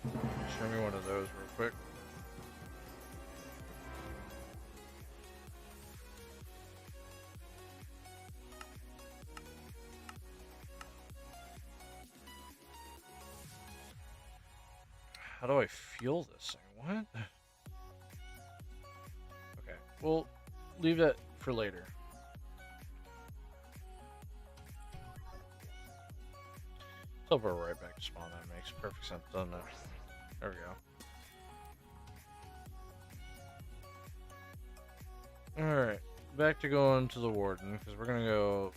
Show me one of those real quick. How do I fuel this thing? What? Okay, we'll leave that for later. Teleport right back to spawn. That makes perfect sense, doesn't it? There we go. Alright, back to going to the warden, because we're going to go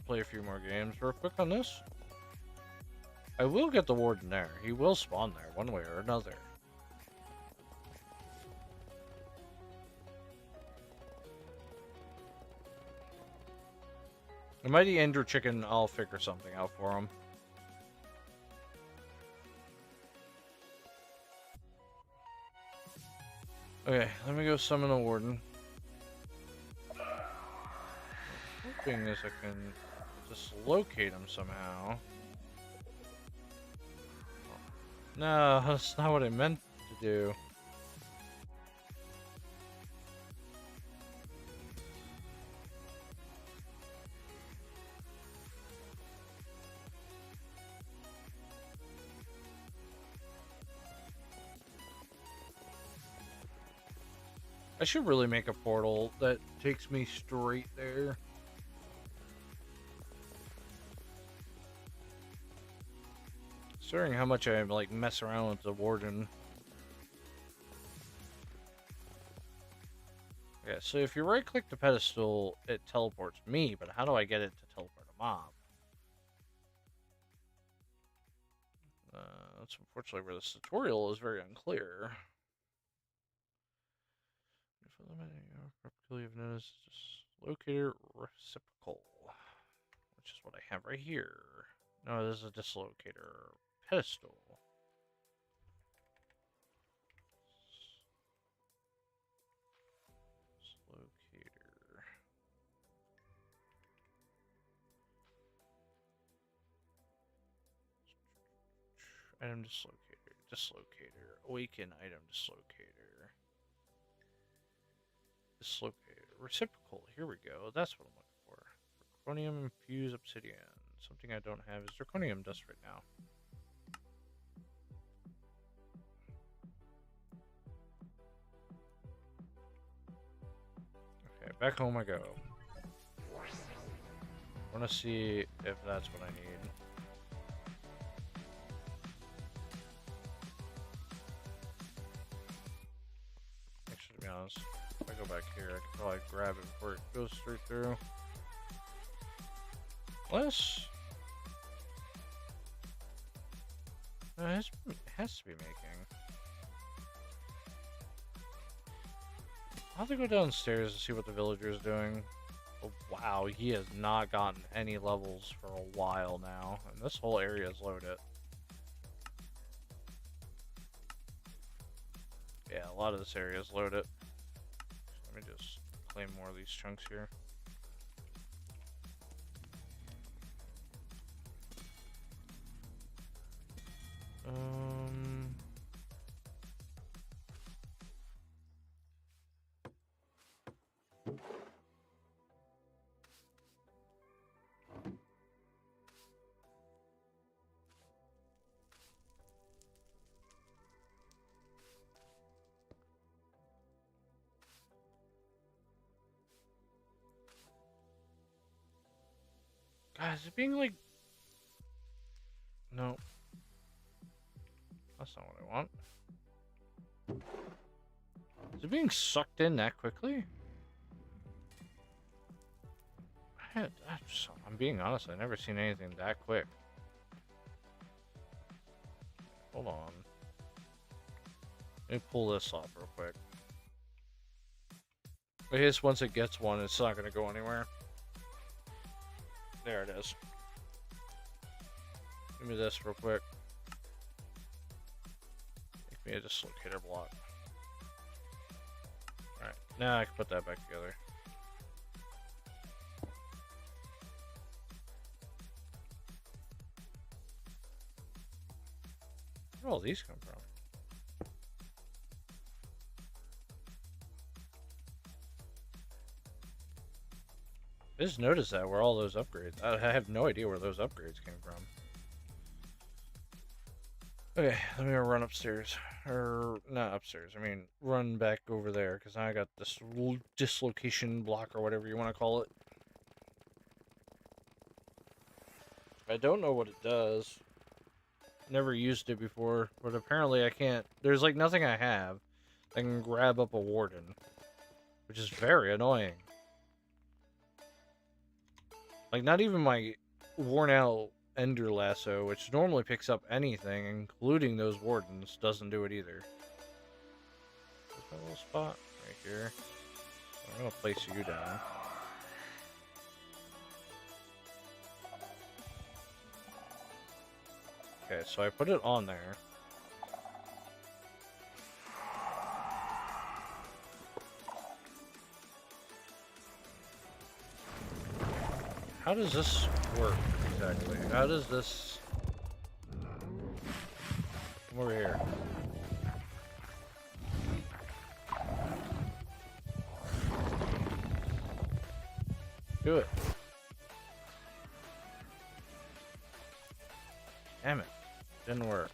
play a few more games real quick on this. I will get the warden there. He will spawn there, one way or another. The mighty ender chicken, I'll figure something out for him. Okay, let me go summon a warden. Hoping this I can dislocate him somehow. No, that's not what I meant to do. I should really make a portal that takes me straight there. Considering how much I like mess around with the warden. Yeah, so if you right click the pedestal, it teleports me, but how do I get it to teleport a mob? That's unfortunately where this tutorial is very unclear. Properly, you've noticed dislocator reciprocal, which is what I have right here. No, this is a dislocator pedestal. Dislocator. Item dislocator. Dislocator. Awaken item dislocator. Dislocator. Reciprocal. Here we go. That's what I'm looking for. Zirconium infused obsidian. Something I don't have is zirconium dust right now. Okay, back home I go. I want to see if that's what I need. Actually, to be honest, if I go back here, I can probably grab it before it goes straight through. Unless... it has to be making. I'll have to go downstairs and see what the villager is doing. Oh, wow, he has not gotten any levels for a while now. And this whole area is loaded. Yeah, a lot of this area is loaded. So let me just claim more of these chunks here. Guys, it being like... No. That's not what I want. Is it being sucked in that quickly? I'm being honest, I've never seen anything that quick. Hold on. Let me pull this off real quick. I guess once it gets one, it's not going to go anywhere. There it is. Give me this real quick. Make me a dislocator block. Alright, now I can put that back together. Where all these come from? I just noticed that where all those upgrades. I have no idea where those upgrades came from. Okay, let me run upstairs. Or, not upstairs, I mean, run back over there, because I got this dislocation block, or whatever you want to call it. I don't know what it does. Never used it before, but apparently I can't. There's like nothing I have that can grab up a warden, which is very annoying. Like, not even my worn out ender lasso, which normally picks up anything, including those wardens, doesn't do it either. Where's my little spot? Right here. I'm gonna place you down. Okay, so I put it on there. How does this work exactly? How does this... Come over here. Do it. Damn it. Didn't work.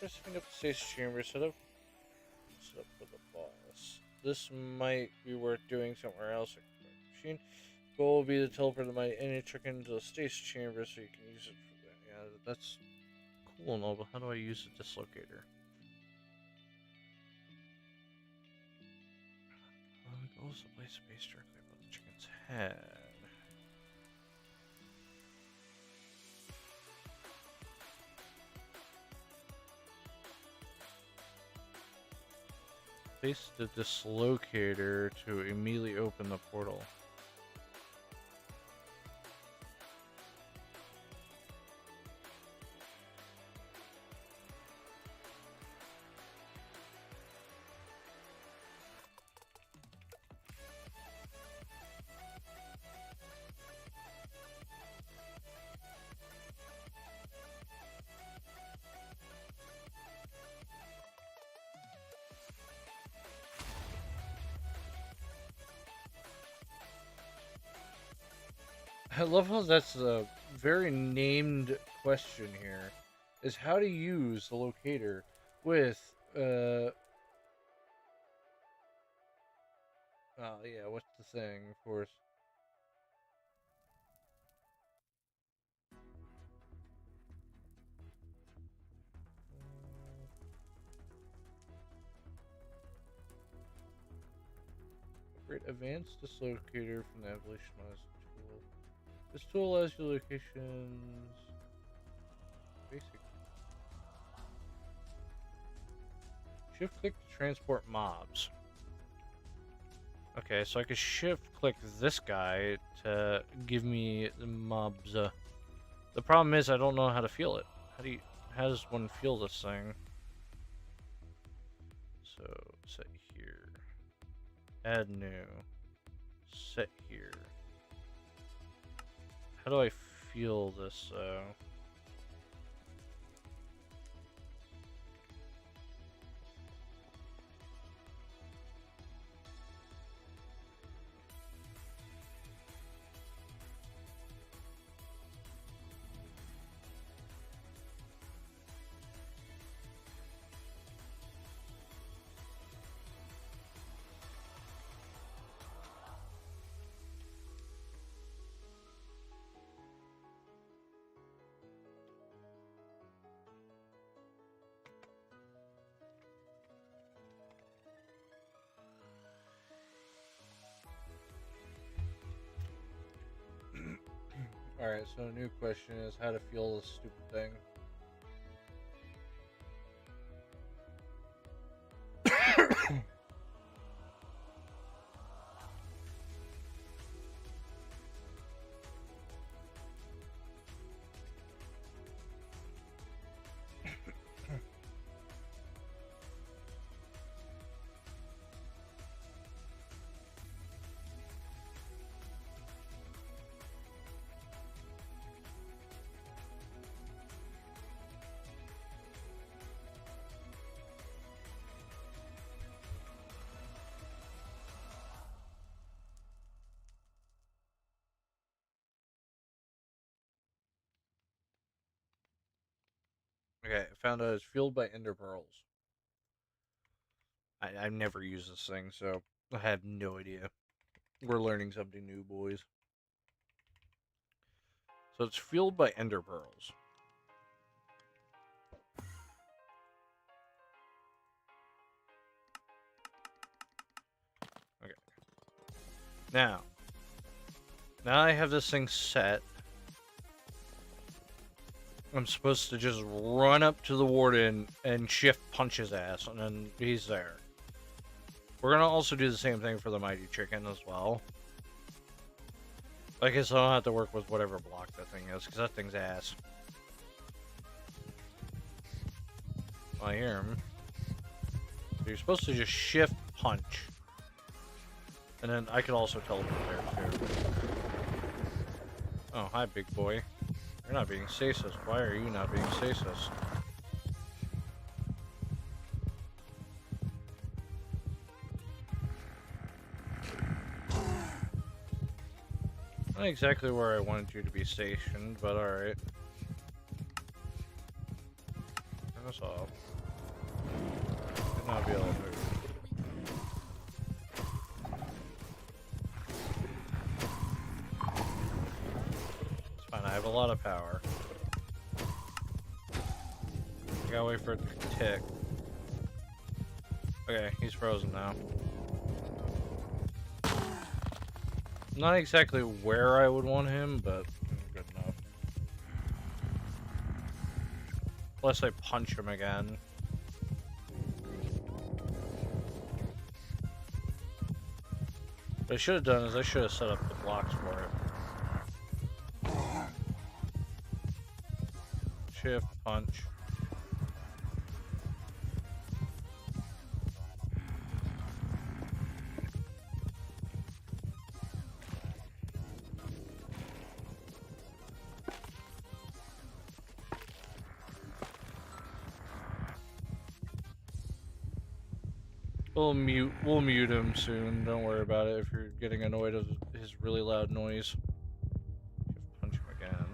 Setting up the station chamber, set up for the boss. This might be worth doing somewhere else. Machine goal will be to teleport the mighty any trick into the station chamber so you can use it for that. Yeah, that's cool and all, but how do I use the dislocator? The goal is to place space directly above the chicken's head. Place the dislocator to immediately open the portal. I love how that's a very named question here, is how to use the locator with, oh yeah, what's the thing, of course. Create advanced dislocator from the evolutionized tool. This tool allows you locations. Basic. Shift click to transport mobs. Okay, so I could shift click this guy to give me the mobs. The problem is I don't know how to feel it. How does one feel this thing? So set here. Add new. Set here. How do I feel this though? Alright, so a new question is how to feel this stupid thing. Okay, I found out it's fueled by ender pearls. I've never used this thing, so I have no idea. We're learning something new, boys. So it's fueled by ender pearls. Okay. Now I have this thing set. I'm supposed to just run up to the warden and shift punch his ass, and then he's there. We're gonna also do the same thing for the mighty chicken as well. I guess I don't have to work with whatever block that thing is, because that thing's ass. I hear him. So you're supposed to just shift punch. And then I can also teleport there too. Oh, hi big boy. You're not being stasis. Why are you not being stasis? Not exactly where I wanted you to be stationed, but alright. Turn us off. Should not be able to move. It's fine, I have a lot of power. I gotta wait for it to tick. Okay, he's frozen now. Not exactly where I would want him, but good enough. Unless I punch him again. What I should have done is I should have set up the blocks for it. Shift, punch. We'll mute him soon. Don't worry about it if you're getting annoyed of his really loud noise. Punch him again.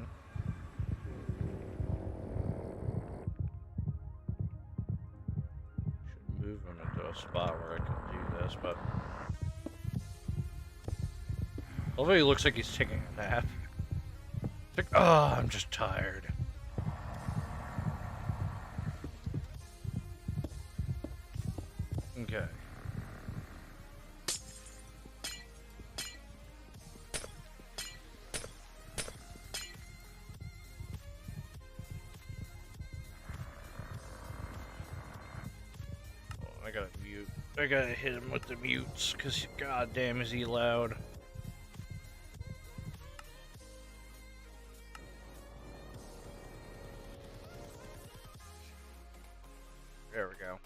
Should move him into a spot where I can do this, but although he looks like he's taking a nap. It's like, oh, I'm just tired. Okay. gotta mute. I gotta hit him with the mutes, because goddamn is he loud. There we go.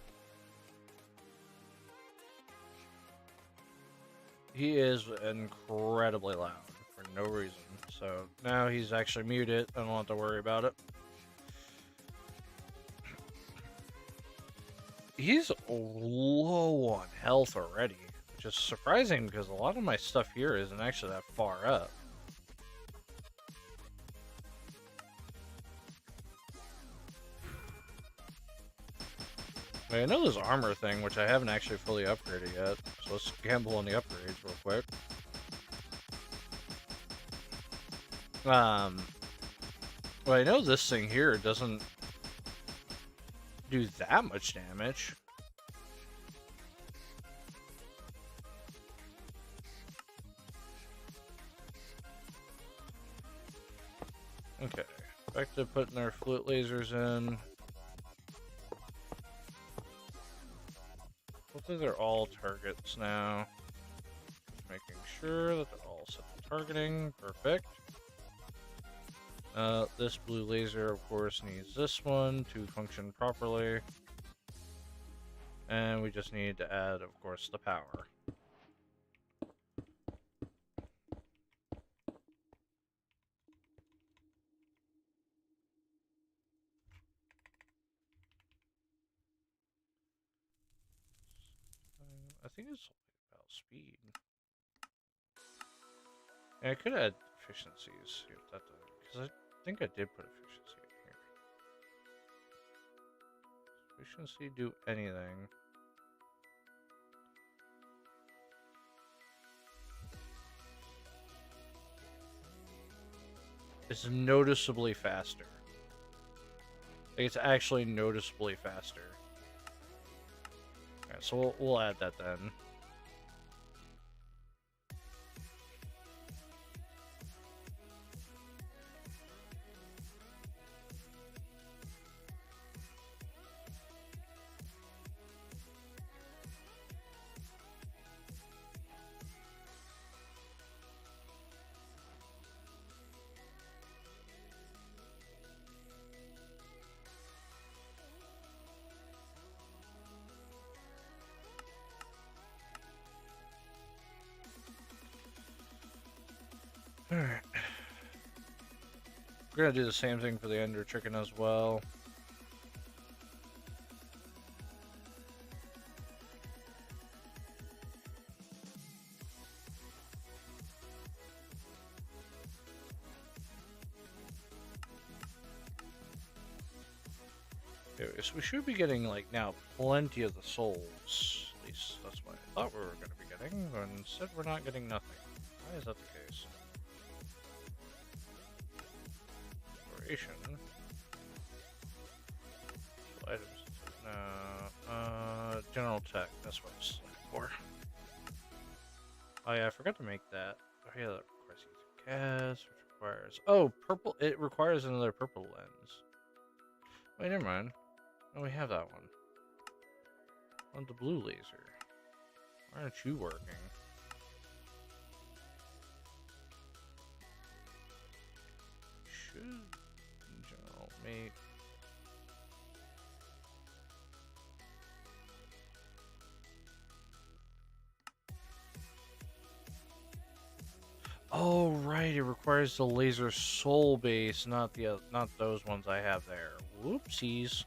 He is incredibly loud for no reason. So now he's actually muted. I don't have to worry about it. He's low on health already, which is surprising because a lot of my stuff here isn't actually that far up. I know this armor thing, which I haven't actually fully upgraded yet, so let's gamble on the upgrades real quick. Well, I know this thing here doesn't do that much damage. Okay, back to putting our flute lasers in. Hopefully they're all targets now. Just making sure that they're all set to targeting. Perfect. This blue laser, of course, needs this one to function properly. And we just need to add, of course, the power. I think it's about speed. And I could add efficiencies here, because I think I did put efficiency in here. Efficiency do anything? It's noticeably faster. Like, it's actually noticeably faster. Alright, so we'll add that then. Alright. We're gonna do the same thing for the Ender Chicken as well. Okay, so we should be getting, like, now plenty of the souls. At least that's what I thought we were gonna be getting, but instead we're not getting nothing. Why is that the case? Exploration. Items. No. General tech. That's what I was looking for. Oh yeah, I forgot to make that. Oh yeah, that requires gas, which requires... Oh, purple. It requires another purple lens. Wait, never mind. Oh, we have that one. On the blue laser. Why aren't you working? Should general make... Oh right, it requires the laser soul base, not those ones I have there. Whoopsies.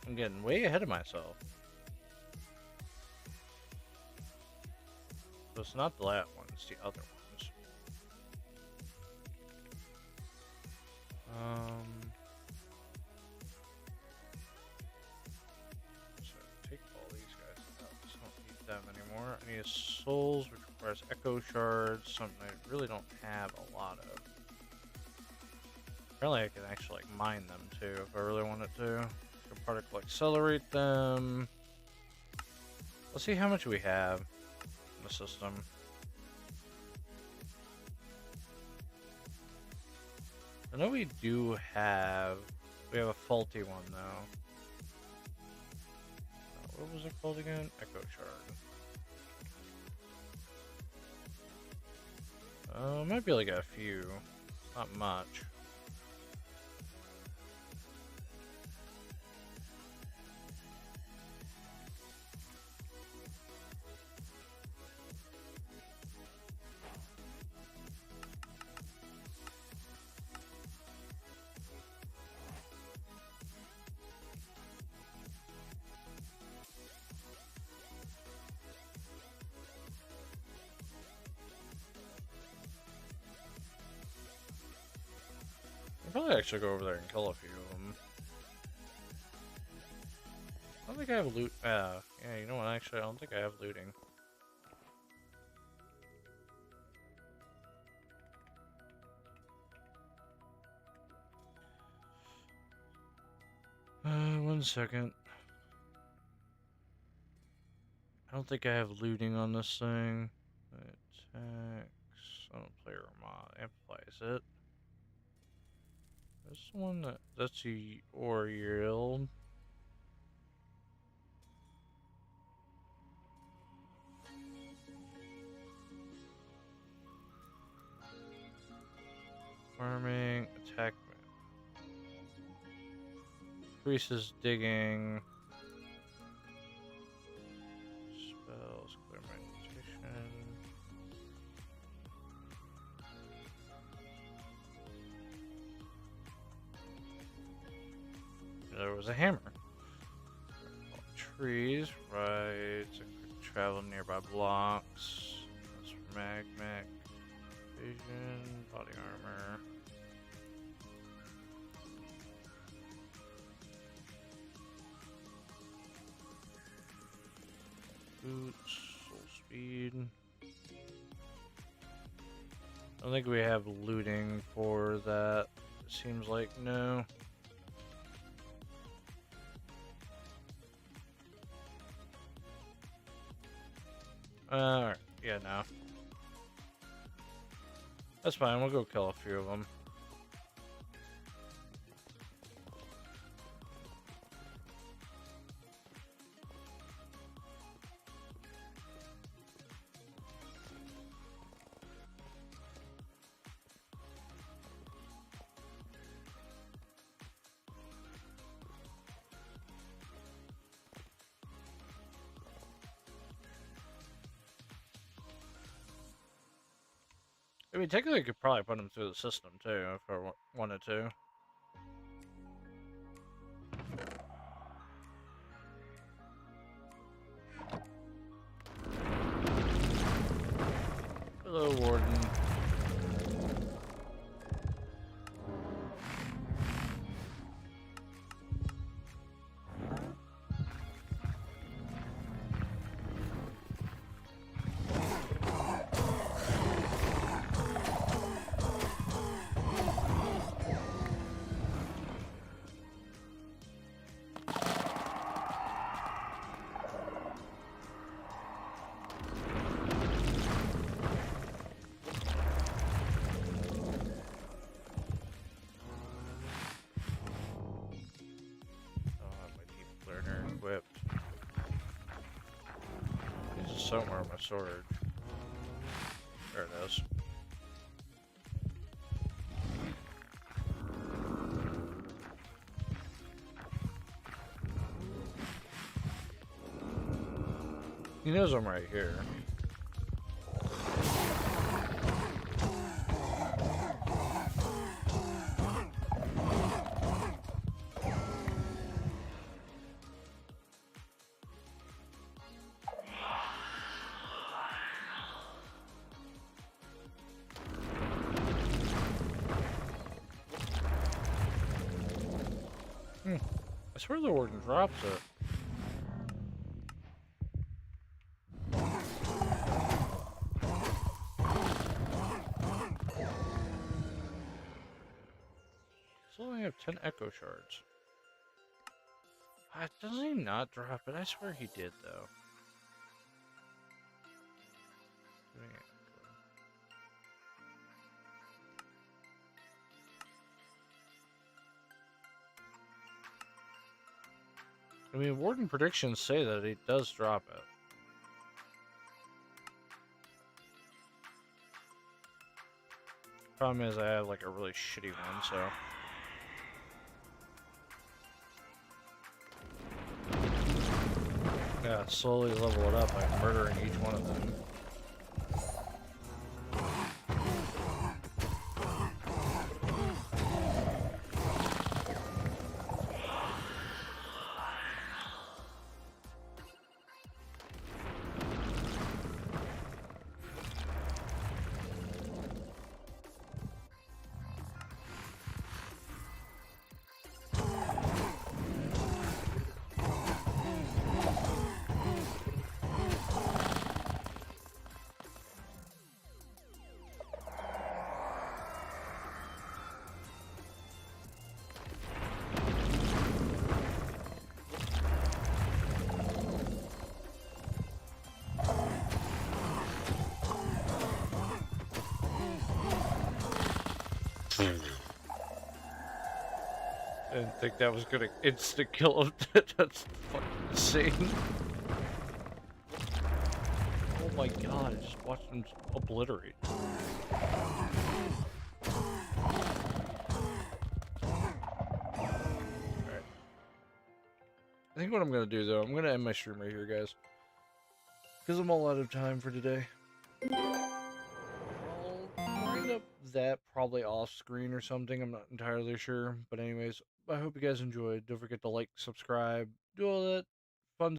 I'm getting way ahead of myself. So it's not that one, it's the other ones. So take all these guys out. Just don't need them anymore. I need souls, which requires echo shards, something I really don't have a lot of. Apparently I can actually like mine them too if I really wanted to. Particle accelerate them. Let's see how much we have in the system. I know we have a faulty one though. What was it called again? Echo Shard. Might be like a few. Not much. I'll probably actually go over there and kill a few of them. I don't think I have loot. Yeah, you know what? Actually, I don't think I have looting. One second. I don't think I have looting on this thing. Attacks. I don't play Ramad. Amplifies it. This one that's the Oriel. Farming, attack, increases digging, spells, clear meditation. There was a hammer. Trees, right? So quick travel nearby blocks. That's for magmac. Vision, body armor. Boots, soul speed. I don't think we have looting for that. It seems like no. Alright, yeah, no. That's fine, we'll go kill a few of them. I mean, technically, I could probably put them through the system too if I wanted to. Hello, Warden. Equipped. This is somewhere on my sword. There it is. He knows I'm right here. I swear the warden drops it. So I only have 10 echo shards. Doesn't he not drop it? I swear he did, though. I mean, Warden predictions say that it does drop it. Problem is, I have like a really shitty one, so. Yeah, slowly level it up by murdering each one of them. I didn't think that was gonna instant kill him. That's fucking insane. Oh my god, I just watched him obliterate. Alright. I think what I'm gonna do though, I'm gonna end my stream right here, guys. Because I'm all out of time for today. I'll wind up that probably off screen or something, I'm not entirely sure. But anyways, I hope you guys enjoyed. Don't forget to like, subscribe, do all that